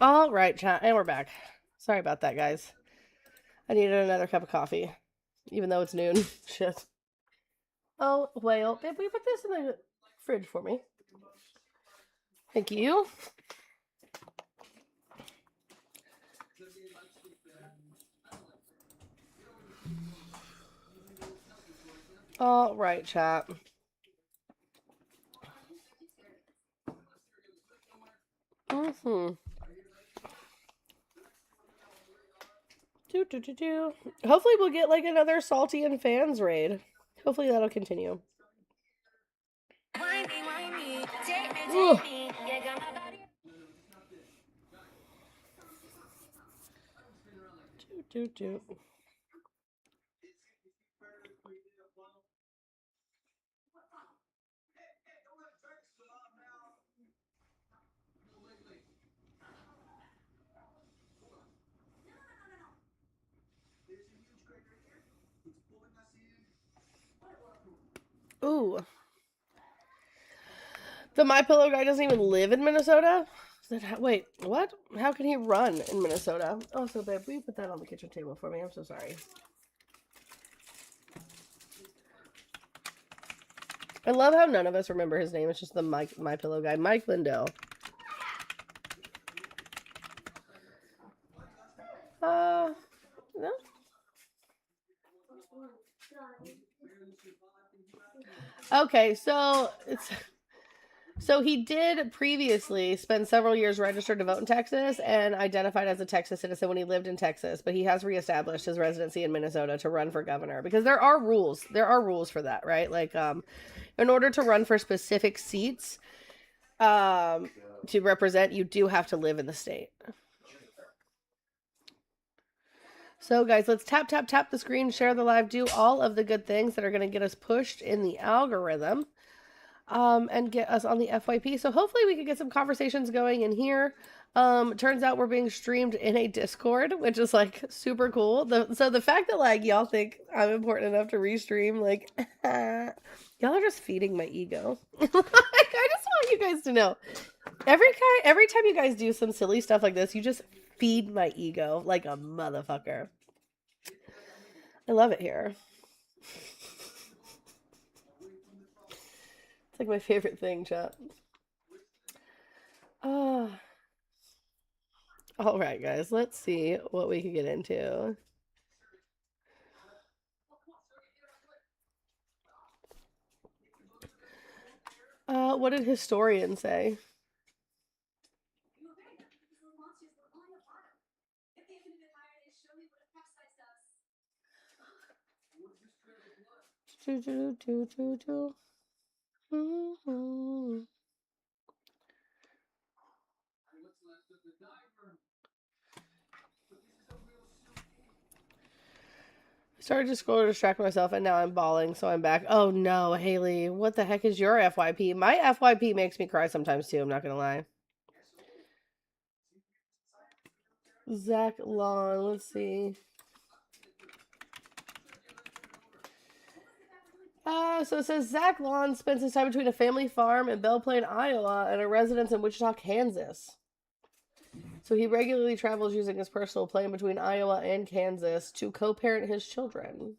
All right, chat, and we're back. Sorry about that, guys. I needed another cup of coffee, even though it's noon. Shit. Oh, whale. Babe, will you put this in the fridge for me? Thank you. All right, chat. Mm-hmm. Hopefully we'll get like another Salty and Fans raid. Hopefully that'll continue. Ugh. Ooh. The My Pillow guy doesn't even live in Minnesota? Wait, what? How can he run in Minnesota? Oh, so babe, will you put that on the kitchen table for me? I'm so sorry. I love how none of us remember his name. It's just the My Pillow guy, Mike Lindell. No. Okay, so he did previously spend several years registered to vote in Texas and identified as a Texas citizen when he lived in Texas, but he has reestablished his residency in Minnesota to run for governor because there are rules. There are rules for that, right? Like, in order to run for specific seats, to represent, you do have to live in the state. So, guys, let's tap the screen, share the live, do all of the good things that are going to get us pushed in the algorithm. And get us on the FYP. So hopefully we can get some conversations going in here. Turns out we're being streamed in a Discord, which is like super cool. So the fact that like y'all think I'm important enough to restream, like y'all are just feeding my ego. Like, I just want you guys to know, every time you guys do some silly stuff like this, you just feed my ego like a motherfucker. I love it here. It's like my favorite thing, chat. All right, guys, let's see what we can get into. What did historians say? I started to scroll to distract myself, and now I'm bawling, so I'm back. Oh no, Haley, what the heck is your FYP? My FYP makes me cry sometimes too, I'm not gonna lie. Zach Lawn, let's see. So it says Zach Lawn spends his time between a family farm in Belle Plaine, Iowa, and a residence in Wichita, Kansas. So he regularly travels using his personal plane between Iowa and Kansas to co-parent his children.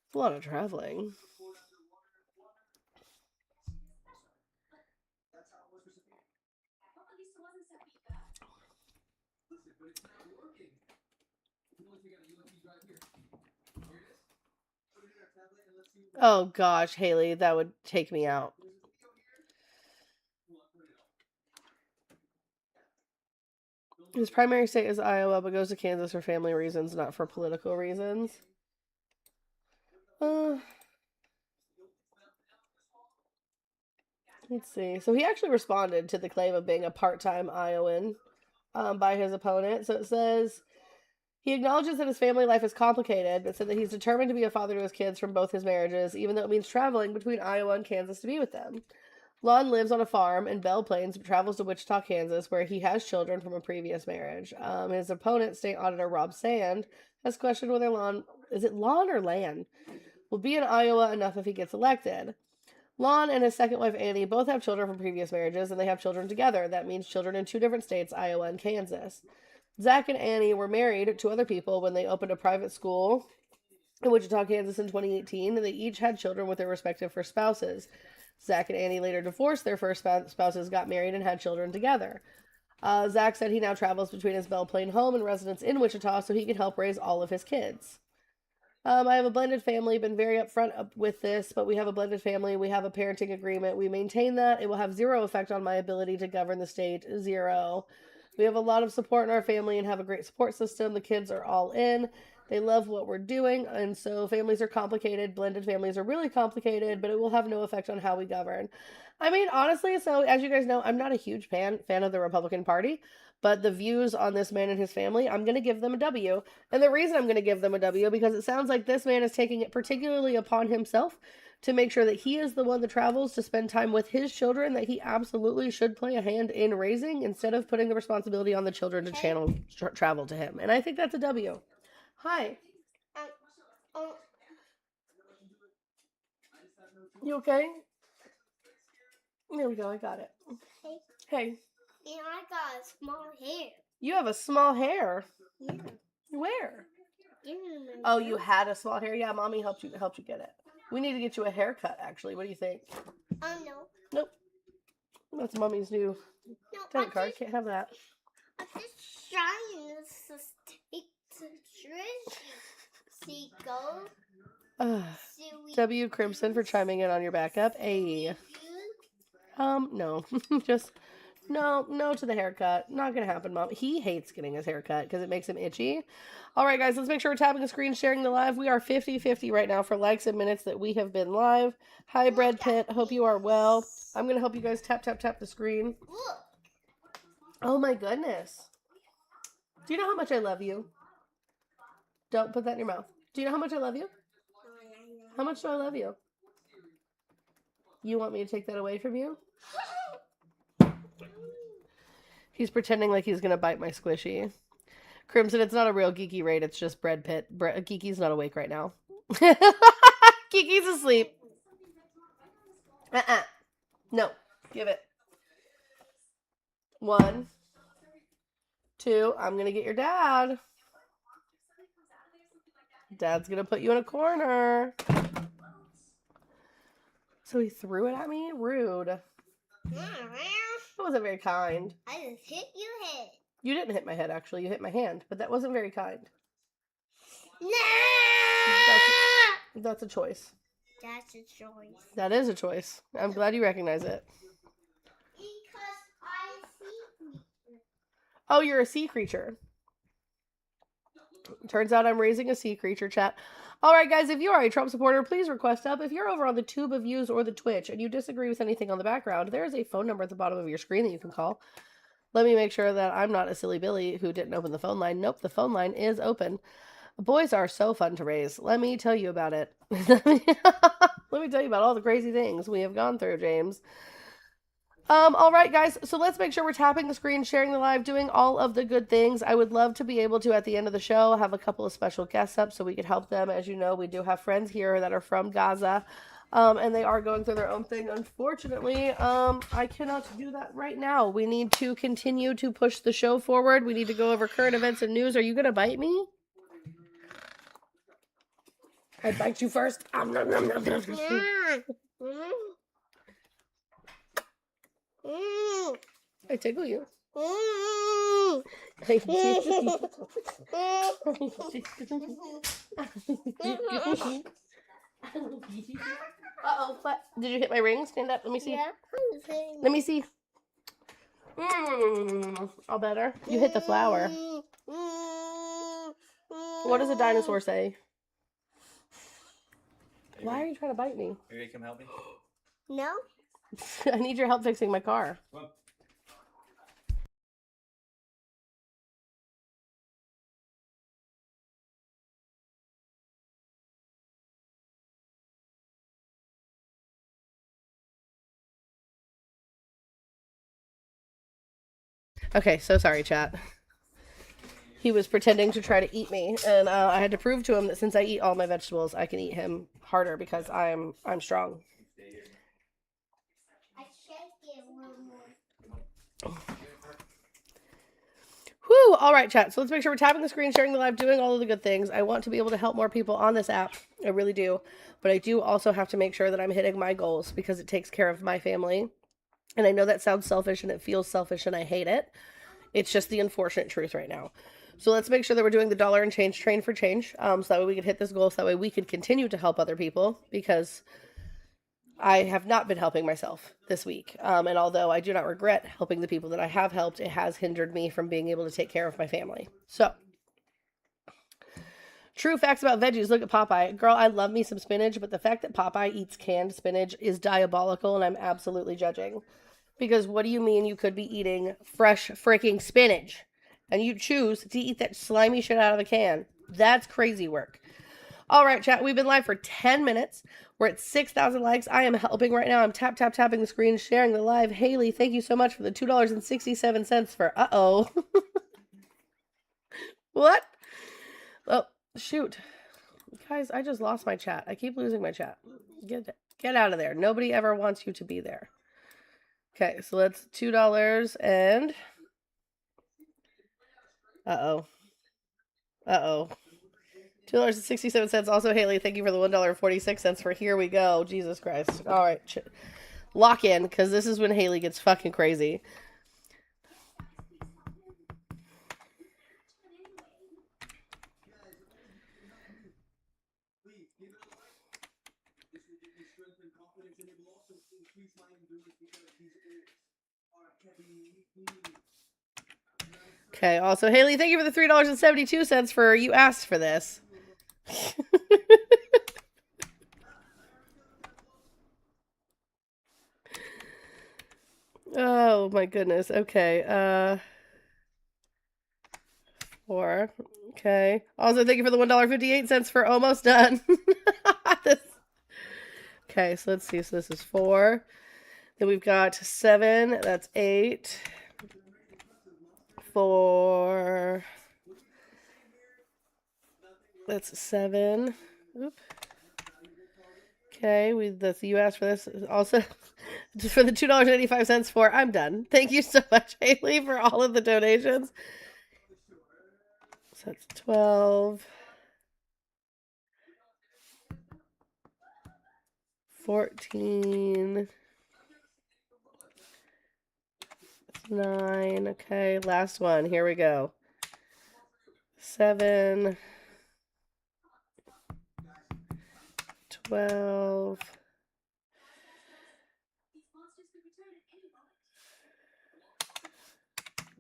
It's a lot of traveling. Oh gosh, Haley, that would take me out. His primary state is Iowa, but goes to Kansas for family reasons, not for political reasons. Let's see. So he actually responded to the claim of being a part-time Iowan by his opponent. So it says he acknowledges that his family life is complicated, but said that he's determined to be a father to his kids from both his marriages, even though it means traveling between Iowa and Kansas to be with them. Lon lives on a farm in Belle Plaine, but travels to Wichita, Kansas, where he has children from a previous marriage. His opponent, State Auditor Rob Sand, has questioned whether Lon or Lan, will be in Iowa enough if he gets elected. Lon and his second wife, Annie, both have children from previous marriages, and they have children together. That means children in 2 different states, Iowa and Kansas. Zach and Annie were married to other people when they opened a private school in Wichita, Kansas in 2018, and they each had children with their respective first spouses. Zach and Annie later divorced their first spouses, got married, and had children together. Zach said he now travels between his Belle Plaine home and residence in Wichita so he can help raise all of his kids. I have a blended family, been very upfront with this, but we have a blended family. We have a parenting agreement. We maintain that. It will have 0 effect on my ability to govern the state. 0. We have a lot of support in our family and have a great support system. The kids are all in. They love what we're doing, and so families are complicated. Blended families are really complicated, but it will have no effect on how we govern. I mean, honestly, so as you guys know, I'm not a huge fan of the Republican Party, but the views on this man and his family, I'm going to give them a W. And the reason I'm going to give them a W, because it sounds like this man is taking it particularly upon himself to make sure that he is the one that travels to spend time with his children that he absolutely should play a hand in raising, instead of putting the responsibility on the children to travel to him. And I think that's a W. Hi. You okay? There we go, I got it. Hey.
And I got a small hair.
You have a small hair?
Yeah.
Where?
In my
Oh, you had a small hair? Yeah, Mommy helped you get it. We need to get you a haircut, actually. What do you think?
Oh, no.
Nope. That's Mommy's new debit card. Can't have that.
I'm just trying to take the treasure. See, go.
W. Crimson for chiming in on your backup. A. No. Just, no to the haircut. Not gonna happen, Mom. He hates getting his haircut because it makes him itchy. All right, guys, let's make sure we're tapping the screen, sharing the live. We are 50-50 right now for likes and minutes that we have been live. Hi, Bread Pit. Hope you are well. I'm gonna help you guys tap the screen. Oh my goodness. Do you know how much I love you? Don't put that in your mouth. Do you know how much I love you? How much do I love you? You want me to take that away from you? He's pretending like he's going to bite my squishy. Crimson, it's not a real Geeky raid. It's just Bread Pit. Geeky's not awake right now. Geeky's asleep. No. Give it. 1, 2. I'm going to get your dad. Dad's going to put you in a corner. So he threw it at me? Rude. That wasn't very kind.
I just hit your head.
You didn't hit my head, actually. You hit my hand. But that wasn't very kind.
No!
That's a choice.
That's a choice.
That is a choice. I'm glad you recognize it.
Because I see.
Oh, you're a sea creature. Turns out I'm raising a sea creature, chat. All right, guys, if you are a Trump supporter, please request up. If you're over on the Tube of Views or the Twitch and you disagree with anything on the background, there is a phone number at the bottom of your screen that you can call. Let me make sure that I'm not a silly Billy who didn't open the phone line. Nope, the phone line is open. Boys are so fun to raise. Let me tell you about it. Let me tell you about all the crazy things we have gone through, James. All right, guys, so let's make sure we're tapping the screen, sharing the live, doing all of the good things. I would love to be able to, at the end of the show, have a couple of special guests up so we could help them. As you know, we do have friends here that are from Gaza, and they are going through their own thing. Unfortunately, I cannot do that right now. We need to continue to push the show forward. We need to go over current events and news. Are you going to bite me? I bite you first. I tickle you. Uh-oh. What? Did you hit my ring? Stand up. Let me see.
Yeah.
Let me see. All better. You hit the flower. What does a dinosaur say? Why are you trying to bite me?
Are you gonna come help me?
No.
I need your help fixing my car.
Come on.
Okay, so sorry, chat. He was pretending to try to eat me, and I had to prove to him that since I eat all my vegetables, I can eat him harder because I'm strong. Whew. All right, chat. So let's make sure we're tapping the screen, sharing the live, doing all of the good things. I want to be able to help more people on this app. I really do. But I do also have to make sure that I'm hitting my goals because it takes care of my family. And I know that sounds selfish and it feels selfish and I hate it. It's just the unfortunate truth right now. So let's make sure that we're doing the dollar and change train for change. So that way we can hit this goal. So that way we can continue to help other people because I have not been helping myself this week. And although I do not regret helping the people that I have helped, it has hindered me from being able to take care of my family. So, true facts about veggies. Look at Popeye. Girl, I love me some spinach, but the fact that Popeye eats canned spinach is diabolical, and I'm absolutely judging. Because what do you mean you could be eating fresh freaking spinach and you choose to eat that slimy shit out of a can? That's crazy work. All right, chat. We've been live for 10 minutes. We're at 6,000 likes. I am helping right now. I'm tapping the screen, sharing the live. Haley, thank you so much for the $2.67 for uh-oh. What? Oh, shoot. Guys, I just lost my chat. I keep losing my chat. Get out of there. Nobody ever wants you to be there. Okay, so that's $2 and... Uh-oh. Uh-oh. $2.67. Also, Haley, thank you for the $1.46 for Here We Go. Jesus Christ. All right. Lock in, because this is when Haley gets fucking crazy. Okay, also, Haley, thank you for the $3.72 for You Asked for This. Oh, my goodness. Okay, 4. Okay. Also, thank you for the $1.58 for Almost Done. Okay, so let's see. So this is 4. Then we've got 7. That's 8. 4. That's 7. Oop. Okay, that's You Asked for This. Also, just for the $2.85 for I'm done. Thank you so much, Haley, for all of the donations. So that's 12. 14. 9. Okay, last one. Here we go. 7. 12.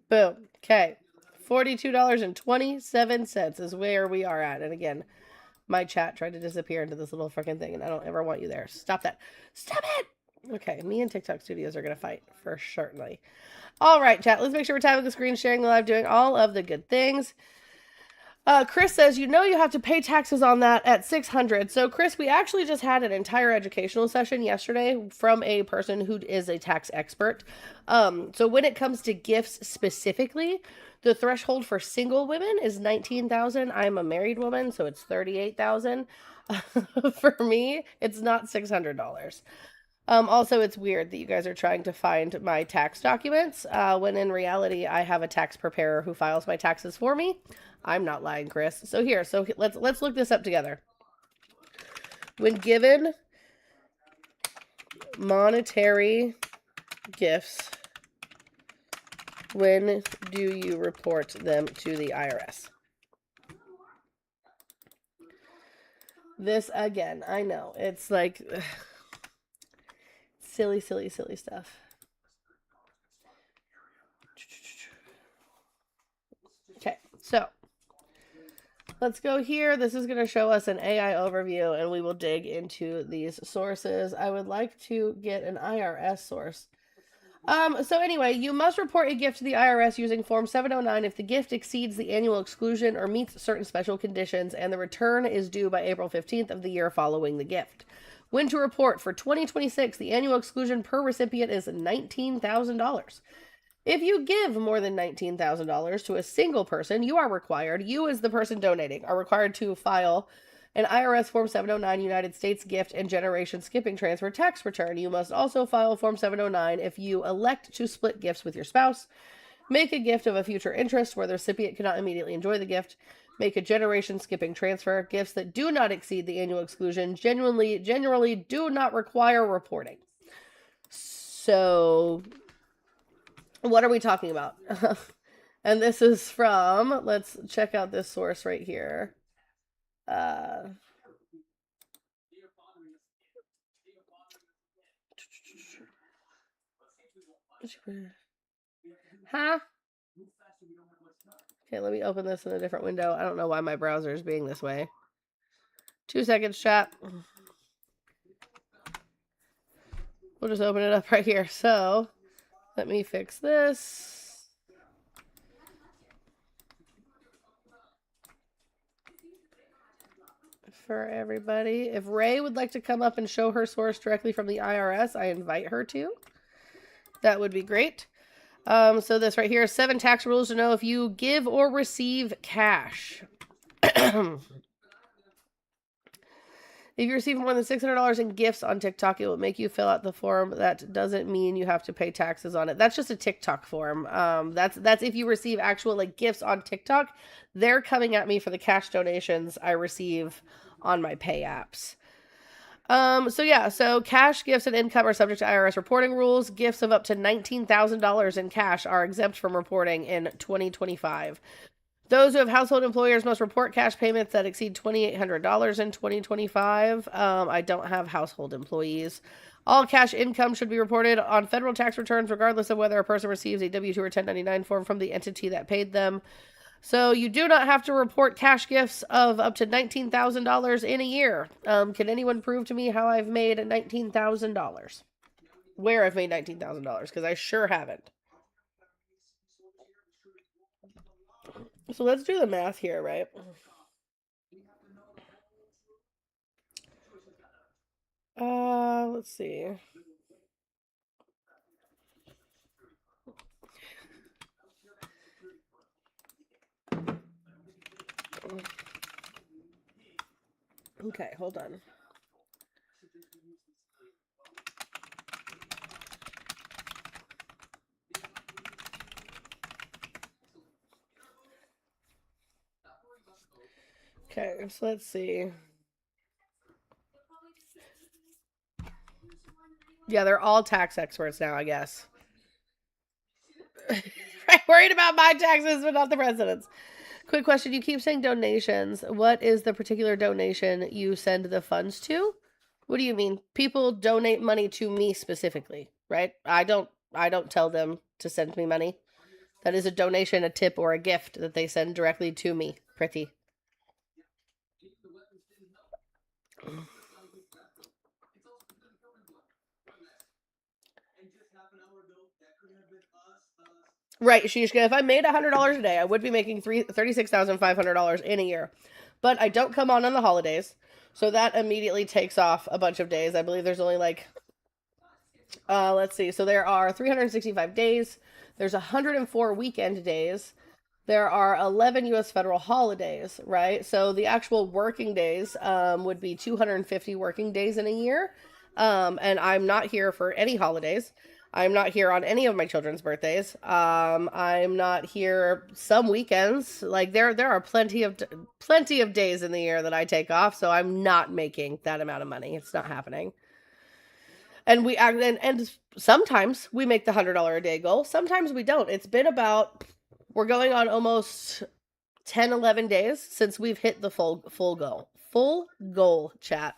Boom. Okay. $42.27 is where we are at. And again, my chat tried to disappear into this little freaking thing, and I don't ever want you there. Stop that. Stop it! Okay, me and TikTok Studios are going to fight, for certainly. All right, chat. Let's make sure we're tapping the screen, sharing the live, doing all of the good things. Chris says, you have to pay taxes on that at $600. So, Chris, we actually just had an entire educational session yesterday from a person who is a tax expert. So when it comes to gifts specifically, the threshold for single women is $19,000. I'm a married woman, so it's $38,000. For me, it's not $600. Also, it's weird that you guys are trying to find my tax documents when in reality I have a tax preparer who files my taxes for me. I'm not lying, Chris. So let's look this up together. When given monetary gifts, when do you report them to the IRS? This again, I know. It's like silly stuff. Okay, so let's go here. This is going to show us an AI overview, and we will dig into these sources. I would like to get an IRS source. So anyway, you must report a gift to the IRS using Form 709 if the gift exceeds the annual exclusion or meets certain special conditions, and the return is due by April 15th of the year following the gift. When to report for 2026, the annual exclusion per recipient is $19,000. If you give more than $19,000 to a single person, you as the person donating, are required to file an IRS Form 709 United States gift and generation skipping transfer tax return. You must also file Form 709 if you elect to split gifts with your spouse, make a gift of a future interest where the recipient cannot immediately enjoy the gift, make a generation skipping transfer. Gifts that do not exceed the annual exclusion generally do not require reporting. So, what are we talking about? And this is from, let's check out this source right here. Huh? Okay, let me open this in a different window. I don't know why my browser is being this way. 2 seconds, chat. We'll just open it up right here. So, let me fix this. For everybody. If Ray would like to come up and show her source directly from the IRS, I invite her to. That would be great. So this right here, 7 tax rules to know if you give or receive cash. If you receive more than $600 in gifts on TikTok, it will make you fill out the form. That doesn't mean you have to pay taxes on it. That's just a TikTok form. That's if you receive actual like gifts on TikTok. They're coming at me for the cash donations I receive on my pay apps. So cash gifts and income are subject to IRS reporting rules. Gifts of up to $19,000 in cash are exempt from reporting in 2025. Those who have household employers must report cash payments that exceed $2,800 in 2025. I don't have household employees. All cash income should be reported on federal tax returns, regardless of whether a person receives a W-2 or 1099 form from the entity that paid them. So you do not have to report cash gifts of up to $19,000 in a year. Can anyone prove to me how I've made $19,000? Where I've made $19,000? Because I sure haven't. So let's do the math here, right? Let's see. Okay, hold on. Okay, so let's see. Yeah, they're all tax experts now, I guess. Worried about my taxes, but not the president's. Quick question. You keep saying donations. What is the particular donation you send the funds to? What do you mean? People donate money to me specifically, right? I don't tell them to send me money. That is a donation, a tip, or a gift that they send directly to me. Pretty. Right, Shishka. If I made $100 a day, I would be making $36,500 in a year. But I don't come on the holidays, so that immediately takes off a bunch of days. I believe there's only like, let's see. So there are 365 days. There's 104 weekend days. There are 11 U.S. federal holidays, right? So the actual working days would be 250 working days in a year. And I'm not here for any holidays. I'm not here on any of my children's birthdays. I'm not here some weekends. Like there are plenty of days in the year that I take off, so I'm not making that amount of money. It's not happening. And and sometimes we make the $100 a day goal. Sometimes we don't. It's been about, we're going on almost 10, 11 days since we've hit the full goal. Full goal, chat.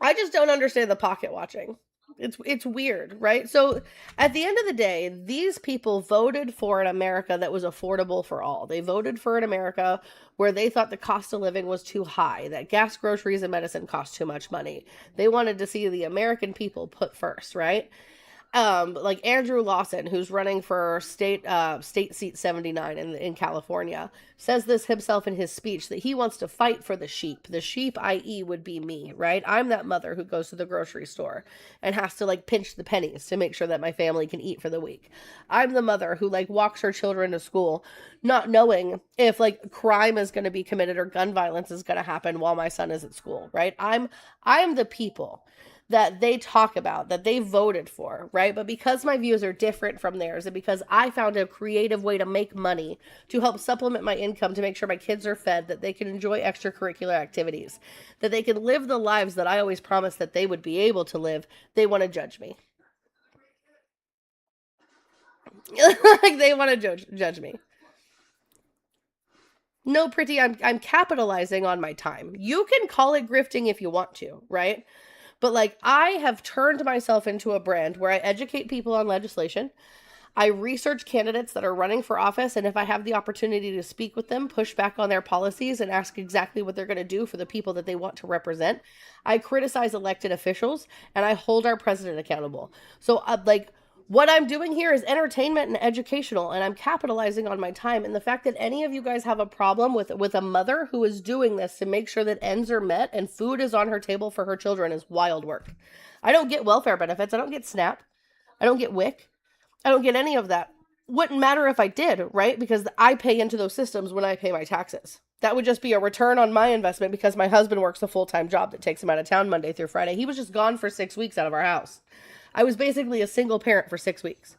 I just don't understand the pocket watching. It's weird, right? So at the end of the day, these people voted for an America that was affordable for all. They voted for an America where they thought the cost of living was too high, that gas, groceries, and medicine cost too much money. They wanted to see the American people put first, right? like Andrew Lawson, who's running for state seat 79 in California, says this himself in his speech, that he wants to fight for the sheep. The sheep, i.e., would be me, right? I'm that mother who goes to the grocery store and has to like pinch the pennies to make sure that my family can eat for the week. I'm the mother who like walks her children to school, not knowing if like crime is going to be committed or gun violence is going to happen while my son is at school, right? I'm the people that they talk about, that they voted for, right? But because my views are different from theirs, and because I found a creative way to make money to help supplement my income to make sure my kids are fed, that they can enjoy extracurricular activities, that they can live the lives that I always promised that they would be able to live, they want to judge me. Like they want to judge me. No, pretty, I'm capitalizing on my time. You can call it grifting if you want to, right? But like I have turned myself into a brand where I educate people on legislation. I research candidates that are running for office, and if I have the opportunity to speak with them, push back on their policies and ask exactly what they're going to do for the people that they want to represent. I criticize elected officials and I hold our president accountable. So like what I'm doing here is entertainment and educational, and I'm capitalizing on my time. And the fact that any of you guys have a problem with a mother who is doing this to make sure that ends are met and food is on her table for her children is wild work. I don't get welfare benefits. I don't get SNAP. I don't get WIC. I don't get any of that. Wouldn't matter if I did, right? Because I pay into those systems when I pay my taxes. That would just be a return on my investment because my husband works a full-time job that takes him out of town Monday through Friday. He was just gone for 6 weeks out of our house. I was basically a single parent for 6 weeks.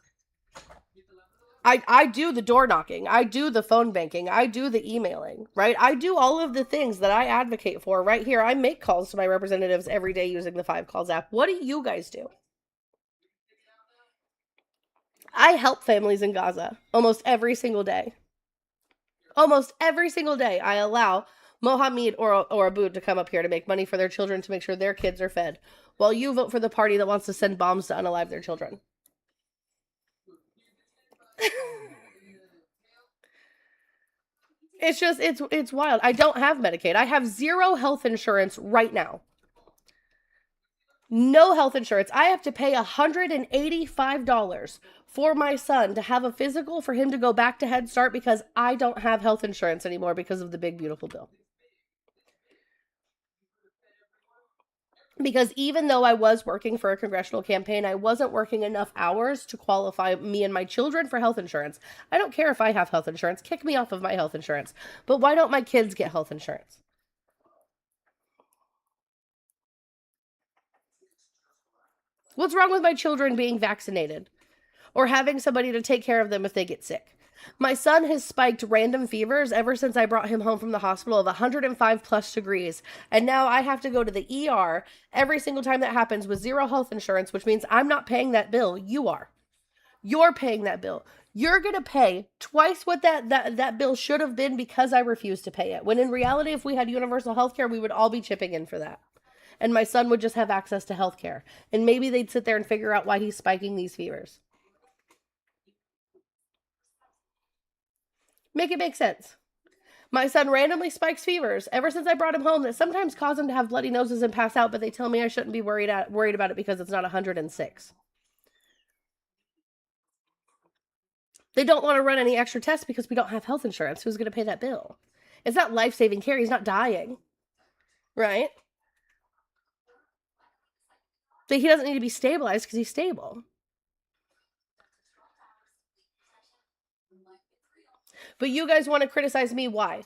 I do the door knocking. I do the phone banking. I do the emailing, right? I do all of the things that I advocate for right here. I make calls to my representatives every day using the 5 Calls app. What do you guys do? I help families in Gaza almost every single day. Almost every single day, I allow Mohammed or Aboud to come up here to make money for their children to make sure their kids are fed, while you vote for the party that wants to send bombs to unalive their children. It's just, it's wild. I don't have Medicaid. I have 0 health insurance right now. No health insurance. I have to pay $185 for my son to have a physical for him to go back to Head Start because I don't have health insurance anymore because of the big, beautiful bill. Because even though I was working for a congressional campaign, I wasn't working enough hours to qualify me and my children for health insurance. I don't care if I have health insurance. Kick me off of my health insurance. But why don't my kids get health insurance? What's wrong with my children being vaccinated or having somebody to take care of them if they get sick? My son has spiked random fevers ever since I brought him home from the hospital of 105 plus degrees. And now I have to go to the ER every single time that happens with 0 health insurance, which means I'm not paying that bill. You are. You're paying that bill. You're going to pay twice what that bill should have been because I refused to pay it. When in reality, if we had universal health care, we would all be chipping in for that. And my son would just have access to health care. And maybe they'd sit there and figure out why he's spiking these fevers. Make it make sense. My son randomly spikes fevers ever since I brought him home that sometimes cause him to have bloody noses and pass out, but they tell me I shouldn't be worried about it because it's not 106. They don't want to run any extra tests because we don't have health insurance. Who's going to pay that bill? It's not life-saving care. He's not dying. Right? But he doesn't need to be stabilized because he's stable. But you guys want to criticize me. Why?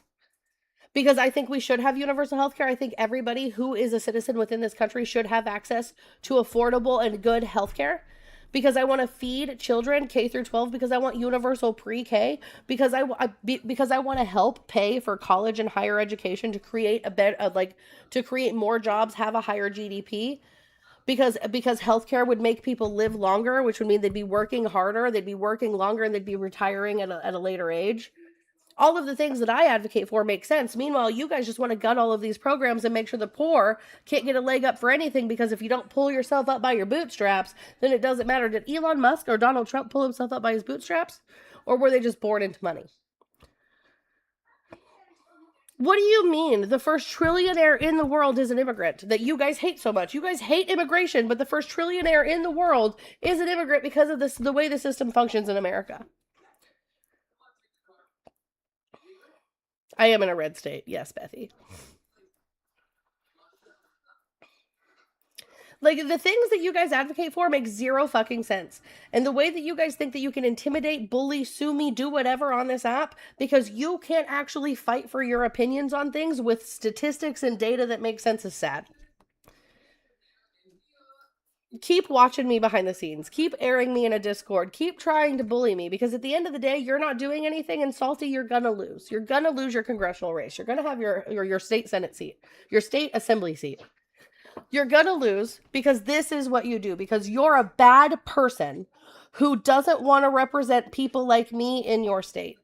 Because I think we should have universal health care. I think everybody who is a citizen within this country should have access to affordable and good health care. Because I want to feed children K through 12, because I want universal pre-K, because I want to help pay for college and higher education to create to create more jobs, have a higher GDP. Because healthcare would make people live longer, which would mean they'd be working harder, they'd be working longer, and they'd be retiring at a later age. All of the things that I advocate for make sense. Meanwhile, you guys just want to gut all of these programs and make sure the poor can't get a leg up for anything, because if you don't pull yourself up by your bootstraps, then it doesn't matter. Did Elon Musk or Donald Trump pull himself up by his bootstraps? Or were they just born into money? What do you mean? The first trillionaire in the world is an immigrant that you guys hate so much. You guys hate immigration, but the first trillionaire in the world is an immigrant because of this, the way the system functions in America. I am in a red state. Yes, Bethy. Like, the things that you guys advocate for make zero fucking sense. And the way that you guys think that you can intimidate, bully, sue me, do whatever on this app because you can't actually fight for your opinions on things with statistics and data that make sense is sad. Keep watching me behind the scenes. Keep airing me in a Discord. Keep trying to bully me because at the end of the day, you're not doing anything, and Salty, you're gonna lose. You're gonna lose your congressional race. You're gonna have your state Senate seat, your state assembly seat. You're gonna lose because this is what you do, because you're a bad person who doesn't want to represent people like me in your state.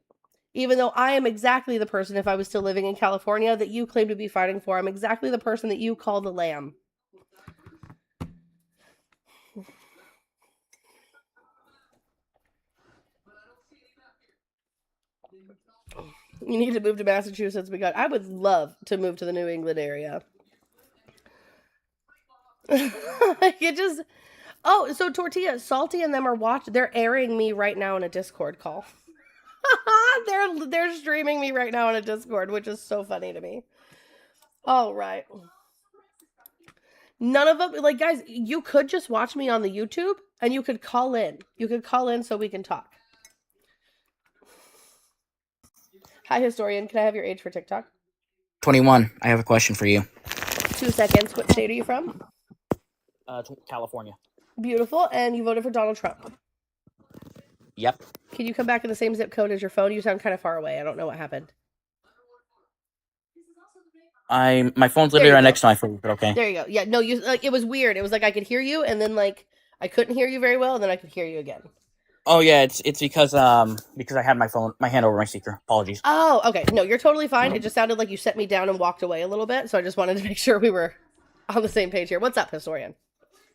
Even though I am exactly the person, if I was still living in California, that you claim to be fighting for. I'm exactly the person that you call the lamb. You need to move to Massachusetts because I would love to move to the New England area. It just... Oh, so Tortilla, Salty and them are they're airing me right now in a Discord call. They're streaming me right now in a Discord, which is so funny to me. All right. None of them, like, guys, you could just watch me on the YouTube and you could call in. You could call in so we can talk. Hi, Historian. Can I have your age for TikTok?
21. I have a question for you.
2 seconds. What state are you from?
California.
Beautiful. And you voted for Donald Trump.
Yep.
Can you come back in the same zip code as your phone? You sound kind of far away. I don't know what happened.
My phone's literally right next to my phone, but okay.
There you go. Yeah, no, you like it was weird. It was like I could hear you, and then like I couldn't hear you very well, and then I could hear you again.
Oh yeah, it's because I had my hand over my speaker. Apologies.
Oh, okay. No, you're totally fine. It just sounded like you set me down and walked away a little bit, so I just wanted to make sure we were on the same page here. What's up, Historian?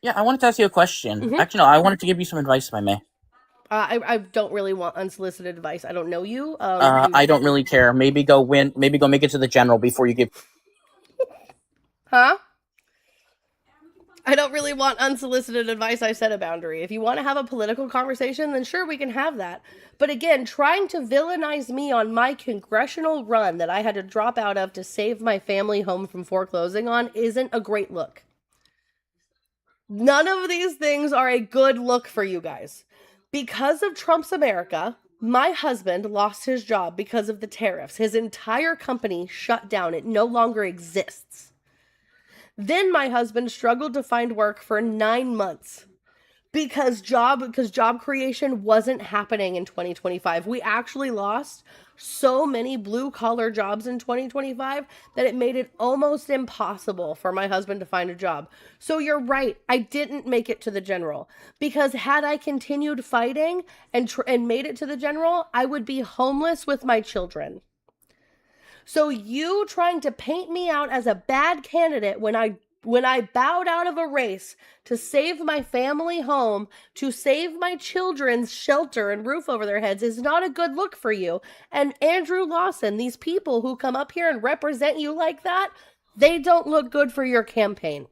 Yeah, I wanted to ask you a question.
Mm-hmm.
Actually, no, I wanted to give you some advice, if I may.
I don't really want unsolicited advice. I don't know you.
I don't really care. Maybe go make it to the general before you give.
Huh? I don't really want unsolicited advice. I set a boundary. If you want to have a political conversation, then sure, we can have that. But again, trying to villainize me on my congressional run that I had to drop out of to save my family home from foreclosing on isn't a great look. None of these things are a good look for you guys. Because of Trump's America, my husband lost his job because of the tariffs. His entire company shut down. It no longer exists. Then my husband struggled to find work for 9 months because job creation wasn't happening in 2025. We actually lost so many blue-collar jobs in 2025 that it made it almost impossible for my husband to find a job. So you're right, I didn't make it to the general because had I continued fighting and made it to the general, I would be homeless with my children. So you trying to paint me out as a bad candidate when I bowed out of a race to save my family home, to save my children's shelter and roof over their heads is not a good look for you. And Andrew Lawson, these people who come up here and represent you like that, they don't look good for your campaign.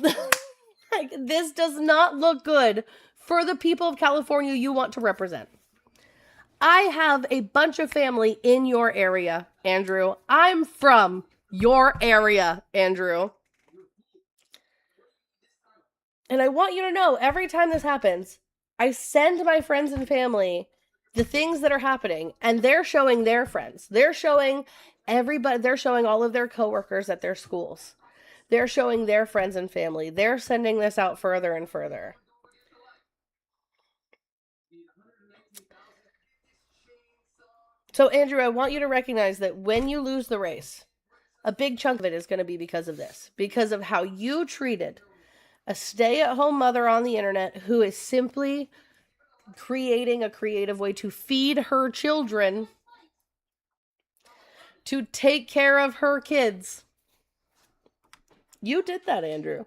Like, this does not look good for the people of California you want to represent. I have a bunch of family in your area, Andrew. I'm from your area, Andrew. And I want you to know, every time this happens, I send my friends and family the things that are happening, and they're showing their friends. They're showing everybody, they're showing all of their coworkers at their schools. They're showing their friends and family. They're sending this out further and further. So, Andrew, I want you to recognize that when you lose the race, a big chunk of it is going to be because of this. Because of how you treated a stay-at-home mother on the internet who is simply creating a creative way to feed her children, to take care of her kids. You did that, Andrew.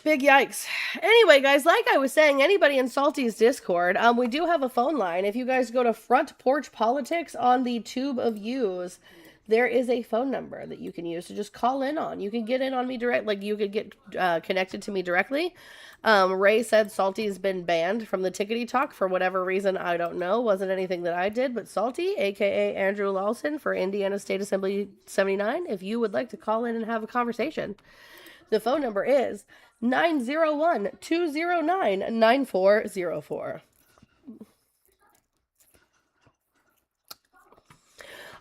Big yikes. Anyway, guys, like I was saying, anybody in Salty's Discord, we do have a phone line. If you guys go to Front Porch Politics on the Tube of Views, there is a phone number that you can use to just call in on. You can get in on me direct, like you could get connected to me directly. Ray said Salty's been banned from the Tickety Talk for whatever reason, I don't know. Wasn't anything that I did, but Salty, aka Andrew Lawson for Indiana State Assembly 79, if you would like to call in and have a conversation, the phone number is 901-209-9404.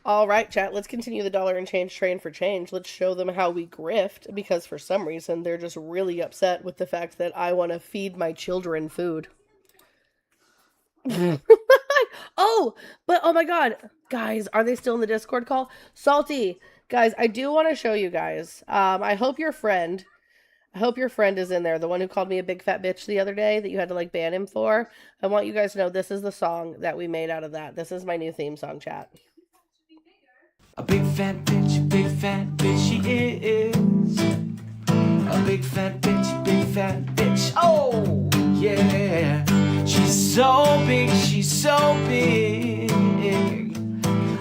All right, chat, let's continue the dollar and change train for change. Let's show them how we grift, because for some reason they're just really upset with the fact that I want to feed my children food. Oh, but oh my god, guys, are they still in the Discord call? Salty, guys, I do want to show you guys. I hope your friend is in there, the one who called me a big fat bitch the other day that you had to like ban him for. I want you guys to know this is the song that we made out of that. This is my new theme song, chat.
A big fat bitch she is. A big fat bitch, oh, yeah. She's so big,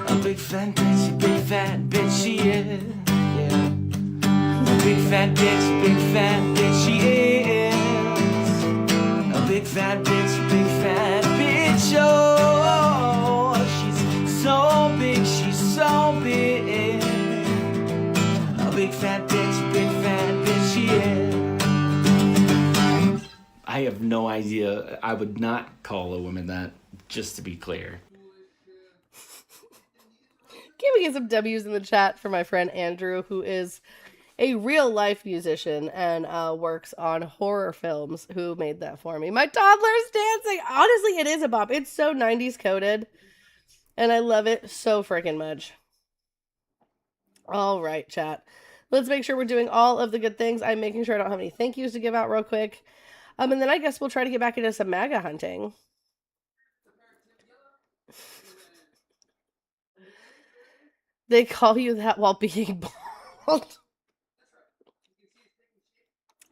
A big fat bitch she is, yeah. A big fat bitch she is. A big fat bitch, oh. She's so big, A big fat bitch she is. I have no idea. I would not call a woman that, just to be clear.
Can we get some W's in the chat for my friend Andrew, who is a real life musician and works on horror films, who made that for me. My toddler's dancing. Honestly, it is a bop. It's so 90s coded, and I love it so freaking much. All right, chat. Let's make sure we're doing all of the good things. I'm making sure I don't have any thank yous to give out real quick. And then I guess we'll try to get back into some MAGA hunting. They call you that while being bald.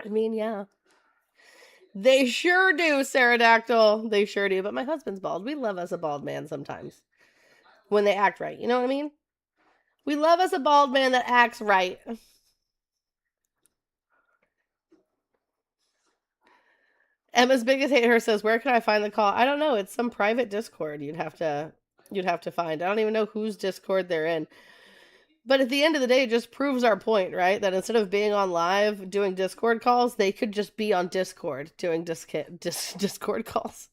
I mean, yeah. They sure do, Pterodactyl. They sure do. But my husband's bald. We love us a bald man sometimes. When they act right. You know what I mean? We love us a bald man that acts right. Emma's biggest hater says, "Where can I find the call?" I don't know. It's some private Discord you'd have to find. I don't even know whose Discord they're in. But at the end of the day, it just proves our point, right? That instead of being on live doing Discord calls, they could just be on Discord doing Discord calls.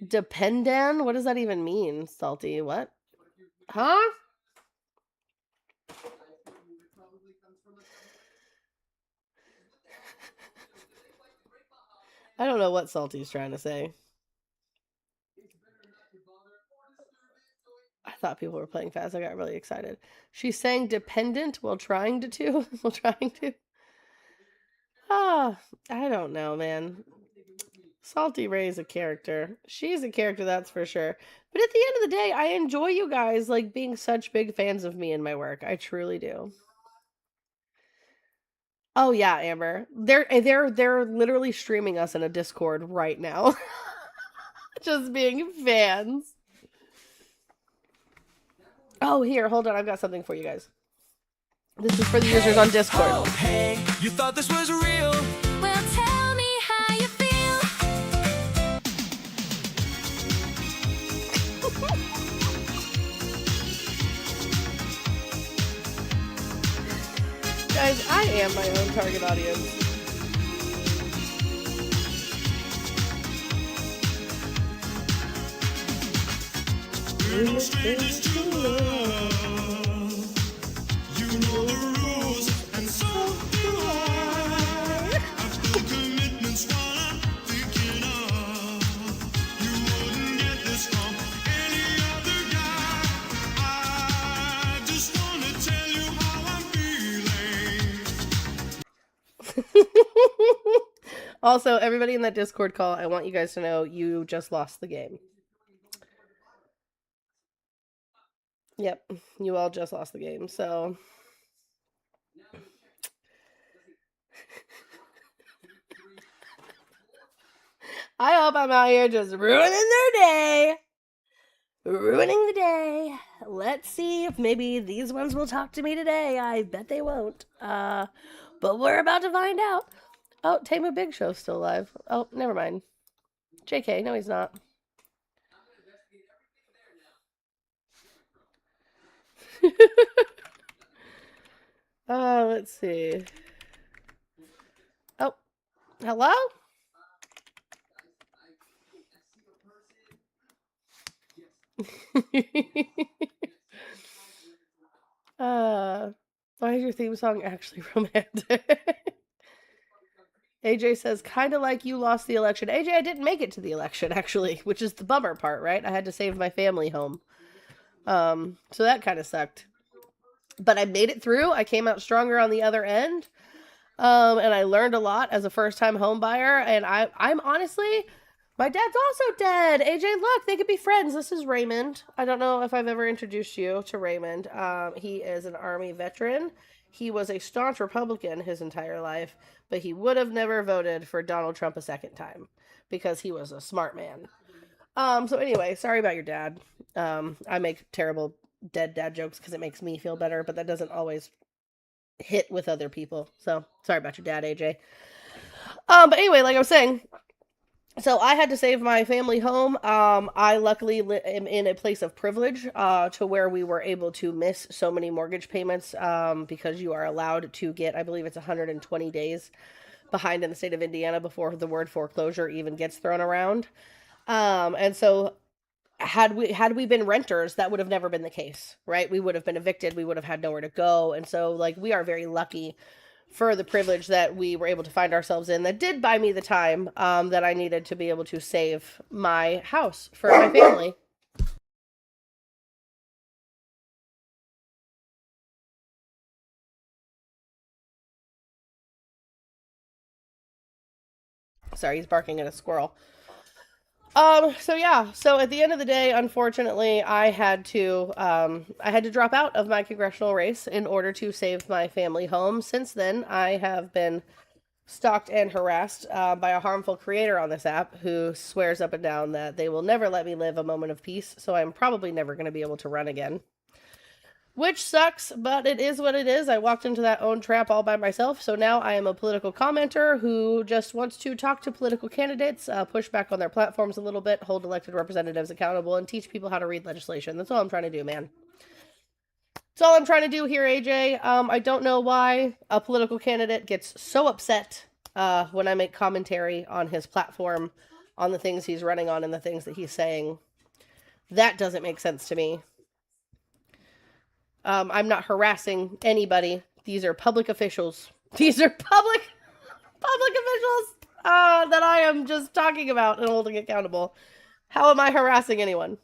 Dependan? What does that even mean, Salty? What? Huh? I don't know what Salty's trying to say. I thought people were playing fast. I got really excited. She's saying dependent while trying to Ah, I don't know, man. Salty Ray's a character. She's a character, that's for sure. But at the end of the day, I enjoy you guys like being such big fans of me and my work. I truly do. Oh yeah, Amber. They're literally streaming us in a Discord right now. Just being fans. Oh, here, hold on. I've got something for you guys. This is for the users on Discord.
Oh, hey, you thought this was real? Well, tell me how you feel.
Guys, I am my own target audience.
We're no strangers to love. You know the rules, and so do I. I've no commitments while I'm thinking of. You wouldn't get this from any other guy. I just want to tell you how I'm feeling.
Also, everybody in that Discord call, I want you guys to know you just lost the game. Yep, you all just lost the game, so... I hope I'm out here just ruining their day. Ruining the day. Let's see if maybe these ones will talk to me today. I bet they won't. But we're about to find out. Oh, Tama Big Show's still alive. Oh, never mind. JK, no he's not. Let's see. Oh, hello? Why is your theme song actually romantic? AJ says, kind of like you lost the election. AJ, I didn't make it to the election, actually, which is the bummer part, right? I had to save my family home. So that kind of sucked. But I made it through. I came out stronger on the other end. And I learned a lot as a first-time home buyer. And I'm honestly, my dad's also dead. AJ, look, they could be friends. This is Raymond. I don't know if I've ever introduced you to Raymond. He is an Army veteran. He was a staunch Republican his entire life, but he would have never voted for Donald Trump a second time because he was a smart man. So anyway, sorry about your dad. I make terrible dead dad jokes because it makes me feel better, but that doesn't always hit with other people. So sorry about your dad, AJ. But anyway, like I was saying, so I had to save my family home. I luckily am in a place of privilege to where we were able to miss so many mortgage payments because you are allowed to get, I believe it's 120 days behind in the state of Indiana before the word foreclosure even gets thrown around. And so had we been renters, that would have never been the case, right? We would have been evicted. We would have had nowhere to go. And so like we are very lucky for the privilege that we were able to find ourselves in that did buy me the time that I needed to be able to save my house for my family. Sorry, he's barking at a squirrel. So yeah, so at the end of the day, unfortunately, I had to drop out of my congressional race in order to save my family home. Since then, I have been stalked and harassed by a harmful creator on this app who swears up and down that they will never let me live a moment of peace, so I'm probably never going to be able to run again. Which sucks, but it is what it is. I walked into that own trap all by myself, so now I am a political commenter who just wants to talk to political candidates, push back on their platforms a little bit, hold elected representatives accountable, and teach people how to read legislation. That's all I'm trying to do, man. That's all I'm trying to do here, AJ. I don't know why a political candidate gets so upset when I make commentary on his platform, on the things he's running on and the things that he's saying. That doesn't make sense to me. I'm not harassing anybody. These are public officials. These are public officials that I am just talking about and holding accountable. How am I harassing anyone?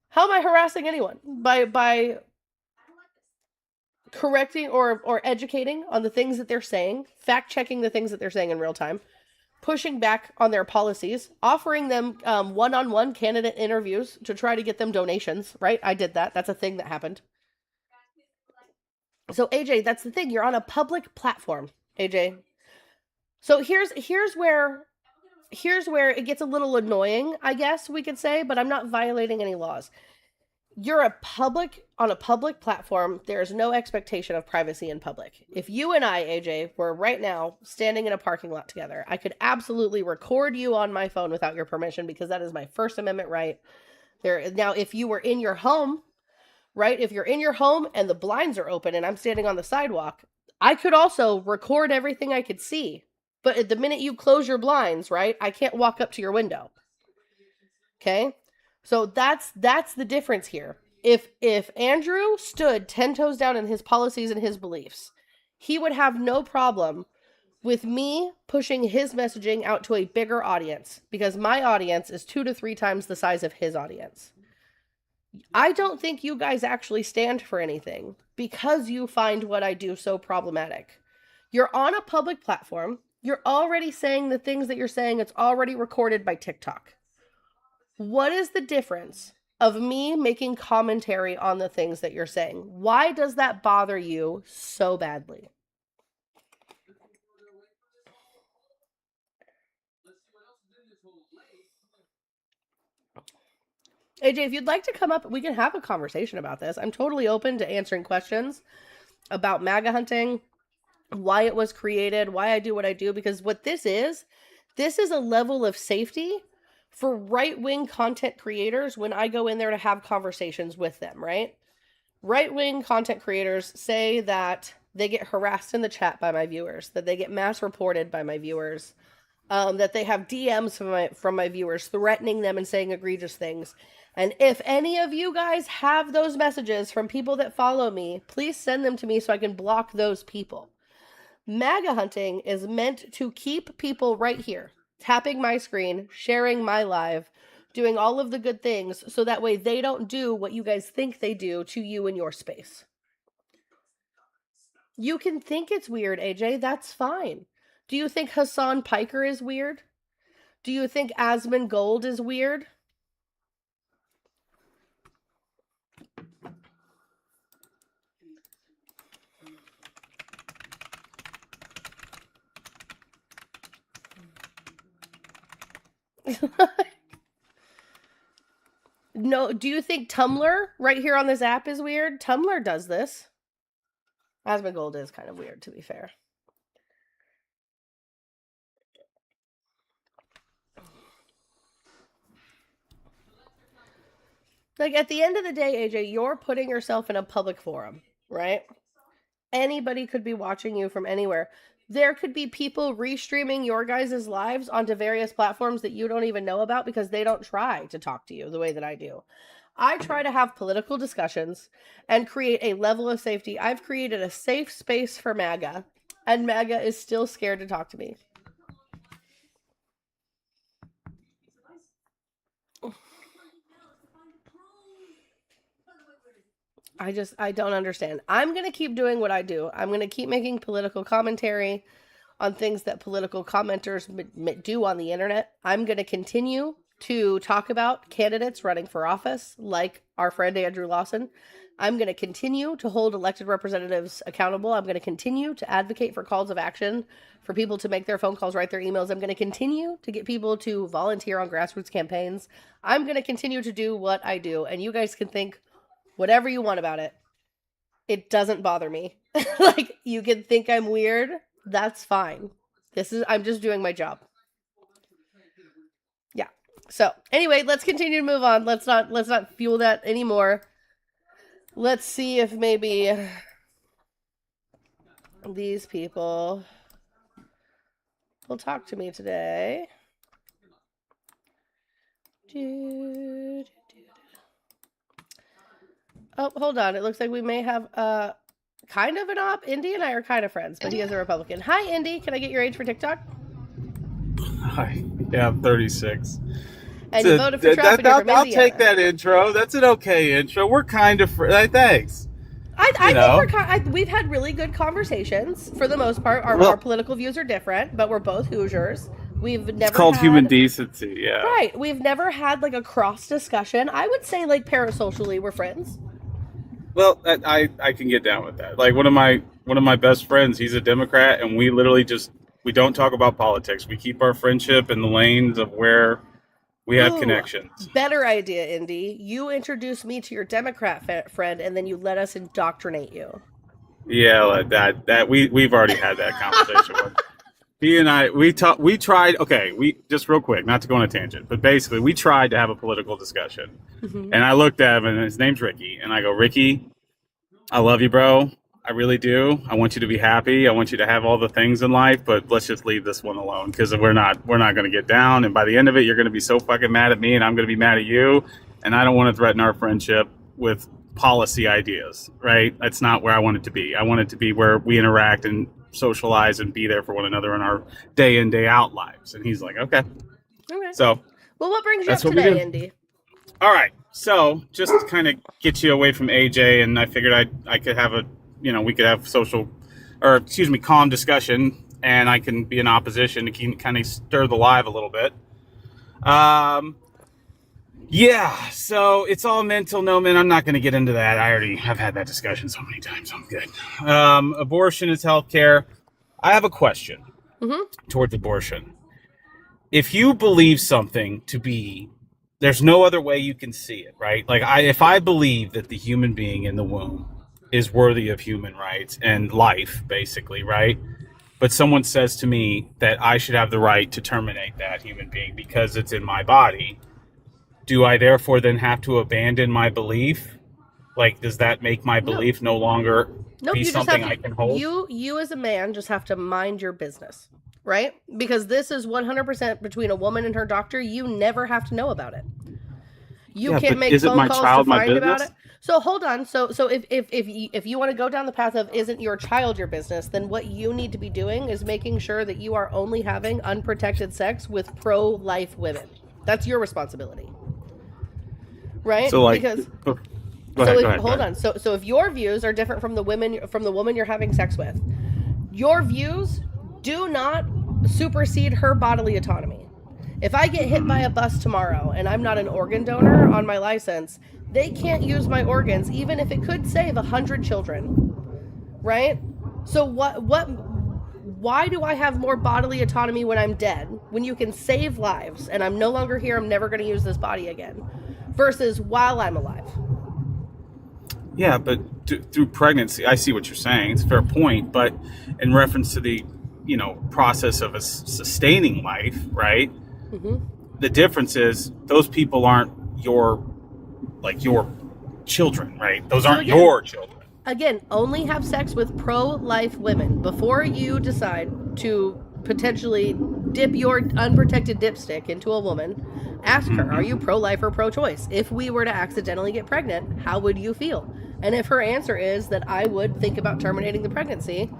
How am I harassing anyone? By correcting or educating on the things that they're saying, fact checking the things that they're saying in real time, pushing back on their policies, offering them one-on-one candidate interviews to try to get them donations, right? I did that. That's a thing that happened. So AJ, that's the thing. You're on a public platform, AJ. So here's where it gets a little annoying, I guess we could say, but I'm not violating any laws. You're on a public platform. There's no expectation of privacy in public. If you and I, AJ, were right now standing in a parking lot together, I could absolutely record you on my phone without your permission because that is my First Amendment right. Now, if you were in your home, right? If you're in your home and the blinds are open and I'm standing on the sidewalk, I could also record everything I could see. But at the minute you close your blinds, right? I can't walk up to your window. Okay? So that's the difference here. If Andrew stood 10 toes down in his policies and his beliefs, he would have no problem with me pushing his messaging out to a bigger audience because my audience is 2 to 3 times the size of his audience. I don't think you guys actually stand for anything because you find what I do so problematic. You're on a public platform. You're already saying the things that you're saying. It's already recorded by TikTok. What is the difference of me making commentary on the things that you're saying? Why does that bother you so badly? AJ, if you'd like to come up, we can have a conversation about this. I'm totally open to answering questions about MAGA hunting, why it was created, why I do what I do, because what this is a level of safety for right-wing content creators when I go in there to have conversations with them, right? Right-wing content creators say that they get harassed in the chat by my viewers, that they get mass reported by my viewers, that they have DMs from my viewers threatening them and saying egregious things. And if any of you guys have those messages from people that follow me, please send them to me so I can block those people. MAGA hunting is meant to keep people right here, tapping my screen, sharing my live, doing all of the good things so that way they don't do what you guys think they do to you in your space. You can think it's weird, AJ. That's fine. Do you think Hassan Piker is weird? Do you think Asmon Gold is weird? No, do you think Tumblr right here on this app is weird? Tumblr does this. Asmon Gold is kind of weird, to be fair. Like, at the end of the day, AJ, you're putting yourself in a public forum, right? Anybody could be watching you from anywhere. There could be people restreaming your guys' lives onto various platforms that you don't even know about because they don't try to talk to you the way that I do. I try to have political discussions and create a level of safety. I've created a safe space for MAGA, and MAGA is still scared to talk to me. I don't understand. I'm going to keep doing what I do. I'm going to keep making political commentary on things that political commenters do on the internet. I'm going to continue to talk about candidates running for office, like our friend Andrew Lawson. I'm going to continue to hold elected representatives accountable. I'm going to continue to advocate for calls of action for people to make their phone calls, write their emails. I'm going to continue to get people to volunteer on grassroots campaigns. I'm going to continue to do what I do, and you guys can think whatever you want about it. It doesn't bother me. Like, you can think I'm weird. That's fine. I'm just doing my job. Yeah. So anyway, let's continue to move on. Let's not fuel that anymore. Let's see if maybe these people will talk to me today. Oh, hold on. It looks like we may have kind of an op. Indy and I are kind of friends, but he is a Republican. Hi, Indy. Can I get your age for TikTok?
Hi. Yeah, I'm 36.
And you voted for Trump and you're from
I'll
Indiana.
take that intro. That's an okay intro. We're kind of thanks.
I think we've had really good conversations for the most part. Our political views are different, but we're both Hoosiers. We've never
It's called human decency, yeah.
Right. We've never had like a cross discussion. I would say like parasocially we're friends.
Well, I can get down with that. Like one of my best friends, he's a Democrat, and we literally we don't talk about politics. We keep our friendship in the lanes of where we have connections.
Better idea, Indy. You introduce me to your Democrat friend, and then you let us indoctrinate you.
Yeah, like that we've already had that conversation. He and I, we tried. Okay, just real quick, not to go on a tangent, but basically, we tried to have a political discussion, and I looked at him, and his name's Ricky, and I go, Ricky, I love you, bro. I really do. I want you to be happy. I want you to have all the things in life, but let's just leave this one alone because we're not going to get down. And by the end of it, you're going to be so fucking mad at me, and I'm going to be mad at you. And I don't want to threaten our friendship with policy ideas, right? That's not where I want it to be. I want it to be where we interact and socialize and be there for one another in our day in, day out lives. And he's like, okay. So,
well, what brings you up today, Indy?
All right. So just to kind of get you away from AJ, and I figured I could have we could have calm discussion, and I can be in opposition to kind of stir the live a little bit. Yeah, so it's all mental. No, man, I'm not going to get into that. I've had that discussion so many times. I'm good. Abortion is healthcare. I have a question towards abortion. If you believe something to be there's no other way you can see it, right? Like if I believe that the human being in the womb is worthy of human rights and life, basically, right? But someone says to me that I should have the right to terminate that human being because it's in my body. Do I therefore then have to abandon my belief? Like, does that make my belief no longer
Nope,
be
you just have
something
to,
I can hold?
you as a man just have to mind your business, right? Because this is 100% between a woman and her doctor. You never have to know about it. You
Yeah,
can't
but
make
is it
phone
my
calls
child,
to
my
find about
business?
it. So hold on. So if you want to go down the path of isn't your child your business, then what you need to be doing is making sure that you are only having unprotected sex with pro-life women. That's your responsibility. Right?
So, like,
Because
go
so
ahead,
if
go ahead, go
hold
ahead.
on. So if your views are different from the woman you're having sex with, your views do not supersede her bodily autonomy. If I get hit by a bus tomorrow and I'm not an organ donor on my license, they can't use my organs even if it could save 100 children. Right? So why do I have more bodily autonomy when I'm dead? When you can save lives and I'm no longer here, I'm never going to use this body again. Versus while I'm alive.
Yeah, but through pregnancy, I see what you're saying. It's a fair point, but in reference to the, process of a sustaining life, right?
Mm-hmm.
The difference is those people aren't your children, right? Those
So
aren't
again,
your children.
Again, only have sex with pro-life women before you decide to potentially dip your unprotected dipstick into a woman. Ask her, are you pro-life or pro-choice? If we were to accidentally get pregnant, how would you feel? And if her answer is that I would think about terminating the pregnancy,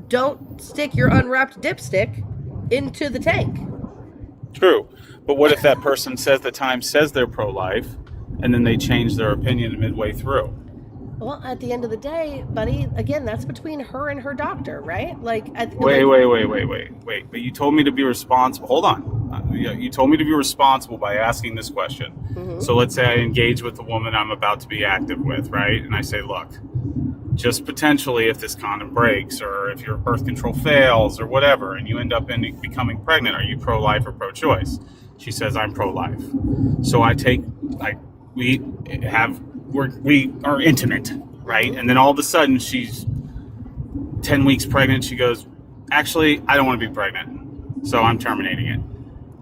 don't stick your unwrapped dipstick into the tank.
True. But what if that person says they're pro-life and then they change their opinion midway through?
Well, at the end of the day, buddy, again, that's between her and her doctor, right?
Wait. But you told me to be responsible. Hold on. You told me to be responsible by asking this question.
Mm-hmm.
So let's say I engage with the woman I'm about to be active with, right? And I say, look, just potentially if this condom breaks or if your birth control fails or whatever, and you end up becoming pregnant, are you pro-life or pro-choice? She says, I'm pro-life. So we are intimate, right? And then all of a sudden she's 10 weeks pregnant. She goes, actually, I don't want to be pregnant, so I'm terminating it.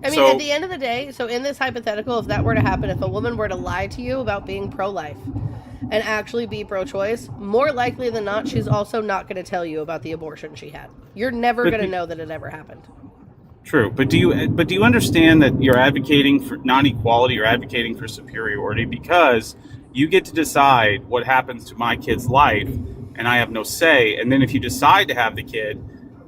I mean, at the end of the day, so in this hypothetical, if that were to happen, if a woman were to lie to you about being pro-life and actually be pro-choice, more likely than not, she's also not going to tell you about the abortion she had. You're never going to know that it ever happened.
True, but do you understand that you're advocating for non-equality, you're advocating for superiority because you get to decide what happens to my kid's life and I have no say, and then if you decide to have the kid,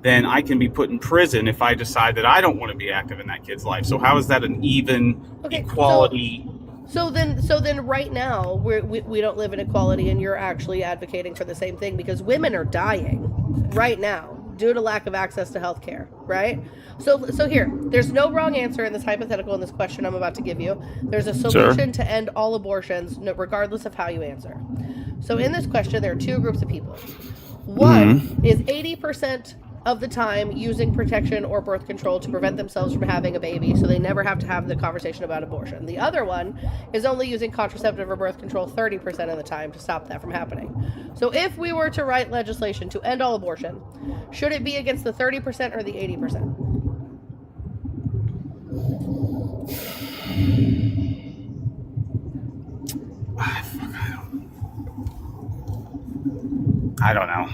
then I can be put in prison if I decide that I don't want to be active in that kid's life. So how is that an even equality?
So then right now we don't live in equality, and you're actually advocating for the same thing because women are dying right now due to lack of access to health care, right? So here, there's no wrong answer in this hypothetical in this question I'm about to give you. There's a solution to end all abortions regardless of how you answer. So in this question, there are two groups of people. One is 80% of the time using protection or birth control to prevent themselves from having a baby so they never have to have the conversation about abortion. The other one is only using contraceptive or birth control 30% of the time to stop that from happening. So if we were to write legislation to end all abortion, should it be against the 30% or the 80%?
I don't know.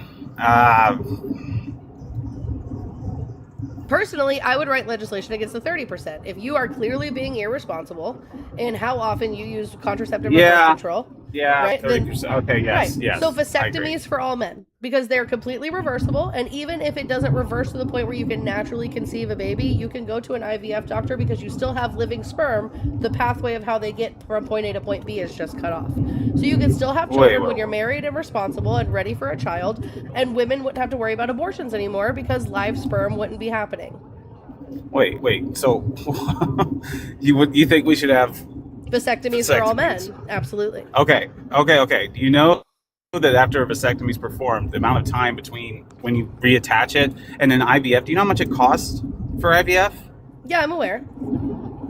Personally, I would write legislation against the 30%. If you are clearly being irresponsible in how often you use contraceptive or birth control, right?
30%. Okay, yes,
right.
yes.
So
I agree.
vasectomies for all men because they're completely reversible, and even if it doesn't reverse to the point where you can naturally conceive a baby, you can go to an IVF doctor because you still have living sperm. The pathway of how they get from point A to point B is just cut off. So you can still have children when you're married and responsible and ready for a child, and women wouldn't have to worry about abortions anymore because live sperm wouldn't be happening.
Wait. So you think we should have
vasectomies for all men? Absolutely.
Okay. Do you know that after a vasectomy is performed, the amount of time between when you reattach it and then IVF, do you know how much it costs for IVF?
Yeah, I'm aware.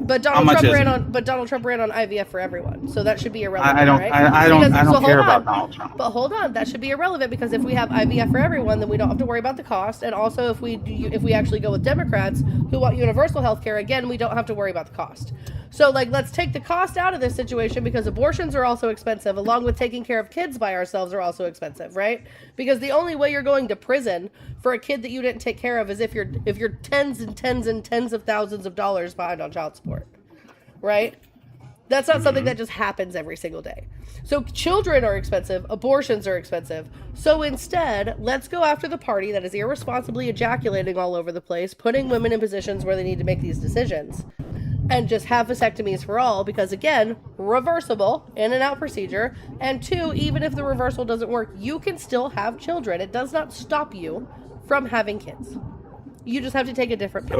But
How
Donald
much
Trump
is
ran
it?
on. But Donald Trump ran on IVF for everyone, so that should be irrelevant,
I don't.
right?
I don't.
Because,
I don't
so
care
hold
about
on.
Donald Trump.
But hold on, that should be irrelevant because if we have IVF for everyone, then we don't have to worry about the cost. And also, if we actually go with Democrats who want universal health care, again, we don't have to worry about the cost. So, like, let's take the cost out of this situation because abortions are also expensive, along with taking care of kids by ourselves are also expensive, right? Because the only way you're going to prison for a kid that you didn't take care of is if you're tens and tens and tens of thousands of dollars behind on child support, right? That's not something that just happens every single day. So children are expensive, abortions are expensive. So instead, let's go after the party that is irresponsibly ejaculating all over the place, putting women in positions where they need to make these decisions, and just have vasectomies for all because, again, reversible, in and out procedure. And two, even if the reversal doesn't work, you can still have children. It does not stop you from having kids. You just have to take a different pill.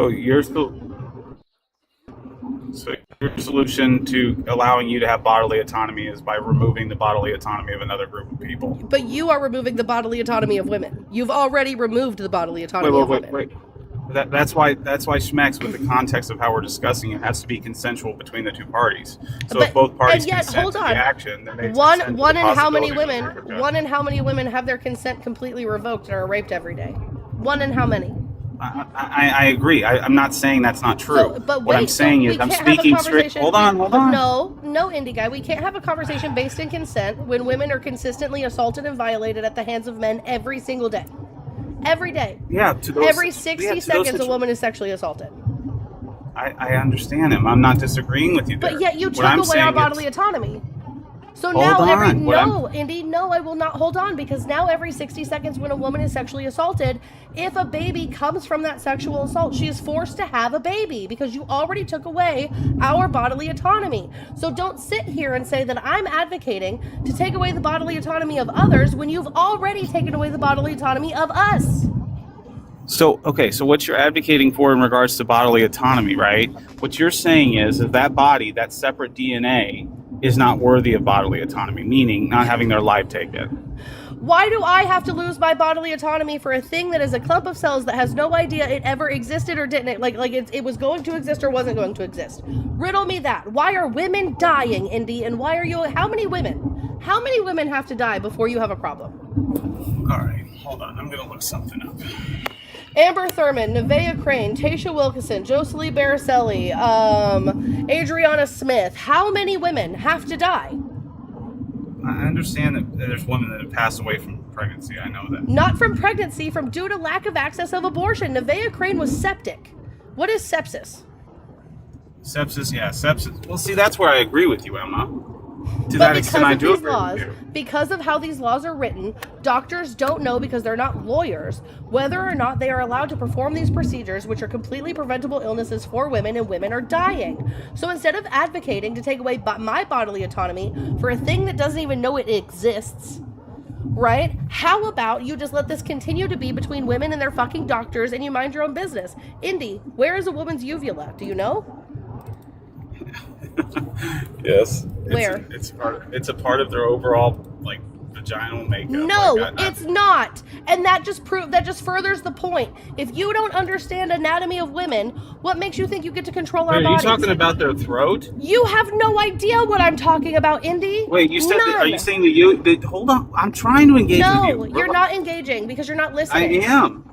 So your solution to allowing you to have bodily autonomy is by removing the bodily autonomy of another group of people.
But you are removing the bodily autonomy of women. You've already removed the bodily autonomy of women.
Wait. That's why Schmex, with the context of how we're discussing it, has to be consensual between the two parties. So if both parties consent to the action, then they
one
consent to
in
the
how many
possibility
women?
of murder.
One in how many women have their consent completely revoked and are raped every day? One in how many?
I agree. I'm not saying that's not true.
So, but
what
wait,
I'm saying
so
is
we
I'm
can't have a
speaking straight.
conversation-
Hold on.
No, indie guy. We can't have a conversation based in consent when women are consistently assaulted and violated at the hands of men every single day. Every day.
Yeah. To those,
Every 60 seconds, a woman is sexually assaulted.
I understand him. I'm not disagreeing with you there.
But yet you
What
took
I'm
away our
saying is-
bodily autonomy. So
Hold
now
on. What I'm-
Indy, no, I will not hold on because now every 60 seconds when a woman is sexually assaulted, if a baby comes from that sexual assault, she is forced to have a baby because you already took away our bodily autonomy. So don't sit here and say that I'm advocating to take away the bodily autonomy of others when you've already taken away the bodily autonomy of us.
So, okay, so what you're advocating for in regards to bodily autonomy, right? What you're saying is that body, that separate DNA, is not worthy of bodily autonomy, meaning not having their life taken.
Why do I have to lose my bodily autonomy for a thing that is a clump of cells that has no idea it ever existed or didn't? It was going to exist or wasn't going to exist. Riddle me that. Why are women dying, Indy? And why are you? How many women? How many women have to die before you have a problem?
All right, hold on. I'm gonna look something up.
Amber Thurman, Nevaeh Crane, Tasha Wilkinson, Jocelyn Baracelli, Adriana Smith. How many women have to die?
I understand that there's women that have passed away from pregnancy. I know that.
Not from pregnancy, from due to lack of access of abortion. Nevaeh Crane was septic. What is sepsis?
Sepsis, yeah, sepsis. Well, see, that's where I agree with you, Emma. To that extent, I do agree with you.
Because of how these laws are written, doctors don't know, because they're not lawyers, whether or not they are allowed to perform these procedures, which are completely preventable illnesses for women, and women are dying. So instead of advocating to take away my bodily autonomy for a thing that doesn't even know it exists, right? How about you just let this continue to be between women and their fucking doctors and you mind your own business? Indy, where is a woman's uvula? Do you know?
Yes.
Where?
It's a part of their overall vaginal makeup.
No, it's not. And that just furthers the point. If you don't understand anatomy of women, what makes you think you get to control our
Wait, are you
bodies?
talking about their throat?
You have no idea what I'm talking about, Indy.
Wait, you said
None.
are you saying that hold on, I'm trying to engage with you.
No, you're not engaging because you're not listening.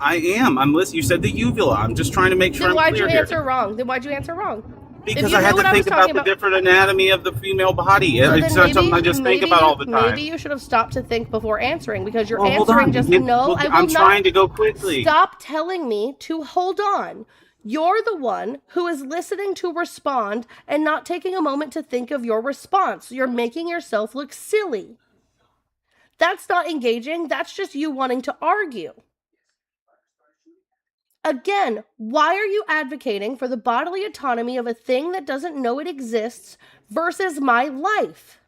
I am. I'm listening. You said the uvula. I'm just trying to make sure
Then
I'm
why'd
clear
you
here.
answer wrong? Then why'd you answer wrong?
Because I had to think about the different anatomy of the female body.
So
It's not something I just think about all the time.
Maybe you should have stopped to think before answering, because you're
Hold
answering
on.
just
You-
no.
well,
I will
I'm
not.
trying to go quickly.
Stop telling me to hold on. You're the one who is listening to respond and not taking a moment to think of your response. You're making yourself look silly. That's not engaging. That's just you wanting to argue. Again, why are you advocating for the bodily autonomy of a thing that doesn't know it exists versus my life?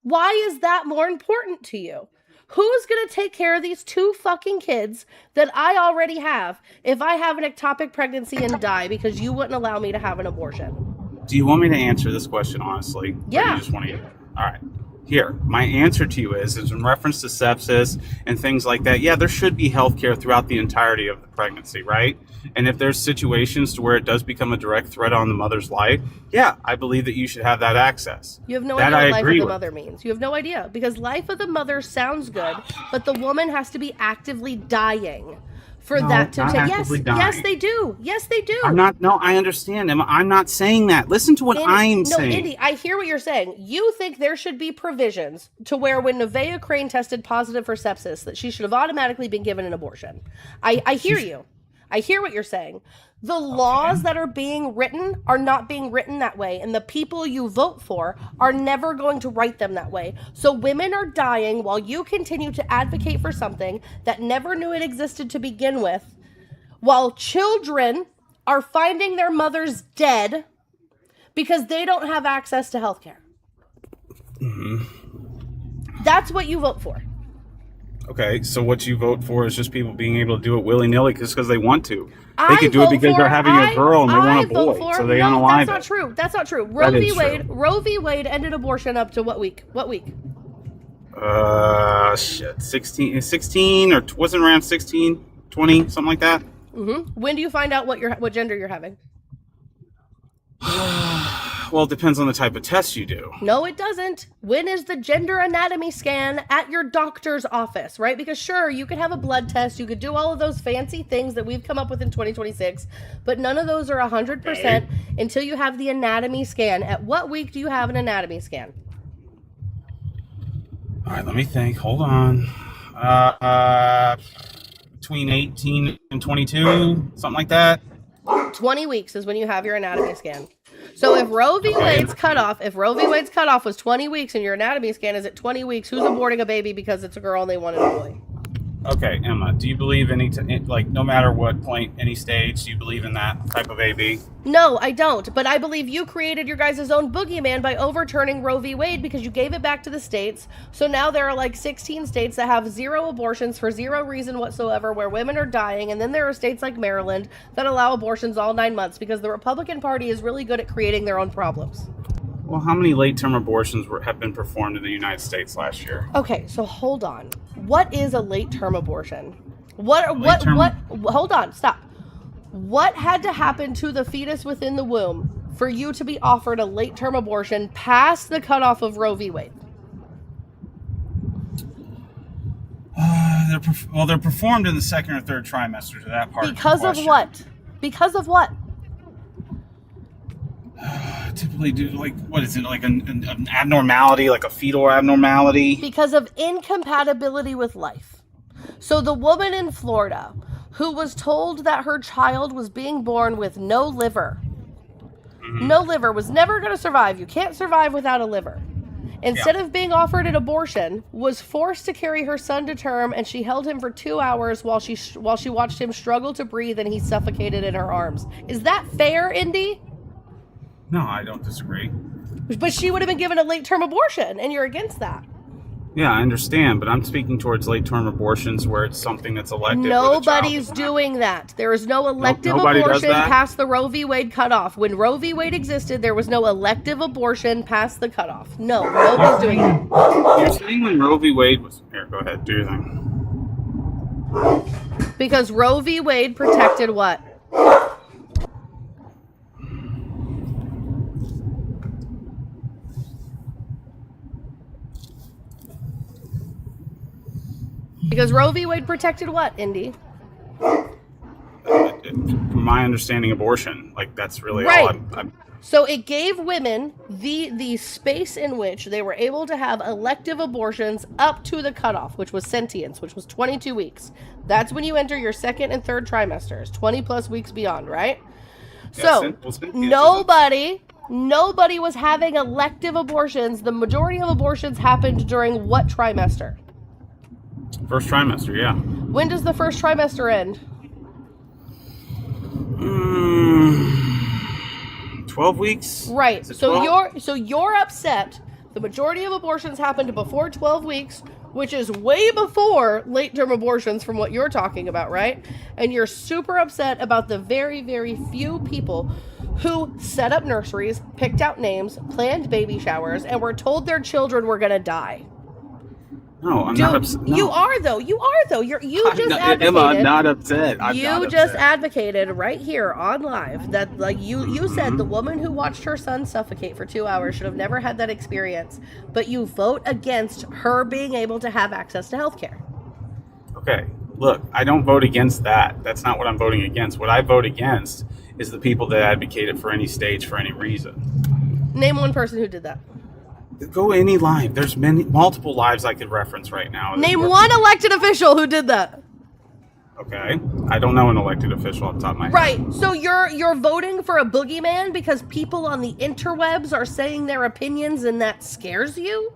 Why is that more important to you? Who's going to take care of these two fucking kids that I already have if I have an ectopic pregnancy and die because you wouldn't allow me to have an abortion?
Do you want me to answer this question honestly? Or
Yeah.
You just want to. All right. Here, my answer to you is in reference to sepsis and things like that. Yeah, there should be healthcare throughout the entirety of the pregnancy, right? And if there's situations to where it does become a direct threat on the mother's life, yeah, I believe that you should have that access.
You have no
that
idea
I
what life of
agree
the
with.
mother means. You have no idea, because life of the mother sounds good, but the woman has to be actively dying for
No,
that to
not
take. Yes,
actively
yes,
dying.
they do. Yes, they do.
I'm not. No, I understand. I'm not saying that. Listen to what I'm saying.
Indy, I hear what you're saying. You think there should be provisions to where when Nevaeh Crane tested positive for sepsis, that she should have automatically been given an abortion. I hear you. I hear what you're saying. The laws that are being written are not being written that way, and the people you vote for are never going to write them that way. So women are dying while you continue to advocate for something that never knew it existed to begin with, while children are finding their mothers dead because they don't have access to health care. That's what you vote for.
Okay, so what you vote for is just people being able to do it willy-nilly just because they want to. They could do it because they're having a girl and they want a boy, so they unalive it.
That's not true. That's not true.
That is true.
Roe v. Wade ended abortion up to what week? What week?
Shit. 16 or wasn't around 16, 20, something like that?
When do you find out what gender you're having?
Well, it depends on the type of test you do.
No, it doesn't. When is the gender anatomy scan at your doctor's office, right? Because sure, you could have a blood test, you could do all of those fancy things that we've come up with in 2026, but none of those are 100% until you have the anatomy scan. At what week do you have an anatomy scan?
All right, let me think. Hold on. Between 18 and 22, something like that.
20 weeks is when you have your anatomy scan. So if Roe v. Wade's cutoff was 20 weeks and your anatomy scan is at 20 weeks, who's aborting a baby because it's a girl and they wanted a boy?
Okay, Emma, do you believe no matter what point, any stage, do you believe in that type of AB?
No, I don't. But I believe you created your guys' own boogeyman by overturning Roe v. Wade because you gave it back to the states. So now there are like 16 states that have 0 abortions for 0 reason whatsoever, where women are dying. And then there are states like Maryland that allow abortions all 9 months because the Republican Party is really good at creating their own problems.
Well, how many late-term abortions have been performed in the United States last year?
Okay, so hold on. What is a late-term abortion? Hold on, stop. What had to happen to the fetus within the womb for you to be offered a late-term abortion past the cutoff of Roe v. Wade?
They're performed in the second or third trimester to that part.
Because of what? Because of what?
Typically do what is it, like an abnormality, like a fetal abnormality?
Because of incompatibility with life. So the woman in Florida who was told that her child was being born with no liver, was never going to survive. You can't survive without a liver. Instead of being offered an abortion, was forced to carry her son to term, and she held him for 2 hours while she watched him struggle to breathe and he suffocated in her arms. Is that fair, Indy?
No, I don't disagree.
But she would have been given a late-term abortion, and you're against that.
Yeah, I understand, but I'm speaking towards late-term abortions where it's something that's elective.
Nobody's doing that. There is no elective abortion past the Roe v. Wade cutoff. When Roe v. Wade existed, there was no elective abortion past the cutoff. No, nobody's doing that.
You're saying when Roe v. Wade was... Here, go ahead, do your thing.
Because Roe v. Wade protected what? Because Roe v. Wade protected what, Indy?
From my understanding, abortion. Like, that's really
right.
all I'm...
So it gave women the space in which they were able to have elective abortions up to the cutoff, which was sentience, which was 22 weeks. That's when you enter your second and third trimesters, 20 plus weeks beyond, right?
Yeah,
so nobody was having elective abortions. The majority of abortions happened during what trimester?
First trimester, yeah.
When does the first trimester end?
12 weeks.
Right. So you're upset. The majority of abortions happened before 12 weeks, which is way before late-term abortions from what you're talking about, right? And you're super upset about the very, very few people who set up nurseries, picked out names, planned baby showers, and were told their children were gonna die.
No, I'm not upset. No.
You are though. You are though. You just advocated.
Emma, I'm not upset. I'm
you
not
just
upset.
advocated right here on live that like you said the woman who watched her son suffocate for 2 hours should have never had that experience, but you vote against her being able to have access to healthcare.
Okay, look, I don't vote against that. That's not what I'm voting against. What I vote against is the people that advocate it for any stage for any reason.
Name one person who did that.
Go any live. There's multiple lives I could reference right now.
Name one elected official who did that.
Okay, I don't know an elected official off the top of my head.
Right, so you're voting for a boogeyman because people on the interwebs are saying their opinions and that scares you?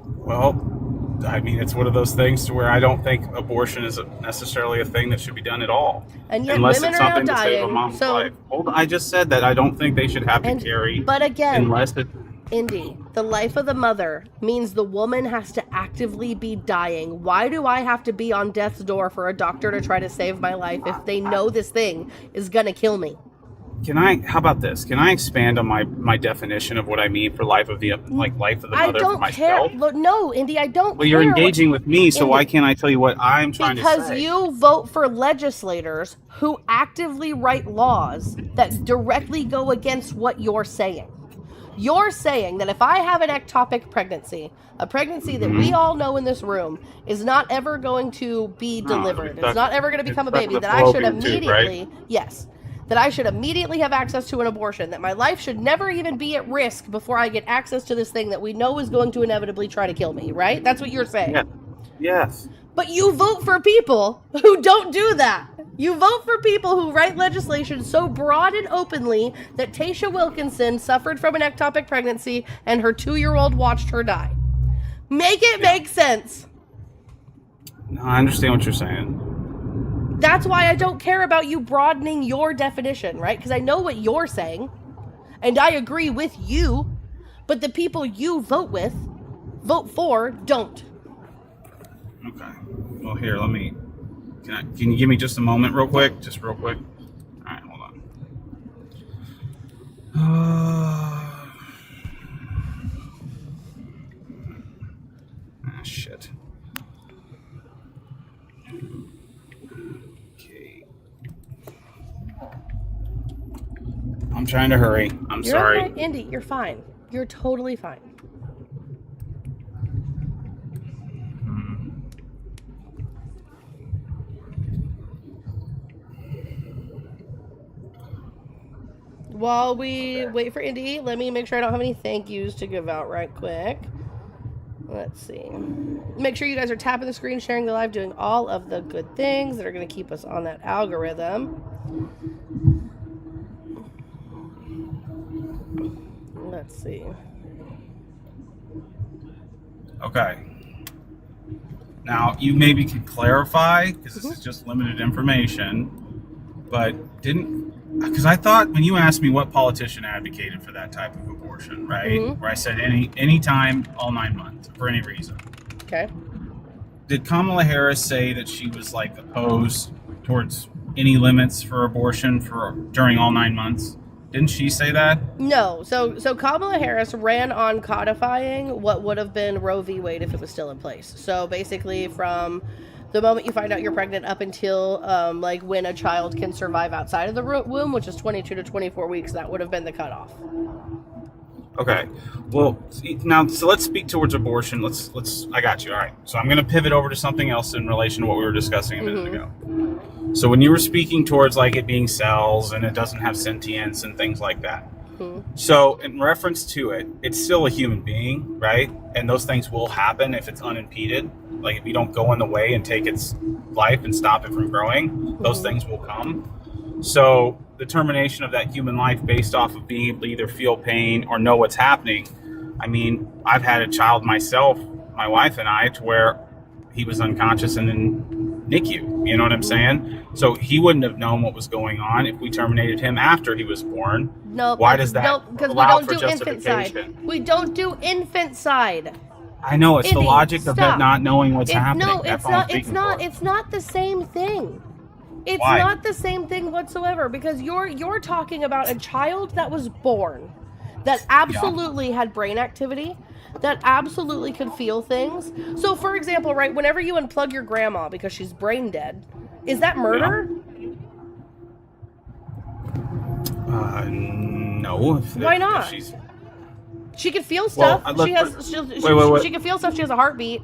Well, I mean, it's one of those things to where I don't think abortion is necessarily a thing that should be done at all.
And yet
unless
women
it's
are now
something to save a
dying.
mom's
So,
life. Hold on, I just said that I don't think they should have to carry.
But again,
unless it.
Indy, the life of the mother means the woman has to actively be dying. Why do I have to be on death's door for a doctor to try to save my life if they know this thing is gonna kill me?
How about this? Can I expand on my definition of what I mean for life of the mother
I don't
for myself?
care. Look, no, Indy, I don't
Well, you're
care.
engaging with me, so
Indy,
why can't I tell you what I'm trying to say?
because you vote for legislators who actively write laws that directly go against what you're saying. You're saying that if I have an ectopic pregnancy, a pregnancy that we all know in this room is not ever going to be delivered, it's not ever going to become a baby, that I should immediately, yes, that I should immediately have access to an abortion, that my life should never even be at risk before I get access to this thing that we know is going to inevitably try to kill me, right? That's what you're saying.
Yeah. Yes.
But you vote for people who don't do that. You vote for people who write legislation so broad and openly that Tasha Wilkinson suffered from an ectopic pregnancy and her 2-year-old watched her die. Make it make sense.
No, I understand what you're saying.
That's why I don't care about you broadening your definition, right? Because I know what you're saying, and I agree with you, but the people you vote for, don't.
Okay. Well, here, let me. Can you give me just a moment, real quick? Just real quick. All right, hold on. Shit. Okay. I'm trying to hurry. I'm
You're
sorry.
Right, Indy, you're fine. You're totally fine. While we wait for Indy, let me make sure I don't have any thank yous to give out right quick. Let's see. Make sure you guys are tapping the screen, sharing the live, doing all of the good things that are going to keep us on that algorithm. Let's see.
Okay. Now, you maybe could clarify, because this is just limited information, but because I thought when you asked me what politician advocated for that type of abortion, right? Where I said any time, all 9 months, for any reason.
Okay.
Did Kamala Harris say that she was opposed towards any limits for abortion during all 9 months? Didn't she say that?
No. So Kamala Harris ran on codifying what would have been Roe v. Wade if it was still in place. So basically from the moment you find out you're pregnant up until when a child can survive outside of the womb, which is 22 to 24 weeks, that would have been the cutoff.
Okay. Well, now, so let's speak towards abortion. I got you. All right. So I'm going to pivot over to something else in relation to what we were discussing a minute ago. So when you were speaking towards it being cells and it doesn't have sentience and things like that. So in reference to it, it's still a human being, right? And those things will happen if it's unimpeded. If you don't go in the way and take its life and stop it from growing, those things will come. So the termination of that human life based off of being able to either feel pain or know what's happening. I mean, I've had a child myself, my wife and I, to where he was unconscious and in NICU. You know what I'm saying? So he wouldn't have known what was going on if we terminated him after he was born.
No.
Why does that
Because we
allow
don't
for
do infant side.
justification?
We don't do infant side.
I know it's the logic of
stop.
that not knowing what's happening.
No,
That's
it's
all I'm
not. It's
speaking
not.
for.
It's not the same thing. It's
Why?
not the same thing whatsoever because you're talking about a child that was born that absolutely had brain activity, that absolutely could feel things. So for example, right, whenever you unplug your grandma because she's brain dead, is that murder?
No.
Why not?
If she's
She can feel stuff. She can feel stuff. She has a heartbeat.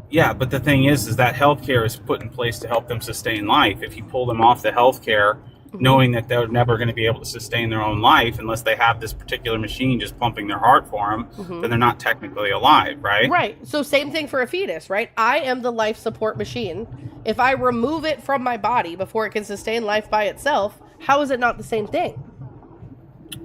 Yeah, but the thing is that healthcare is put in place to help them sustain life. If you pull them off the healthcare, knowing that they're never going to be able to sustain their own life unless they have this particular machine just pumping their heart for them, then they're not technically alive, right?
Right. So same thing for a fetus, right? I am the life support machine. If I remove it from my body before it can sustain life by itself, how is it not the same thing?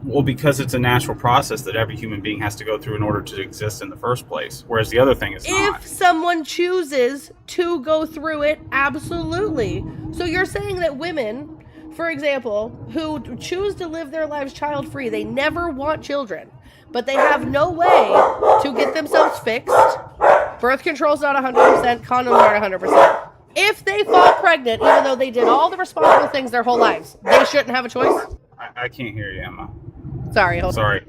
Well, because it's a natural process that every human being has to go through in order to exist in the first place, whereas the other thing is not.
If someone chooses to go through it, absolutely. So you're saying that women, for example, who choose to live their lives child-free, they never want children, but they have no way to get themselves fixed. Birth control's not 100%, condoms aren't 100%. If they fall pregnant, even though they did all the responsible things their whole lives, they shouldn't have a choice?
I can't hear you, Emma.
Sorry. Hold
Sorry.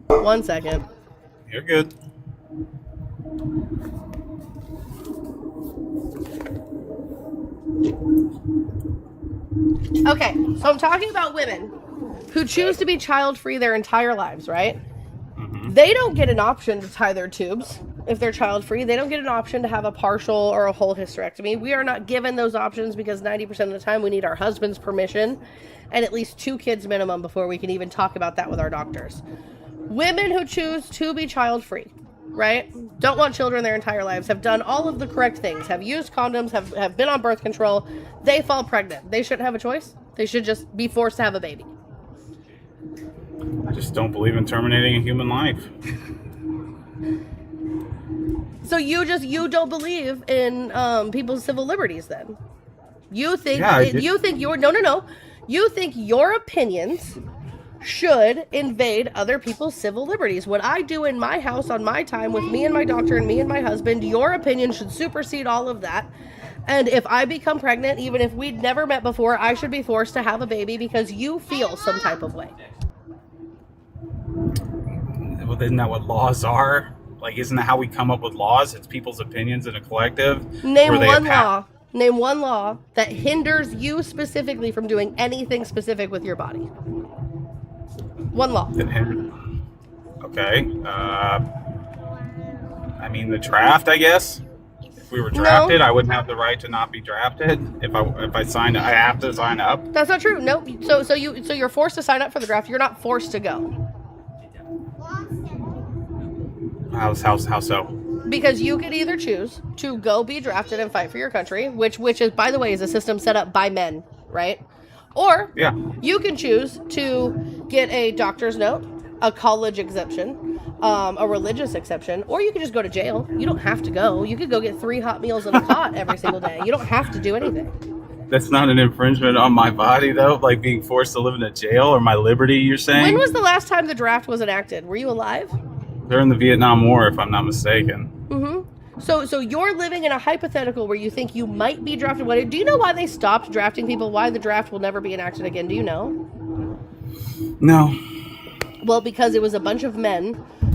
on. 1 second.
You're good.
Okay, so I'm talking about women who choose to be child-free their entire lives, right? They don't get an option to tie their tubes if they're child-free. They don't get an option to have a partial or a whole hysterectomy. We are not given those options because 90% of the time we need our husband's permission and at least 2 kids minimum before we can even talk about that with our doctors. Women who choose to be child-free, right? Don't want children their entire lives, have done all of the correct things, have used condoms, have been on birth control. They fall pregnant. They shouldn't have a choice. They should just be forced to have a baby.
I just don't believe in terminating a human life.
So you don't believe in people's civil liberties then? You think you think your opinions should invade other people's civil liberties. What I do in my house on my time with me and my doctor and me and my husband, your opinion should supersede all of that. And if I become pregnant, even if we'd never met before, I should be forced to have a baby because you feel some type of way.
Well, isn't that what laws are? Like, isn't that how we come up with laws? It's people's opinions in a collective.
Name one law that hinders you specifically from doing anything specific with your body. One law.
Okay. I mean, the draft, I guess. If we were drafted, I wouldn't have the right to not be drafted. If I signed, I have to sign up.
That's not true. No. So you're forced to sign up for the draft. You're not forced to go.
How so?
Because you could either choose to go be drafted and fight for your country, which is, by the way, is a system set up by men, right? Or you can choose to get a doctor's note, a college exemption, a religious exception, or you can just go to jail. You don't have to go. You could go get 3 hot meals in a cot every single day. You don't have to do anything.
That's not an infringement on my body, though? Like being forced to live in a jail or my liberty, you're saying?
When was the last time the draft was enacted? Were you alive?
During the Vietnam War, if I'm not mistaken.
Mm-hmm. So you're living in a hypothetical where you think you might be drafted. Do you know why they stopped drafting people? Why the draft will never be enacted again? Do you know?
No.
Well, because it was a bunch of men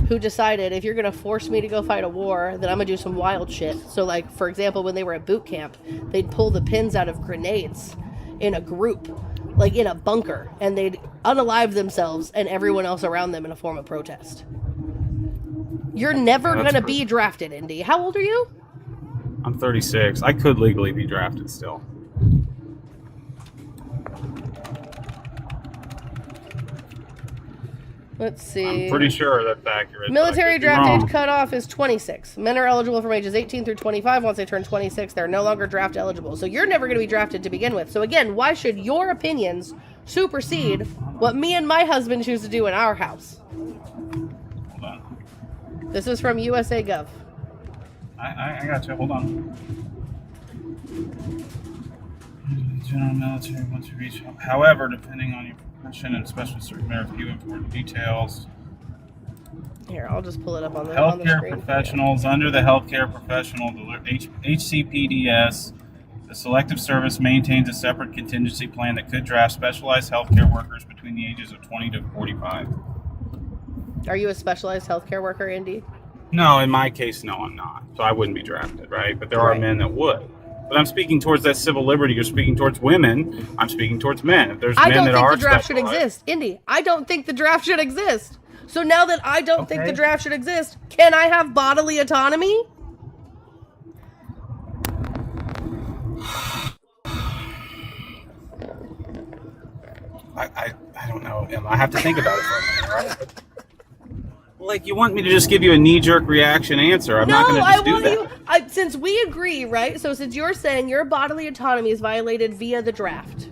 who decided, if you're going to force me to go fight a war, then I'm going to do some wild shit. So, like, for example, when they were at boot camp, they'd pull the pins out of grenades in a group, like in a bunker, and they'd unalive themselves and everyone else around them in a form of protest. You're never going to be drafted, Indy. How old are you?
I'm 36. I could legally be drafted still.
Let's see.
I'm pretty sure that's accurate.
Military draft age cutoff is 26. Men are eligible from ages 18 through 25. Once they turn 26, they're no longer draft eligible. So you're never going to be drafted to begin with. So again, why should your opinions supersede what me and my husband choose to do in our house?
Hold on.
This is from USA Gov.
I got you. Hold on. General military once you reach. However, depending on your profession and special circumstances, few important details.
Here, I'll just pull it up on the
Healthcare
screen.
professionals under the Healthcare Professional HCPDS. The Selective Service maintains a separate contingency plan that could draft specialized healthcare workers between the ages of 20 to 45.
Are you a specialized healthcare worker, Indy?
No, in my case, no, I'm not. So I wouldn't be drafted, right? But there are men that would. But I'm speaking towards that civil liberty. You're speaking towards women. I'm speaking towards men. If there's
I
men
don't
that
think
are
the draft should
specialized-
exist, Indy. I don't think the draft should exist. So now that I don't think the draft should exist, can I have bodily autonomy?
I don't know, Emma. I have to think about it for a minute, right? Like, you want me to just give you a knee-jerk reaction answer. I'm not going to just do that.
Since we agree, right? So since you're saying your bodily autonomy is violated via the draft,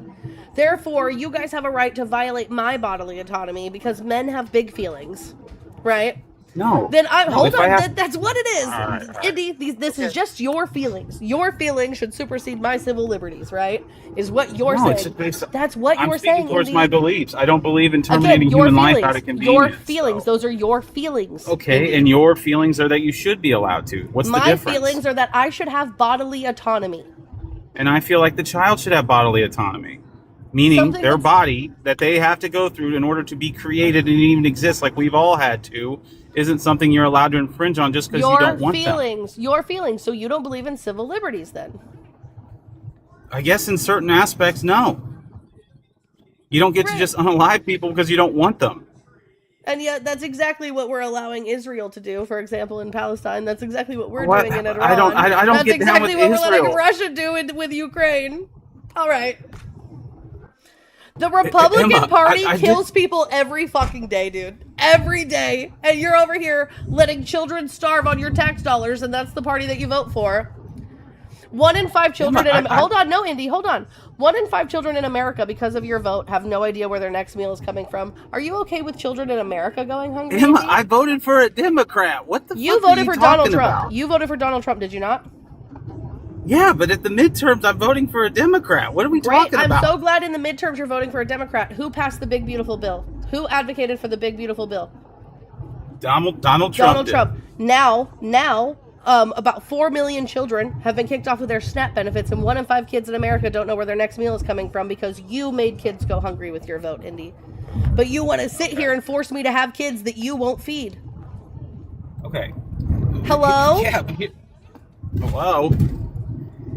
therefore you guys have a right to violate my bodily autonomy because men have big feelings, right?
No.
Then hold
if
on.
I have-
That's what it is.
All right.
Indy, this is just your feelings. Your feelings should supersede my civil liberties, right? Is what you're
No, it's
saying.
based on-
That's what
I'm
you're
speaking
saying,
towards
Indy.
my beliefs. I don't believe in
Again,
terminating
your
human
feelings.
life out of convenience.
Your feelings. Those are your feelings.
Okay,
Indy.
and your feelings are that you should be allowed to. What's the
My
difference?
feelings are that I should have bodily autonomy.
And I feel like the child should have bodily autonomy, meaning
Something
their
that's-
body that they have to go through in order to be created and even exist, like we've all had to, isn't something you're allowed to infringe on just because you don't want them.
Your feelings. So you don't believe in civil liberties then?
I guess in certain aspects, no. You don't get to just unalive people because you don't want them.
And yet, that's exactly what we're allowing Israel to do. For example, in Palestine, that's exactly what we're
What?
doing in Iran.
I don't
That's
get down
exactly
with
what we're letting
Israel.
Russia do with Ukraine. All right. The Republican
Emma,
Party
I
kills people every fucking day, dude. Every day. And you're over here letting children starve on your tax dollars, and that's the party that you vote for. 1 in 5 children hold on, no, Indy, hold on. 1 in 5 children in America, because of your vote, have no idea where their next meal is coming from. Are you okay with children in America going hungry?
Emma,
Indy?
I voted for a Democrat. What the
You
fuck are
voted
you
for Donald
talking
Trump.
about?
You voted for Donald Trump, did you not?
Yeah, but at the midterms, I'm voting for a Democrat. What are we talking
I'm
about?
so glad in the midterms you're voting for a Democrat. Who passed the big beautiful bill? Who advocated for the big beautiful bill?
Donald Trump.
Donald
did.
Trump. Now, about 4 million children have been kicked off of their SNAP benefits, and 1 in 5 kids in America don't know where their next meal is coming from because you made kids go hungry with your vote, Indy. But you want to sit here and force me to have kids that you won't feed.
Okay.
Hello?
Yeah. But hello.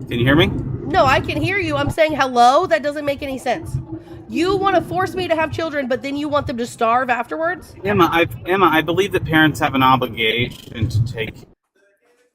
Can you hear me?
No, I can hear you. I'm saying hello? That doesn't make any sense. You want to force me to have children, but then you want them to starve afterwards?
Emma, I believe that parents have an obligation to take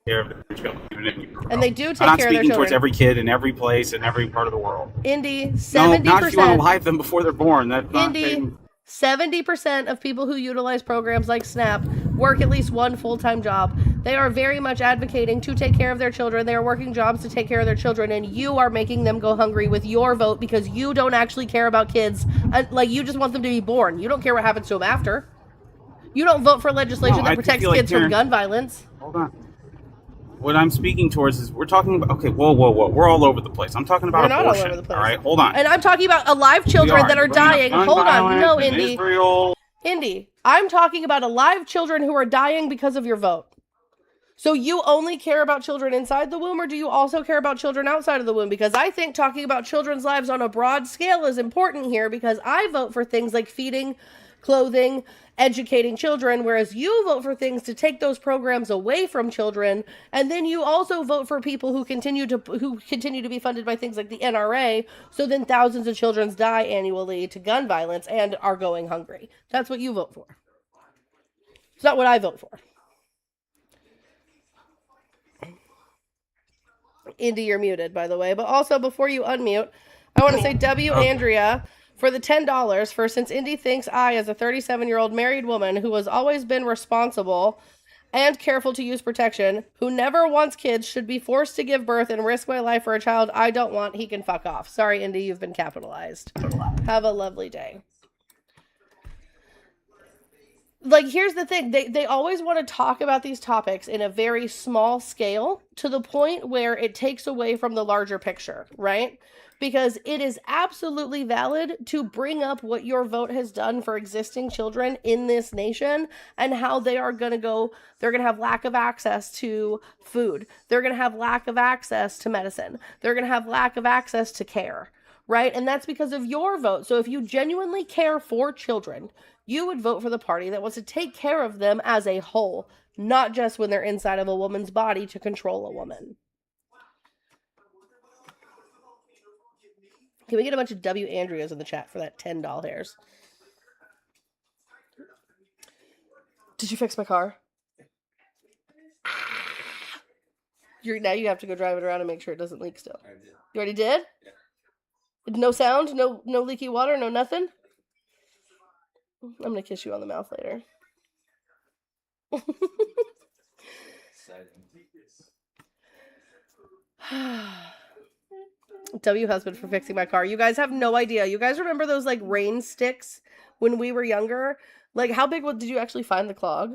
care of their children. Even if you grow
And they
up.
do take
I'm not
care of their
speaking towards
children.
every kid in every place in every part of the world.
Indy,
No,
70%.
not if you want to live them before they're born. That's not
Indy, 70% of people who utilize programs like SNAP work at least one full-time job. They are very much advocating to take care of their children. They are working jobs to take care of their children, and you are making them go hungry with your vote because you don't actually care about kids. Like, you just want them to be born. You don't care what happens to them after. You don't vote for legislation
No,
that
I
protects
feel like
kids from
parents-
gun violence.
Hold on. What I'm speaking towards is we're talking about. Okay, whoa. We're all over the place. I'm talking about
We're not all
abortion.
over the place.
All right, hold on.
And I'm talking about alive children that are
Bringing up
dying.
gun
Hold on.
violence
No,
in
Indy.
Israel.
Indy, I'm talking about alive children who are dying because of your vote. So you only care about children inside the womb, or do you also care about children outside of the womb? Because I think talking about children's lives on a broad scale is important here, because I vote for things like feeding, clothing, educating children, whereas you vote for things to take those programs away from children, and then you also vote for people who continue to be funded by things like the NRA, so then thousands of children die annually to gun violence and are going hungry. That's what you vote for. It's not what I vote for. Indy, you're muted, by the way. But also, before you unmute, I want to say Andrea for the $10 for since Indy thinks I, as a 37-year-old married woman who has always been responsible and careful to use protection, who never wants kids, should be forced to give birth and risk my life for a child I don't want, he can fuck off. Sorry, Indy, you've been capitalized. Have a lovely day. like, here's the thing. They always want to talk about these topics in a very small scale to the point where it takes away from the larger picture, right? Because it is absolutely valid to bring up what your vote has done for existing children in this nation and how they are going to go, they're going to have lack of access to food. They're going to have lack of access to medicine. They're going to have lack of access to care, right? And that's because of your vote. So if you genuinely care for children, you would vote for the party that wants to take care of them as a whole, not just when they're inside of a woman's body to control a woman. Can we get a bunch of W. Andreas in the chat for that $10? Did you fix my car? Now you have to go drive it around and make sure it doesn't leak still.
I did.
You already did? Yeah. No sound? No leaky water? No nothing? I'm gonna kiss you on the mouth later. W husband for fixing my car. You guys have no idea. You guys remember those like rain sticks when we were younger? Like, how big did you actually find the clog?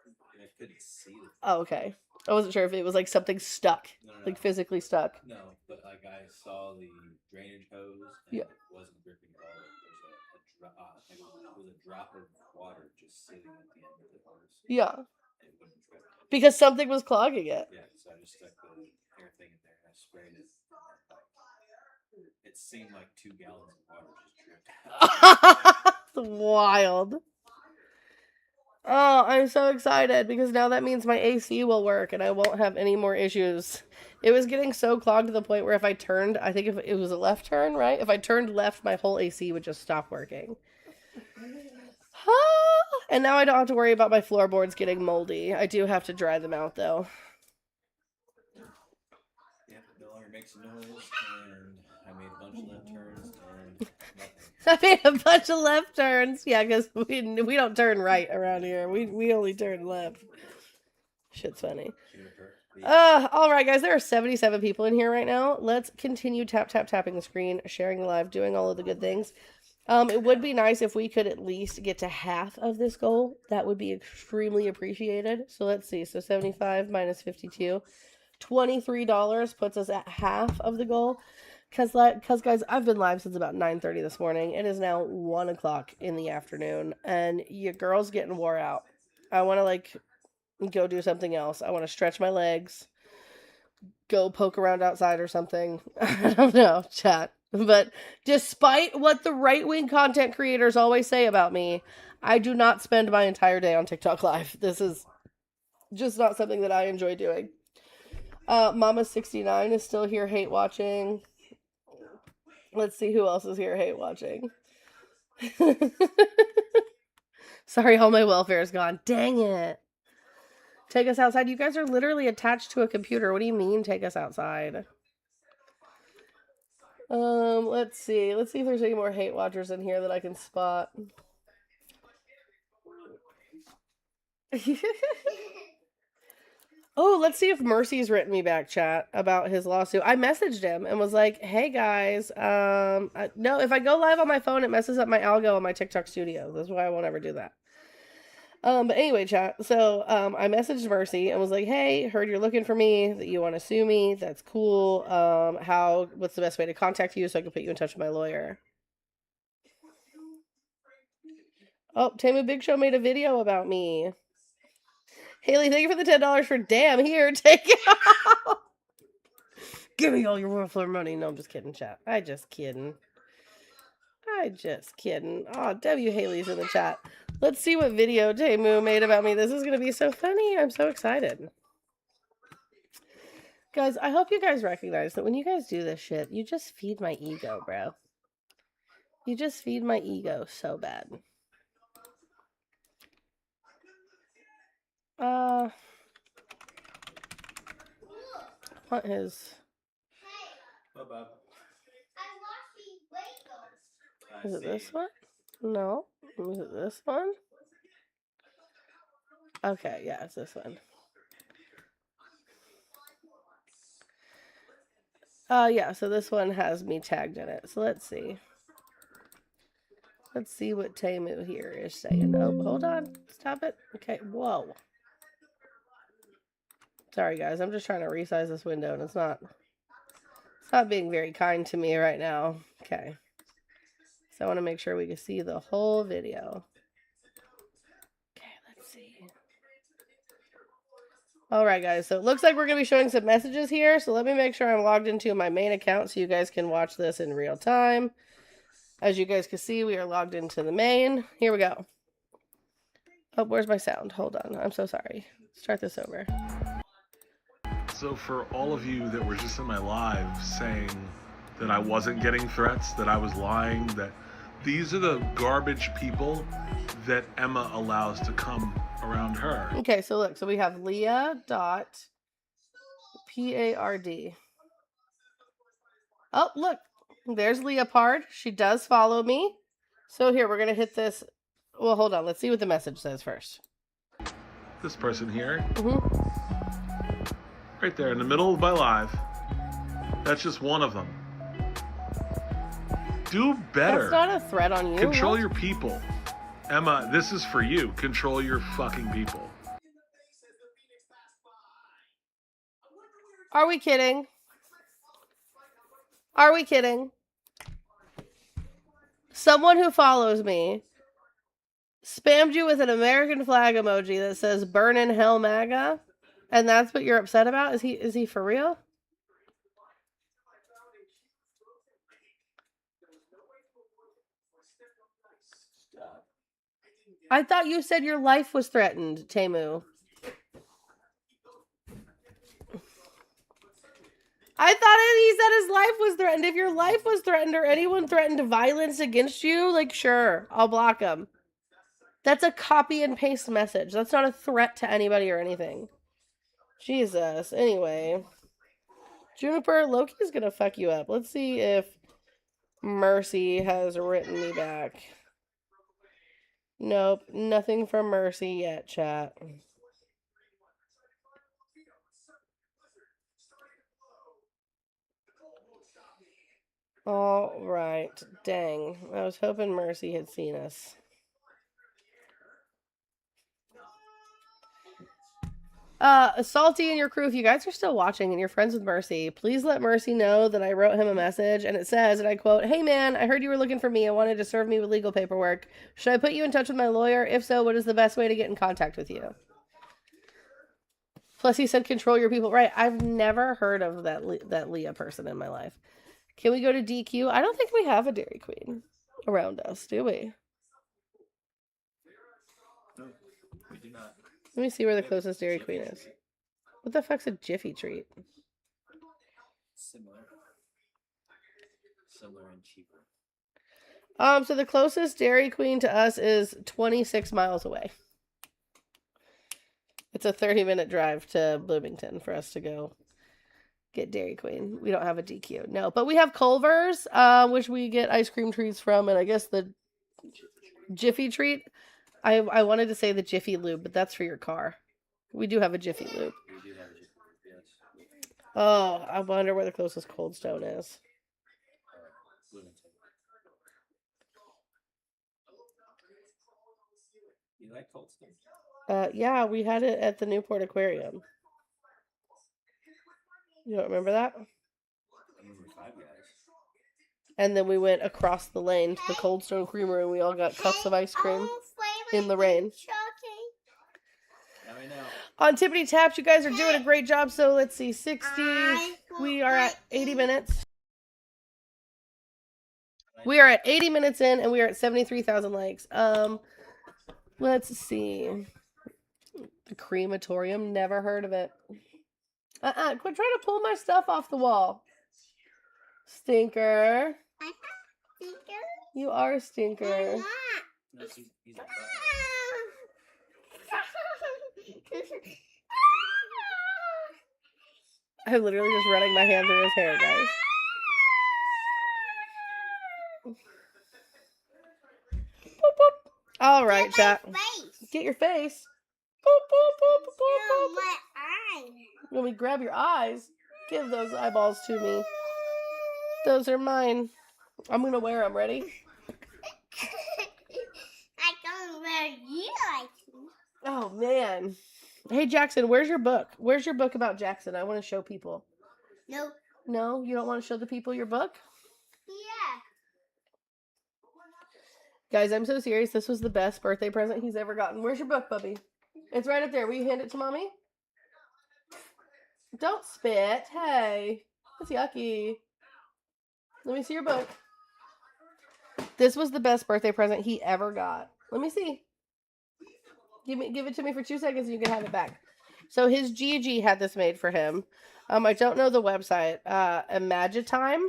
I couldn't see it.
Oh, okay. I wasn't sure if it was like something stuck, like physically stuck.
No, but like I saw the drainage hose and
Yeah.
it wasn't dripping at all. It was a drop of water just sitting at the end of the hose.
Yeah.
It wouldn't drip.
Because something was clogging it.
Yeah, so I just stuck the air thing in there and I sprayed it. And it seemed like 2 gallons of water just dripped.
It's wild. Oh, I'm so excited because now that means my AC will work and I won't have any more issues. It was getting so clogged to the point where if I turned, I think if it was a left turn, right? If I turned left, my whole AC would just stop working. And now I don't have to worry about my floorboards getting moldy. I do have to dry them out though.
Yeah, it no longer makes a noise, and I made a bunch of left turns and nothing.
I made a bunch of left turns. Yeah, because we don't turn right around here. We only turn left. Shit's funny. All right, guys. There are 77 people in here right now. Let's continue tapping the screen, sharing the live, doing all of the good things. It would be nice if we could at least get to half of this goal. That would be extremely appreciated. So let's see. So 75 minus 52. $23 puts us at half of the goal. Because guys, I've been live since about 9:30 this morning. It is now 1 o'clock in the afternoon. And your girl's getting wore out. I want to like go do something else. I want to stretch my legs. Go poke around outside or something. I don't know, chat. But despite what the right-wing content creators always say about me, I do not spend my entire day on TikTok Live. This is just not something that I enjoy doing. Mama69 is still here hate watching. Let's see who else is here hate watching. Sorry, all my welfare is gone. Dang it. Take us outside. You guys are literally attached to a computer. What do you mean take us outside? Let's see. Let's see if there's any more hate watchers in here that I can spot. Oh, let's see if Mercy's written me back, chat, about his lawsuit. I messaged him and was like, hey guys, no, if I go live on my phone, it messes up my algo on my TikTok studio. That's why I won't ever do that. But anyway, chat, so, I messaged Mercy and was like, hey, heard you're looking for me, that you want to sue me. That's cool. What's the best way to contact you so I can put you in touch with my lawyer? Oh, Tamu Big Show made a video about me. Haley, thank you for the $10 for damn. Here, take it out. Give me all your welfare money. No, I'm just kidding, chat. I just kidding. Oh, W. Haley's in the chat. Let's see what video Tamu made about me. This is going to be so funny. I'm so excited. Guys, I hope you guys recognize that when you guys do this shit, you just feed my ego, bro. You just feed my ego so bad. What is... Is it this one? No. Is it this one? Okay, yeah, it's this one. Yeah, so this one has me tagged in it. So let's see. Let's see what Temu here is saying. Oh, hold on. Stop it. Okay, whoa. Sorry, guys. I'm just trying to resize this window, and it's not being very kind to me right now. Okay. So I want to make sure we can see the whole video. Okay, let's see. All right, guys. So it looks like we're going to be showing some messages here. So let me make sure I'm logged into my main account so you guys can watch this in real time. As you guys can see, we are logged into the main. Here we go. Oh, where's my sound? Hold on. I'm so sorry. Start this over.
So for all of you that were just in my live saying that I wasn't getting threats, that I was lying, that these are the garbage people that Emma allows to come around her.
Okay, so look. So we have Leah.Pard. Oh, look. There's Leopard. She does follow me. So here, we're going to hit this. Well, hold on. Let's see what the message says first.
This person here. Right there in the middle of my live. That's just one of them. Do better.
That's not a threat on you.
Control
What?
your people. Emma, this is for you. Control your fucking people.
Are we kidding? Are we kidding? Someone who follows me spammed you with an American flag emoji that says "Burn in Hell, MAGA," and that's what you're upset about? Is he for real? I thought you said your life was threatened, Temu. I thought he said his life was threatened. If your life was threatened or anyone threatened violence against you, like, sure, I'll block them. That's a copy and paste message. That's not a threat to anybody or anything. Jesus. Anyway. Juniper, Loki's gonna fuck you up. Let's see if Mercy has written me back. Nope. Nothing from Mercy yet, chat. All right. Dang. I was hoping Mercy had seen us. Salty and your crew, if you guys are still watching and you're friends with Mercy, please let Mercy know that I wrote him a message and it says, and I quote, "Hey man, I heard you were looking for me and wanted to serve me with legal paperwork. Should I put you in touch with my lawyer? If so, what is the best way to get in contact with you?" Plus he said, "Control your people." Right. I've never heard of that Leah person in my life. Can we go to DQ? I don't think we have a Dairy Queen around us, do we?
No, we do not.
Let me see where the closest Dairy Queen is. What the fuck's a Jiffy Treat?
Similar and cheaper.
So the closest Dairy Queen to us is 26 miles away. It's a 30-minute drive to Bloomington for us to go get Dairy Queen. We don't have a DQ. No, but we have Culver's, which we get ice cream treats from, and I guess the Jiffy Treat. I wanted to say the Jiffy Lube, but that's for your car. We do have a Jiffy Lube.
We do have a Jiffy Lube, yes.
Oh, I wonder where the closest Cold Stone is.
Bloomington. You like Cold Stone?
Yeah, we had it at the Newport Aquarium. You don't remember that?
I remember Five Guys.
And then we went across the lane to the Cold Stone Creamery and we all got cups of ice cream in the rain.
Now I know.
On Tippity Taps, you guys are doing a great job. So let's see, 60. We are at 80 minutes. We are at 80 minutes in and we are at 73,000 likes. Let's see. The crematorium, never heard of it. Quit trying to pull my stuff off the wall. Stinker. You are a stinker.
No, he's a
I'm literally just running my hand through his hair, guys. Boop, boop. All right, chat. Get your face. Boop, boop, boop, boop, boop, boop. Let me grab your eyes. Give those eyeballs to me. Those are mine. I'm gonna wear them. Ready? Oh, man. Hey, Jackson, where's your book? Where's your book about Jackson? I want to show people.
No.
No? You don't want to show the people your book?
Yeah.
Guys, I'm so serious. This was the best birthday present he's ever gotten. Where's your book, Bubby? It's right up there. Will you hand it to Mommy? Don't spit. Hey. That's yucky. Let me see your book. This was the best birthday present he ever got. Let me see. Give it to me for 2 seconds and you can have it back. So his Gigi had this made for him. I don't know the website. Imagitime.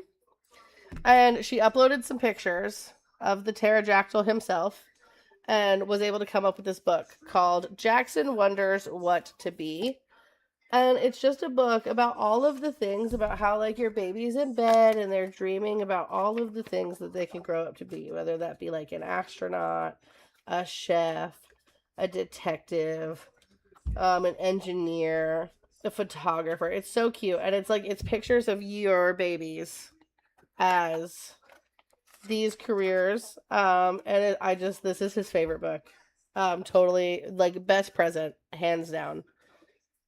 And she uploaded some pictures of the pterodactyl himself and was able to come up with this book called Jackson Wonders What to Be. And it's just a book about all of the things about how, like, your baby's in bed and they're dreaming about all of the things that they can grow up to be, whether that be like an astronaut, a chef, a detective, an engineer, a photographer. It's so cute. And it's pictures of your babies as these careers. This is his favorite book. Totally, like, best present, hands down.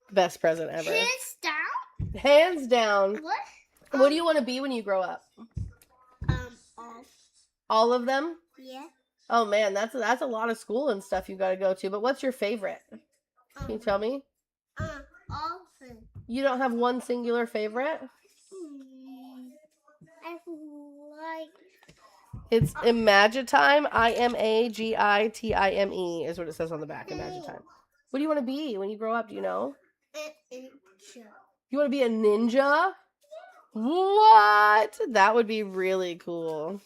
Best present ever.
Hands down?
Hands down.
What?
What do you want to be when you grow up? All of them?
Yeah.
Oh man, that's a lot of school and stuff you got to go to. But what's your favorite? Can you tell me?
All of them.
You don't have one singular favorite?
I like.
It's Imagitime. Imagitime is what it says on the back. Imagitime. What do you want to be when you grow up? Do you know? You want to be a ninja? What? That would be really cool.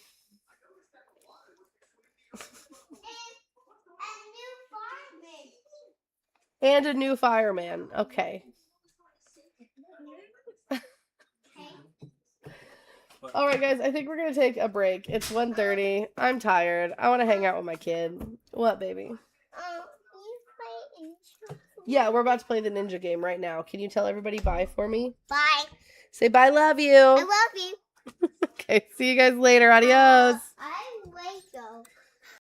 And a new fireman. Okay. All right, guys. I think we're going to take a break. It's 1:30. I'm tired. I want to hang out with my kid. What, baby? Yeah, we're about to play the ninja game right now. Can you tell everybody bye for me?
Bye.
Say bye, love you.
I love you.
Okay, see you guys later. Adios.